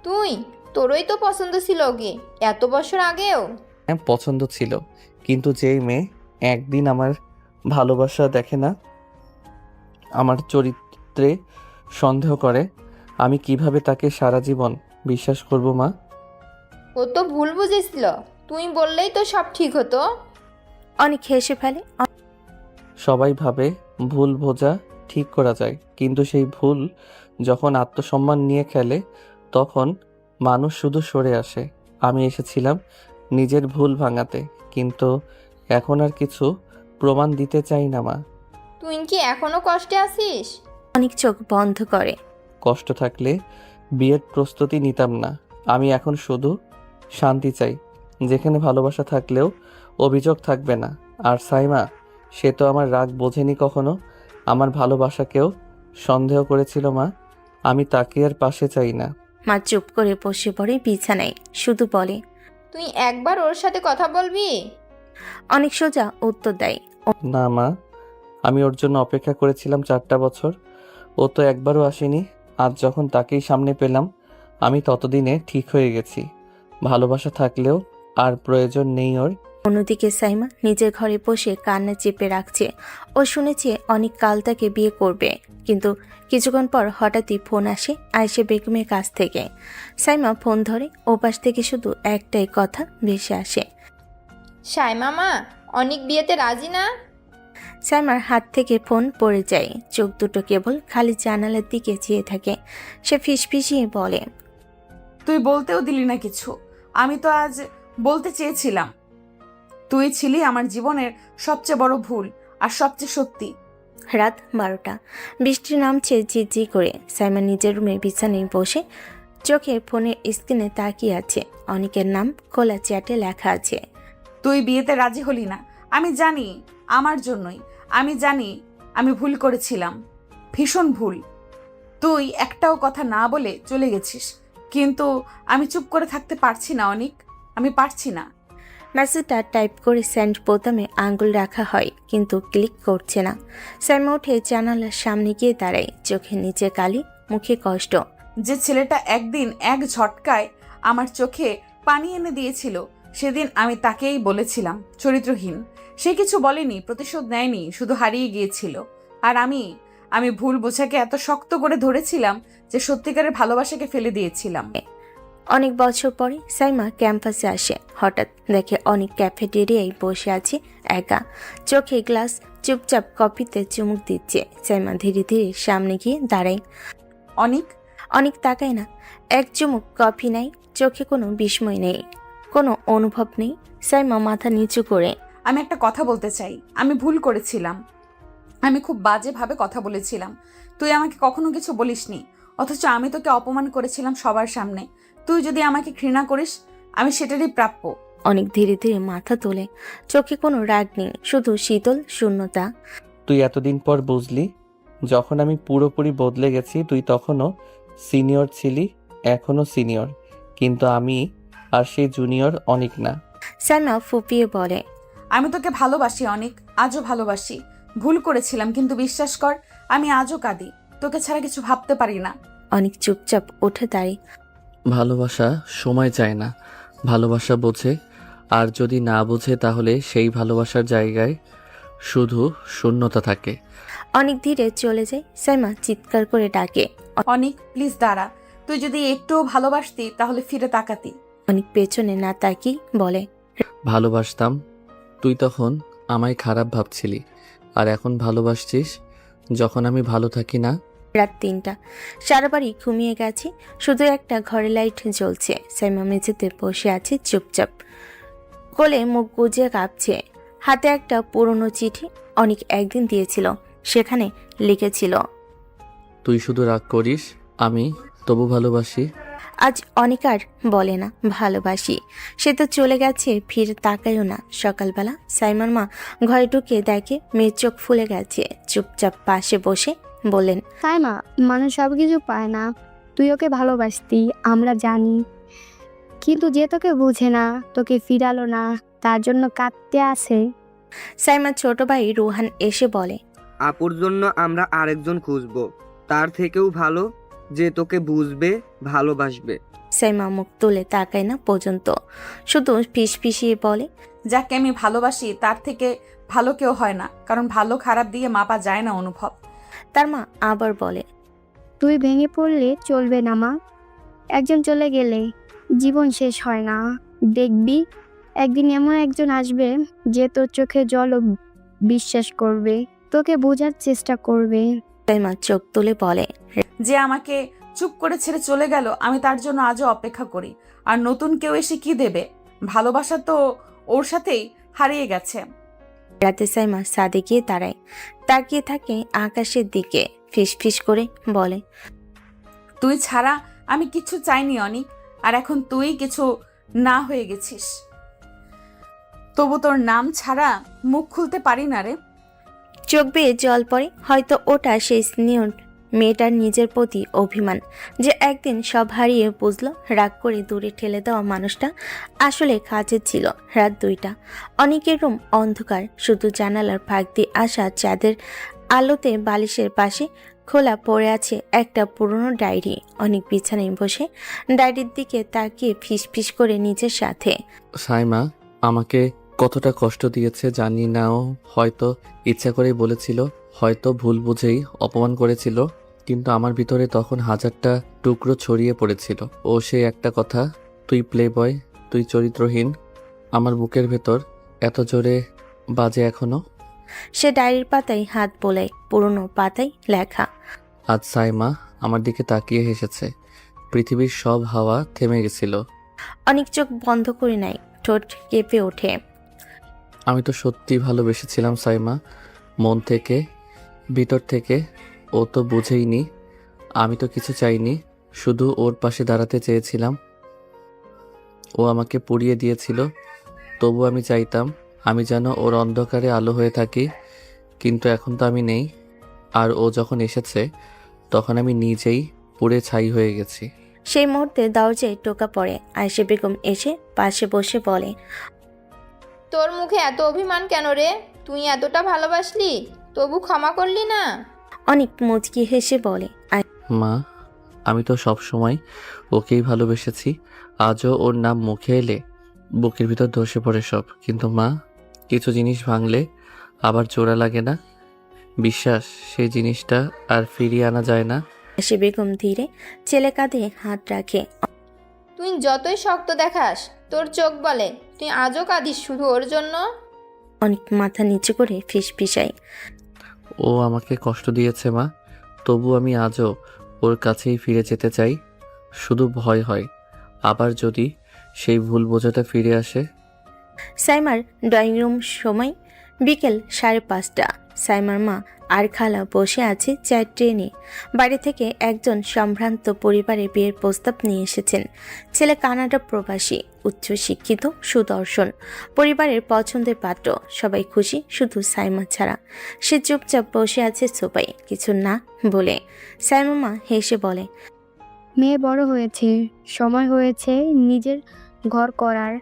তুই তোরই তো পছন্দ ছিল ওকে, এত বছর আগেও। হ্যাঁ, পছন্দ ছিল, কিন্তু যেই মেয়ে একদিন আমার ভালোবাসা দেখে না, আমার চরিত্রে সন্দেহ করে, আমি কিভাবে তাকে সারা জীবন বিশ্বাস করব মা? ও তো ভুল বুঝেছিল, তুই বললেই তো সব ঠিক হতো। অনেক হেসে ফেলে। সবাই ভাবে ভুল বোঝা ঠিক করা যায়, কিন্তু সেই ভুল যখন আত্মসম্মান নিয়ে খেলে তখন মানুষ শুধু সরে আসে। আমি এসেছিলাম নিজের ভুল ভাঙাতে, কিন্তু এখন আর কিছু প্রমাণ দিতে চাই না মা। তুই কি এখনো কষ্টে আছিস? অনেক চোখ বন্ধ করে। কষ্ট থাকলে বিয়ের প্রস্তুতি নিতাম না। আমি এখন শুধু শান্তি চাই, যেখানে ভালোবাসা থাকলেও অভিযোগ থাকবে না। আর সাইমা, সে তো আমার রাগ বোঝেনি কখনো, আমার ভালোবাসাকেও সন্দেহ করেছিল মা। আমি তাকে আর পাশে চাই না। মা চুপ করে বসে পড়ে বিছানায়, শুধু বলে, তুই একবার ওর সাথে কথা বলবি? অনেক সোজা উত্তর দেয়। না মা, আমি ওর জন্য অপেক্ষা করেছিলাম 4টা বছর, ও তো একবারও আসেনি। আজ যখন তাকেই সামনে পেলাম, আমি ততদিনে ঠিক হয়ে গেছি। ভালোবাসা থাকলেও আর প্রয়োজন নেই ওর। অন্যদিকে সাইমা নিজের ঘরে বসে কান্না চেপে রাখছে। ও শুনেছে অনেক কাল তাকে বিয়ে করবে, কিন্তু কিছুক্ষণ পর হঠাৎই ফোন আসে আয়েশা বেগমের কাছ থেকে। সাইমা ফোন ধরে, ওপাশ থেকে শুধু একটাই কথা ভেসে আসে, সাইমা মা, অনেক বিয়েতে রাজি না? সাইমার হাত থেকে ফোন পড়ে যায়, চোখ দুটো কেবল খালি জানালার দিকে চেয়ে থাকে। সে ফিসফিসিয়ে বলে, তুই বলতেও দিলি না কিছু। আমি তো আজ বলতে চেয়েছিলাম। তুই ছিলি আমার জীবনের সবচেয়ে বড় ভুল আর সবচেয়ে সত্যি। রাত 12টা, বৃষ্টি নামছে ঝিরঝির করে। সাইমা নিজের রুমে বিছানায় বসে চোখে ফোনের স্ক্রিনে তাকিয়ে আছে। অনেকের নাম খোলা চ্যাটে লেখা আছে। তুই বিয়েতে রাজি হলি না, আমি জানি, আমার জন্যই। আমি জানি আমি ভুল করেছিলাম, ভীষণ ভুল। তুই একটাও কথা না বলে চলে গেছিস, কিন্তু আমি চুপ করে থাকতে পারছি না অনিক, আমি পারছি না। মেসেজটা টাইপ করে সেন্ড বোতামে আঙ্গুল রাখা হয়, কিন্তু ক্লিক করছে না। সাইমা উঠে জানালার সামনে গিয়ে দাঁড়ায়, চোখে নিচে কালি, মুখে কষ্ট। যে ছেলেটা একদিন এক ঝটকায় আমার চোখে পানি এনে দিয়েছিল, সেদিন আমি তাকেই বলেছিলাম চরিত্রহীন। সে কিছু বলেনি, প্রতিশোধ নেয়নি, শুধু হারিয়ে গিয়েছিল। আর আমি ভুল বোঝাকে এত শক্ত করে ধরেছিলাম যে সত্যিকারের ভালোবাসাকে ফেলে দিয়েছিলাম। অনেক বছর পরে সাইমা ক্যাম্পাসে আসে। হঠাৎ দেখে অনেক ক্যাফেটেরিয়ায় বসে আছে একা, চোখে গ্লাস, চুপচাপ কফিতে চুমুক দিচ্ছে। সাইমা ধীরে ধীরে সামনে গিয়ে দাঁড়ায়। অনেক তাকায় না, এক চুমুক কফি নাই, চোখে কোনো বিস্ময় নেই, কোনো অনুভব নেই। সাইমা মাথা নিচু করে, আমি একটা কথা বলতে চাই। আমি ভুল করেছিলাম, আমি খুব বাজেভাবে কথা বলেছিলাম। তুই আমাকে কখনো কিছু বলিসনি, অথচ আমি তোকে অপমান করেছিলাম সবার সামনে। তুই যদি আমাকে ঘৃণা করিস, আমি সেটারই প্রাপ্য। অনেক ধীরে ধীরে মাথা তোলে, চোখে কোনো রাগ নেই, শুধু শীতল শূন্যতা। তুই এতদিন পর বুঝলি, যখন আমি পুরোপুরি বদলে গেছি, তুই তখনও সিনিয়র ছিলি, এখনও সিনিয়র, কিন্তু আমি আর সেই জুনিয়র অনেক না। সাইমা ফুপিয়ে বলে, আমি তোকে ভালোবাসি অনেক, আজও ভালোবাসি। ভুল করেছিলাম, কিন্তু বিশ্বাস কর, আমি আজও কাঁদি। তোকে ছাড়া কিছু ভাবতে পারি না। অনেক চুপচাপ উঠে দাঁড়িয়ে, ভালোবাসা সময় চায় না, ভালোবাসা বোঝে। আর যদি না বোঝে, তাহলে সেই ভালোবাসার জায়গায় শুধু শূন্যতা থাকে। অনেক ধীরে চলে যায়। সাইমা চিৎকার করে ডাকে, অনেক, প্লিজ দাঁড়া। তুই যদি একটুও ভালোবাসতি তাহলে ফিরে তাকাতি। অনেক পেছনে না তাকিয়ে বলে, ভালোবাসতাম, তুই তখন আমায় খারাপ ভাবছিলি, আর এখন ভালোবাসছিস যখন আমি ভালো থাকি না। রাত 3টা, সারা বাড়ি ঘুমিয়ে গেছে, শুধু একটা ঘরে লাইট জ্বলছে। সাইমা মেঝেতে বসে আছে চুপচাপ, কোলে মুখ গুজে কাঁপছে, হাতে একটা পুরনো চিঠি অনেক একদিন দিয়েছিল। সেখানে লিখেছিল, তুই শুধু রাগ করিস, আমি তবু ভালোবাসি। আজ অনেক আর বলে না ভালোবাসি, সে তো চলে গেছে, ফিরে তাকায়ও না। সকালবেলা সাইমার মা ঘরে ঢুকে দেখে মেয়ের চোখ ফুলে গেছে। চুপচাপ পাশে বসে বললেন, সাইমা, মানুষ সব কিছু পায় না। তুই ওকে ভালোবাসতি, আমরা জানি, কিন্তু যে তোকে বুঝে না, তোকে ফিরালো না, তার জন্য কাঁদতে আসে। সাইমার ছোট ভাই রুহান এসে বলে, আপুর জন্য আমরা আরেকজন খুঁজবো, তার থেকেও ভালো, যে তোকে বুঝবে, ভালোবাসবে। সাইমা মুখ তুলে তাকায় না পর্যন্ত, শুধু ফিসফিসিয়ে বলে, যাকে আমি ভালোবাসি তার থেকে ভালো কেউ হয় না, কারণ ভালো খারাপ দিয়ে মাপা যায় না অনুভব। তার মা আবার বলে, তুই ভেঙে পড়লে চলবে না মা। একজন চলে গেলে জীবন শেষ হয় না। দেখবি একদিন এমন একজন আসবে যে তোর চোখে জলও বিশ্বাস করবে, তোকে বোঝার চেষ্টা করবে। সাইমা চোখ তুলে বলে, যে আমাকে চুপ করে ছেড়ে চলে গেল, আমি তার জন্য আজও অপেক্ষা করি। আর নতুন কেউ এসে কি দেবে? ভালোবাসা তো ওর সাথেই হারিয়ে গেছে। রাতে সাইমা ছাদে গিয়ে দাঁড়ায়, তাকিয়ে থাকে আকাশের দিকে, ফিসফিস করে বলে, তুই ছাড়া আমি কিছু চাইনি অনিক, আর এখন তুই কিছু না হয়ে গেছিস। তবু তোর নাম ছাড়া মুখ খুলতে পারি না রে। চোখ বেয়ে জল পড়ে। হয়তো ওটা সেই স্নেহ মেয়েটার নিজের প্রতি অভিমান, যে একদিন সব হারিয়ে বুঝলো। রাগ করে দূরে ঠেলে দেওয়া মানুষটা আসলে কাজের ছিল। রাত 2টা, অনেকের রুম অন্ধকার, শুধু জানালার ফাঁক দিয়ে আসা চাঁদের আলোতে বালিশের পাশে খোলা পড়ে আছে একটা পুরনো ডায়েরি। অনেক বিছানায় বসে ডায়েরির দিকে তাকিয়ে ফিসফিস করে নিজের সাথে, সাইমা আমাকে কতটা কষ্ট দিয়েছে জানি না, ও হয়তো ইচ্ছা করেই বলেছিল, হয়তো ভুল বুঝেই অপমান করেছিল, কিন্তু আমার ভিতরে তখন হাজারটা টুকরো ছড়িয়ে পড়েছিল। ও সে একটা কথা, তুই প্লে বয়, তুই চরিত্রহীন, আমার বুকের ভেতর এত জোরে বাজে এখনো। সে ডায়েরির পাতায় হাত বোলায়, পুরনো পাতায় লেখা, আজ সাইমা আমার দিকে তাকিয়ে হেসেছে, পৃথিবীর সব হাওয়া থেমে গেছিল। অনেক চোখ বন্ধ করে নেয়, ঠোঁট কেঁপে ওঠে। আমি তো সত্যি ভালোবেসেছিলাম সাইমা, মন থেকে, ভিতর থেকে। ও তো বুঝেইনি, আমি তো কিছু চাইনি, শুধু ওর পাশে দাঁড়াতে চেয়েছিলাম। ও আমাকে পুড়িয়ে দিয়েছিল, তবু আমি চাইতাম আমি যেন ওর অন্ধকারে আলো হয়ে থাকি, কিন্তু এখন তো আমি নেই। আর ও যখন এসেছে তখন আমি নিজেই পুড়ে ছাই হয়ে গেছি। সেই মুহূর্তে দরজায় টোকা পড়ে। আয়েশা বেগম এসে পাশে বসে বলে, তোর মুখে এত অভিমান কেন রে? তুই এতটা ভালোবাসলি, তবু ক্ষমা করলি না? অনেক মুচকি হেসে বলে, মা, আমি তো সব সময় ওকেই ভালোবেসেছি, আজও ওর নাম মুখে এলে বুকের ভিতর ধসে পড়ে সব। কিন্তু মা, কিছু জিনিস ভাঙলে আবার জোড়া লাগে না, বিশ্বাস, সেই জিনিসটা আর ফিরিয়ে আনা যায় না। আয়েশা বেগম ধীরে ছেলে কাঁধে হাত রাখে। তুই যতই শক্ত দেখাস, তোর চোখ বলে তুই আজও কাঁদিস শুধু ওর জন্য। অনেক মাথা নিচু করে ফিসফিসায়, ও আমাকে কষ্ট দিয়েছে মা, তবু আমি আজও ওর কাছেই ফিরে যেতে চাই। শুধু ভয় হয় আবার যদি সেই ভুল বোঝাটা ফিরে আসে। সাইমার ড্রয়িং রুম, সময় বিকেল 5:30। সাইমার মা আর খালা বসে আছে চায়ের ট্রেনে। বাড়ি থেকে একজন সম্ভ্রান্ত পরিবারে বিয়ের প্রস্তাব নিয়ে এসেছেন। ছেলে কানাডা প্রবাসী, উচ্চশিক্ষিত, সুদর্শন, পরিবারের পছন্দের পাত্র। সবাই খুশি, শুধু সাইমা ছাড়া। সে চুপচাপ বসে আছে সোফায়, কিছু না বলে। সাইমার মা হেসে বলে, মেয়ে বড় হয়েছে, সময় হয়েছে নিজের ঘর করার।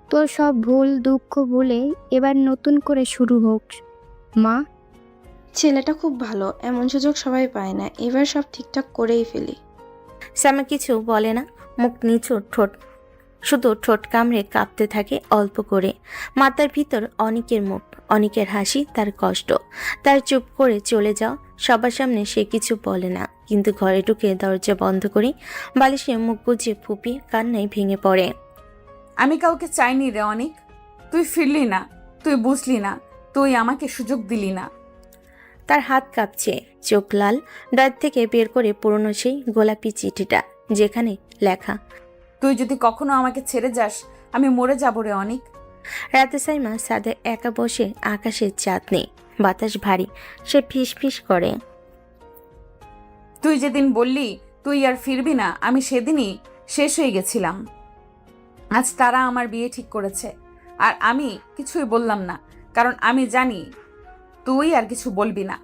তোর সব ভুল দুঃখ ভুলে এবার নতুন করে শুরু হোক মা। ছেলেটা খুব ভালো, এমন সুযোগ সবাই পায় না। এবার সব ঠিকঠাক করেই ফেলি। সাইমা কিছু বলে না, মুখ নিচু, ঠোঁট শুধু ঠোঁট কামড়ে কাঁপতে থাকে অল্প করে। মাথার ভিতর অনেকের মুখ, অনেকের হাসি, তার কষ্ট, তার চুপ করে চলে যাও। সবার সামনে সে কিছু বলে না, কিন্তু ঘরে ঢুকে দরজা বন্ধ করে বালিশে মুখ গুজিয়ে ফুপিয়ে কান্নায় ভেঙে পড়ে। আমি কাউকে চাইনি রে অনিক, তুই ফিরলি না, তুই বুঝলি না, তুই আমাকে সুযোগ দিলি না। তার হাত কাঁপছে, চোখ লাল। ড্রয়ার থেকে বের করে পুরনো সেই গোলাপি চিঠিটা, যেখানে লেখা, তুই যদি কখনো আমাকে ছেড়ে যাস আমি মরে যাবো রে অনিক। রাতে সাইমা ছাদে একা বসে আকাশের চাঁদ নেই, বাতাস ভারী। সে ফিস ফিস করে, তুই যেদিন বললি তুই আর ফিরবি না, আমি সেদিনই শেষ হয়ে গেছিলাম। আজ তারা আমার বিয়ে ঠিক করেছে, আর আমি কিছুই বললাম না, কারণ আমি জানি তুই আর কিছু বলবি না।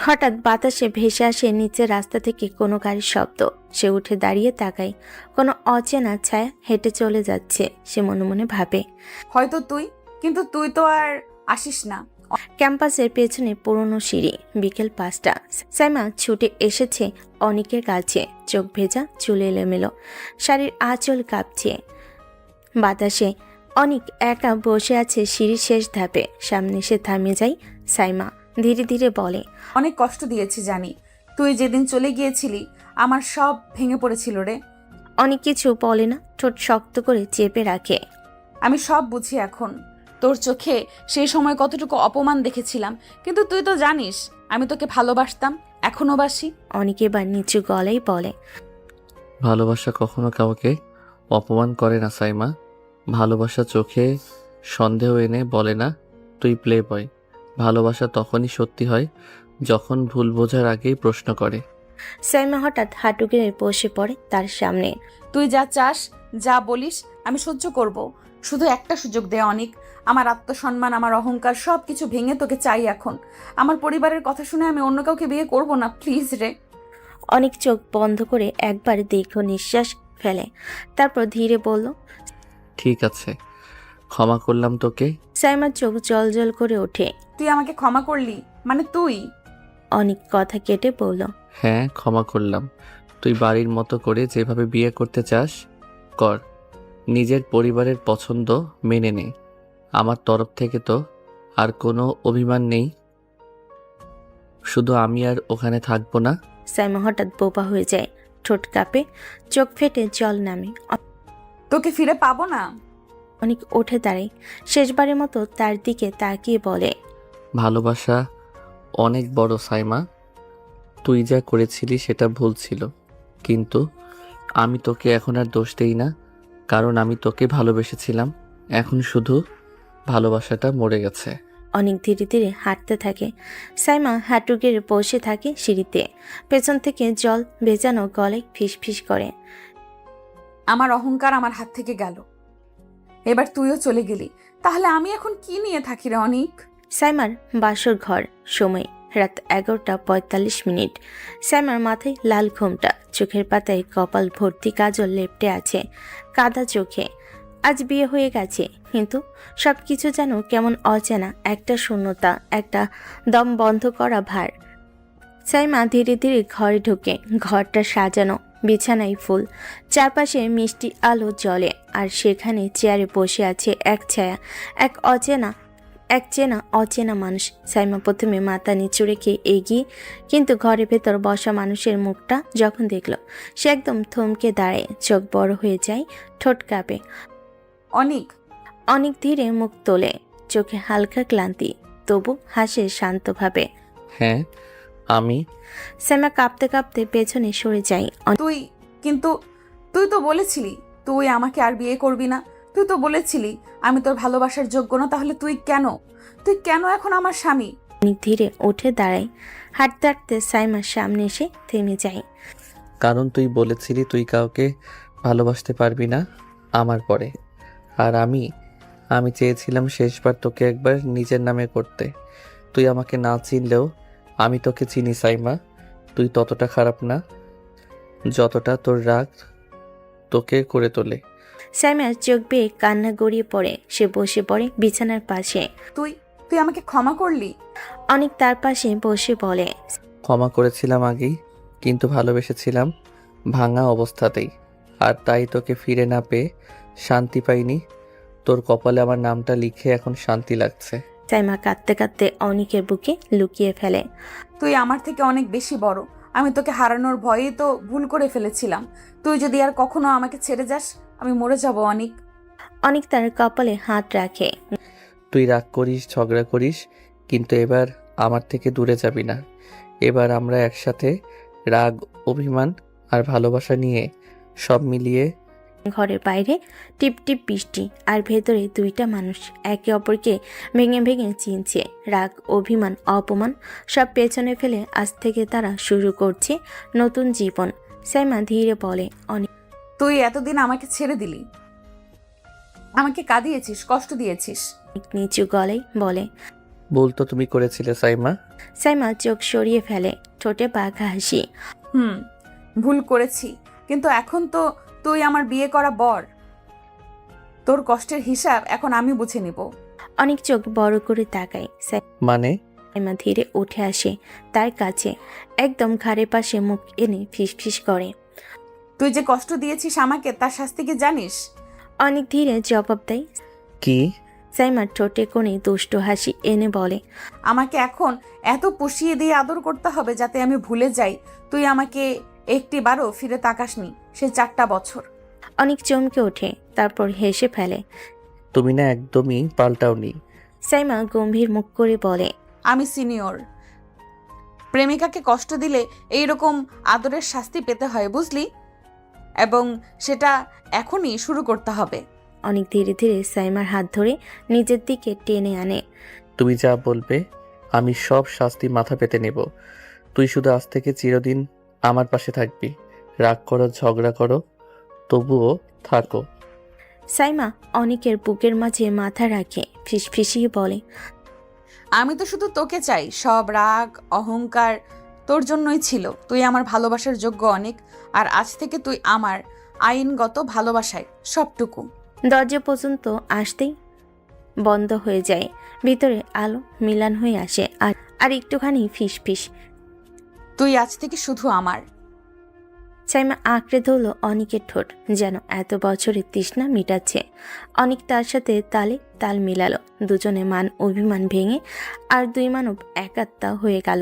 হঠাৎ বাতাসে ভেসে আসে নিচের রাস্তা থেকে কোনো গাড়ির শব্দ। সে উঠে দাঁড়িয়ে তাকায়, কোনো অচেনা ছায়া হেঁটে চলে যাচ্ছে। সে মনে মনে ভাবে, হয়তো তুই, কিন্তু তুই তো আর আসিস না। ক্যাম্পাসের পেছনে পুরনো সিঁড়ি। বিকেল 5টা। সাইমা ছুটে এসেছে অনিকের কাছে, চোখ ভেজা, চুল এলোমেলো, শাড়ির আঁচল কাঁপছে বাতাসে। অনিক একা বসে আছে সিঁড়ির শেষ ধাপে। সামনে সে থামে যায়। সাইমা ধীরে ধীরে বলে, অনেক কষ্ট দিয়েছি জানি, তুই যেদিন চলে গিয়েছিলি আমার সব ভেঙে পড়েছিল রে। অনেক কিছু বলে না, ঠোঁট শক্ত করে চেপে রাখে। আমি সব বুঝি এখন। তোর চোখে সেই সময় কতটুকু অপমান দেখেছিলাম, কিন্তু তুই তো জানিস আমি তোকে ভালোবাসতাম, এখনো বাসি। অনেক এবার নিচু গলায় বলে, ভালোবাসা কখনো কাউকে অপমান করে না সাইমা। ভালোবাসা চোখে সন্দেহ এনে বলে না তুই প্লে বয়। ভালোবাসা তখনই সত্যি হয় যখন ভুল বোঝার আগেই প্রশ্ন করে। সাইমা হঠাৎ হাঁটু গেড়ে বসে পড়ে তার সামনে। তুই যা চাস, যা বলিস আমি সহ্য করব, শুধু একটা সুযোগ দে অনিক। আমার আত্মসম্মান, আমার অহংকার সব কিছু ভেঙে তোকে চাই এখন। আমার পরিবারের কথা শুনে আমি অন্য কাউকে বিয়ে করব না, প্লিজ রে। অনেক চোখ বন্ধ করে একবার দীর্ঘ নিঃশ্বাস ফেলে, তারপর ধীরে বলল, ঠিক আছে, ক্ষমা করলাম তোকে। সাইমার চোখ জল জল করে ওঠে। তুই আমাকে ক্ষমা করলি মানে তুই? অনেক কথা কেটে বলল, হ্যাঁ, ক্ষমা করলাম। তুই বাড়ির মতো করে যেভাবে বিয়ে করতে চাস কর। নিজের পরিবারের পছন্দ মেনে নে। আমার তরফ থেকে তো আর কোনো অভিমান নেই, শুধু আমি আর ওখানে থাকবো না। সাইমা হঠাৎ বোবা হয়ে যায়, ঠোঁট কাঁপে, চোখ ফেটে জল নামে। তোকে ফিরে পাবো না। অনেক উঠে দাঁড়ায়, শেষবারের মতো তার দিকে তাকিয়ে বলে, ভালোবাসা অনেক বড় সাইমা। তুই যা করেছিলি সেটা ভুল ছিল, কিন্তু আমি তোকে এখন আর দোষ দেই না, কারণ আমি তোকে ভালোবেসেছিলাম। এখন শুধু ভালোবাসাটা মরে গেছে। অনেক ধীরে ধীরে হাঁটতে থাকে। সাইমা হাঁটু গেড়ে বসে থাকে সিঁড়িতে, পেছন থেকে জল ভেজানো গলায় ফিস ফিস করে, আমার অহংকার আমার হাত থেকে গেল, এবার তুইও চলে গেলি, তাহলে আমি এখন কি নিয়ে থাকি রে অনিক? সাইমার বাসর ঘর। সময় রাত 11:45। সাইমার মাথায় লাল ঘোমটা, চোখের পাতায় কপাল ভর্তি কাজল লেপটে আছে, কাদা চোখে। আজ বিয়ে হয়ে গেছে, কিন্তু সব কিছু যেন কেমন অচেনা, একটা শূন্যতা, একটা দম বন্ধ করা ভার। সাইমা ধীরে ধীরে ঘরে ঢোকে। ঘরটা সাজানো, বিছানায় ফুল, চারপাশে মিষ্টি আলো জ্বলে, আর সেখানে চেয়ারে বসে আছে এক ছায়া, এক চেনা অচেনা মানুষ। সাইমা প্রথমে মাথা নিচু রেখে এগিয়ে, কিন্তু ঘরের ভেতর বসা মানুষের মুখটা যখন দেখল, সে একদম থমকে দাঁড়ায়, চোখ বড় হয়ে যায়, ঠোঁট কাঁপে। অনিক। অনেক ধীরে মুখ তোলে, চোখে হালকা ক্লান্তি, তবু হাসে শান্তভাবে। হ্যাঁ আমি। সাইমা কাঁপতে কাঁপতে পেছনে সরে যায়। কিন্তু তুই তো বলেছিলি তুই আমাকে আর বিয়ে করবি না। তুই তো বলেছিলি আমি তোর ভালোবাসার যোগ্য না, তাহলে তুই কেন এখন আমার স্বামী? অনেক ধীরে উঠে দাঁড়ায়, হাঁটতে হাঁটতে সাইমার সামনে এসে থেমে যায়। কারণ তুই বলেছিলি তুই কাউকে ভালোবাসতে পারবি না আমার পরে, আর আমি চেয়েছিলাম শেষবার তোকে একবার নিজের নামে করতে। তুই আমাকে না চিনলেও আমি তোকে চিনি সাইমা। তুই ততটা খারাপ না যতটা তোর রাগ তোকে করে তোলে। সাইমার চোখ বেয়ে কান্না গড়িয়ে পড়ে। সে বসে পড়ে বিছানার পাশে। তুই আমাকে ক্ষমা করলি? অনেক তার পাশে বসে বলে, ক্ষমা করেছিলাম আগেই, কিন্তু ভালোবেসেছিলাম ভাঙা অবস্থাতেই, আর তাই তোকে ফিরে না পেয়ে শান্তি পাইনি। তোর কপালে আমার নামটা লিখে এখন শান্তি লাগছে। সাইমা কাঁদতে কাঁদতে অনেকের বুকে লুকিয়ে ফেলে। তুই আমার থেকে অনেক বেশি বড়, আমি তোকে হারানোর ভয়েই তো ভুল করে ফেলেছিলাম। তুই যদি আর কখনো আমাকে ছেড়ে যাস আমি মরে যাব অনিক। অনেক তার কপালে হাত রাখে। তুই রাগ করিস, ঝগড়া করিস, কিন্তু এবার আমার থেকে দূরে যাবি না। এবার আমরা একসাথে রাগ, অভিমান আর ভালোবাসা নিয়ে সব মিলিয়ে। ঘরের বাইরে টিপ টিপ বৃষ্টি, আর ভেতরে দুইটা মানুষ একে অপরকে ভেঙে ভেঙে চিনছে। রাগ, অভিমান, অপমান সব পেছনে ফেলে আজ থেকে তারা শুরু করছে নতুন জীবন। সাইমা ধীরে বলে, অনেক তুই এতদিন আমাকে ছেড়ে দিলি, আমাকে কাঁদিয়েছিস, কষ্ট দিয়েছিস। নিচু গলায় বলে। ভুল তো তুমি করেছিলে সাইমা। সাইমা চোখ সরিয়ে ফেলে, ঠোঁটে বাঁকা হাসি। ভুল করেছি, কিন্তু এখন তো তুই আমার বিয়ে করা বর। তোর কষ্টের হিসাব এখন আমি বুঝে নিব। অনেক চোখ বড় করে তাকায়। মানে? সাইমা ধীরে উঠে আসে তার কাছে, একদম ঘাড়ের পাশে মুখ এনে ফিসফিস করে। তুই যে কষ্ট দিয়েছিস আমাকে, তার শাস্তি কি জানিস? অনেক ধীরে জবাব দেয়। কি? সাইমার ঠোঁটে কোণে দুষ্টু হাসি এনে বলে, আমাকে এখন এত পুষিয়ে দিয়ে আদর করতে হবে যাতে আমি ভুলে যাই তুই আমাকে একটিবারও ফিরে তাকাসনি সে 4টা বছর। অনেক চমকে ওঠে, তারপর হেসে ফেলে। তুমি না একদমই পাল্টাওনি। সাইমা গম্ভীর মুখ করে বলে, আমি সিনিয়র, প্রেমিকাকে কষ্ট দিলে এইরকম আদরের শাস্তি পেতে হয়, বুঝলি? এবং সেটা এখনই শুরু করতে হবে। অনেক ধীরে ধীরে সাইমার হাত ধরে নিজের দিকে টেনে আনে। তুমি যা বলবে আমি সব শাস্তি মাথা পেতে নেব। তুই শুধু আজ থেকে চিরদিন আমার পাশে থাকবি। রাগ করো, ঝগড়া করো, তবুও থাকো। সাইমা অনেকের বুকের মাঝে মাথা রাখে, ফিসফিসিয়ে বলে, আমি তো শুধু তোকে চাই। সব রাগ, অহংকার তোর জন্যই ছিল। তুই আমার ভালোবাসার যোগ্য অনেক, আর আজ থেকে তুই আমার আইনগত ভালোবাসায় সবটুকু। দরজা পর্যন্ত আসতেই বন্ধ হয়ে যায়। ভিতরে আলো মিলান হয়ে আসে, আর একটুখানি ফিসফিস। তুই আজ থেকে শুধু আমার। সাইমা আঁকড়ে ধরল অনেকের ঠোঁট, যেন এত বছরের তৃষ্ণা মিটাচ্ছে। অনেক তার সাথে তালে তাল মিলালো। দুজনে মান অভিমান ভেঙে আর দুই মানব একাত্মা হয়ে গেল।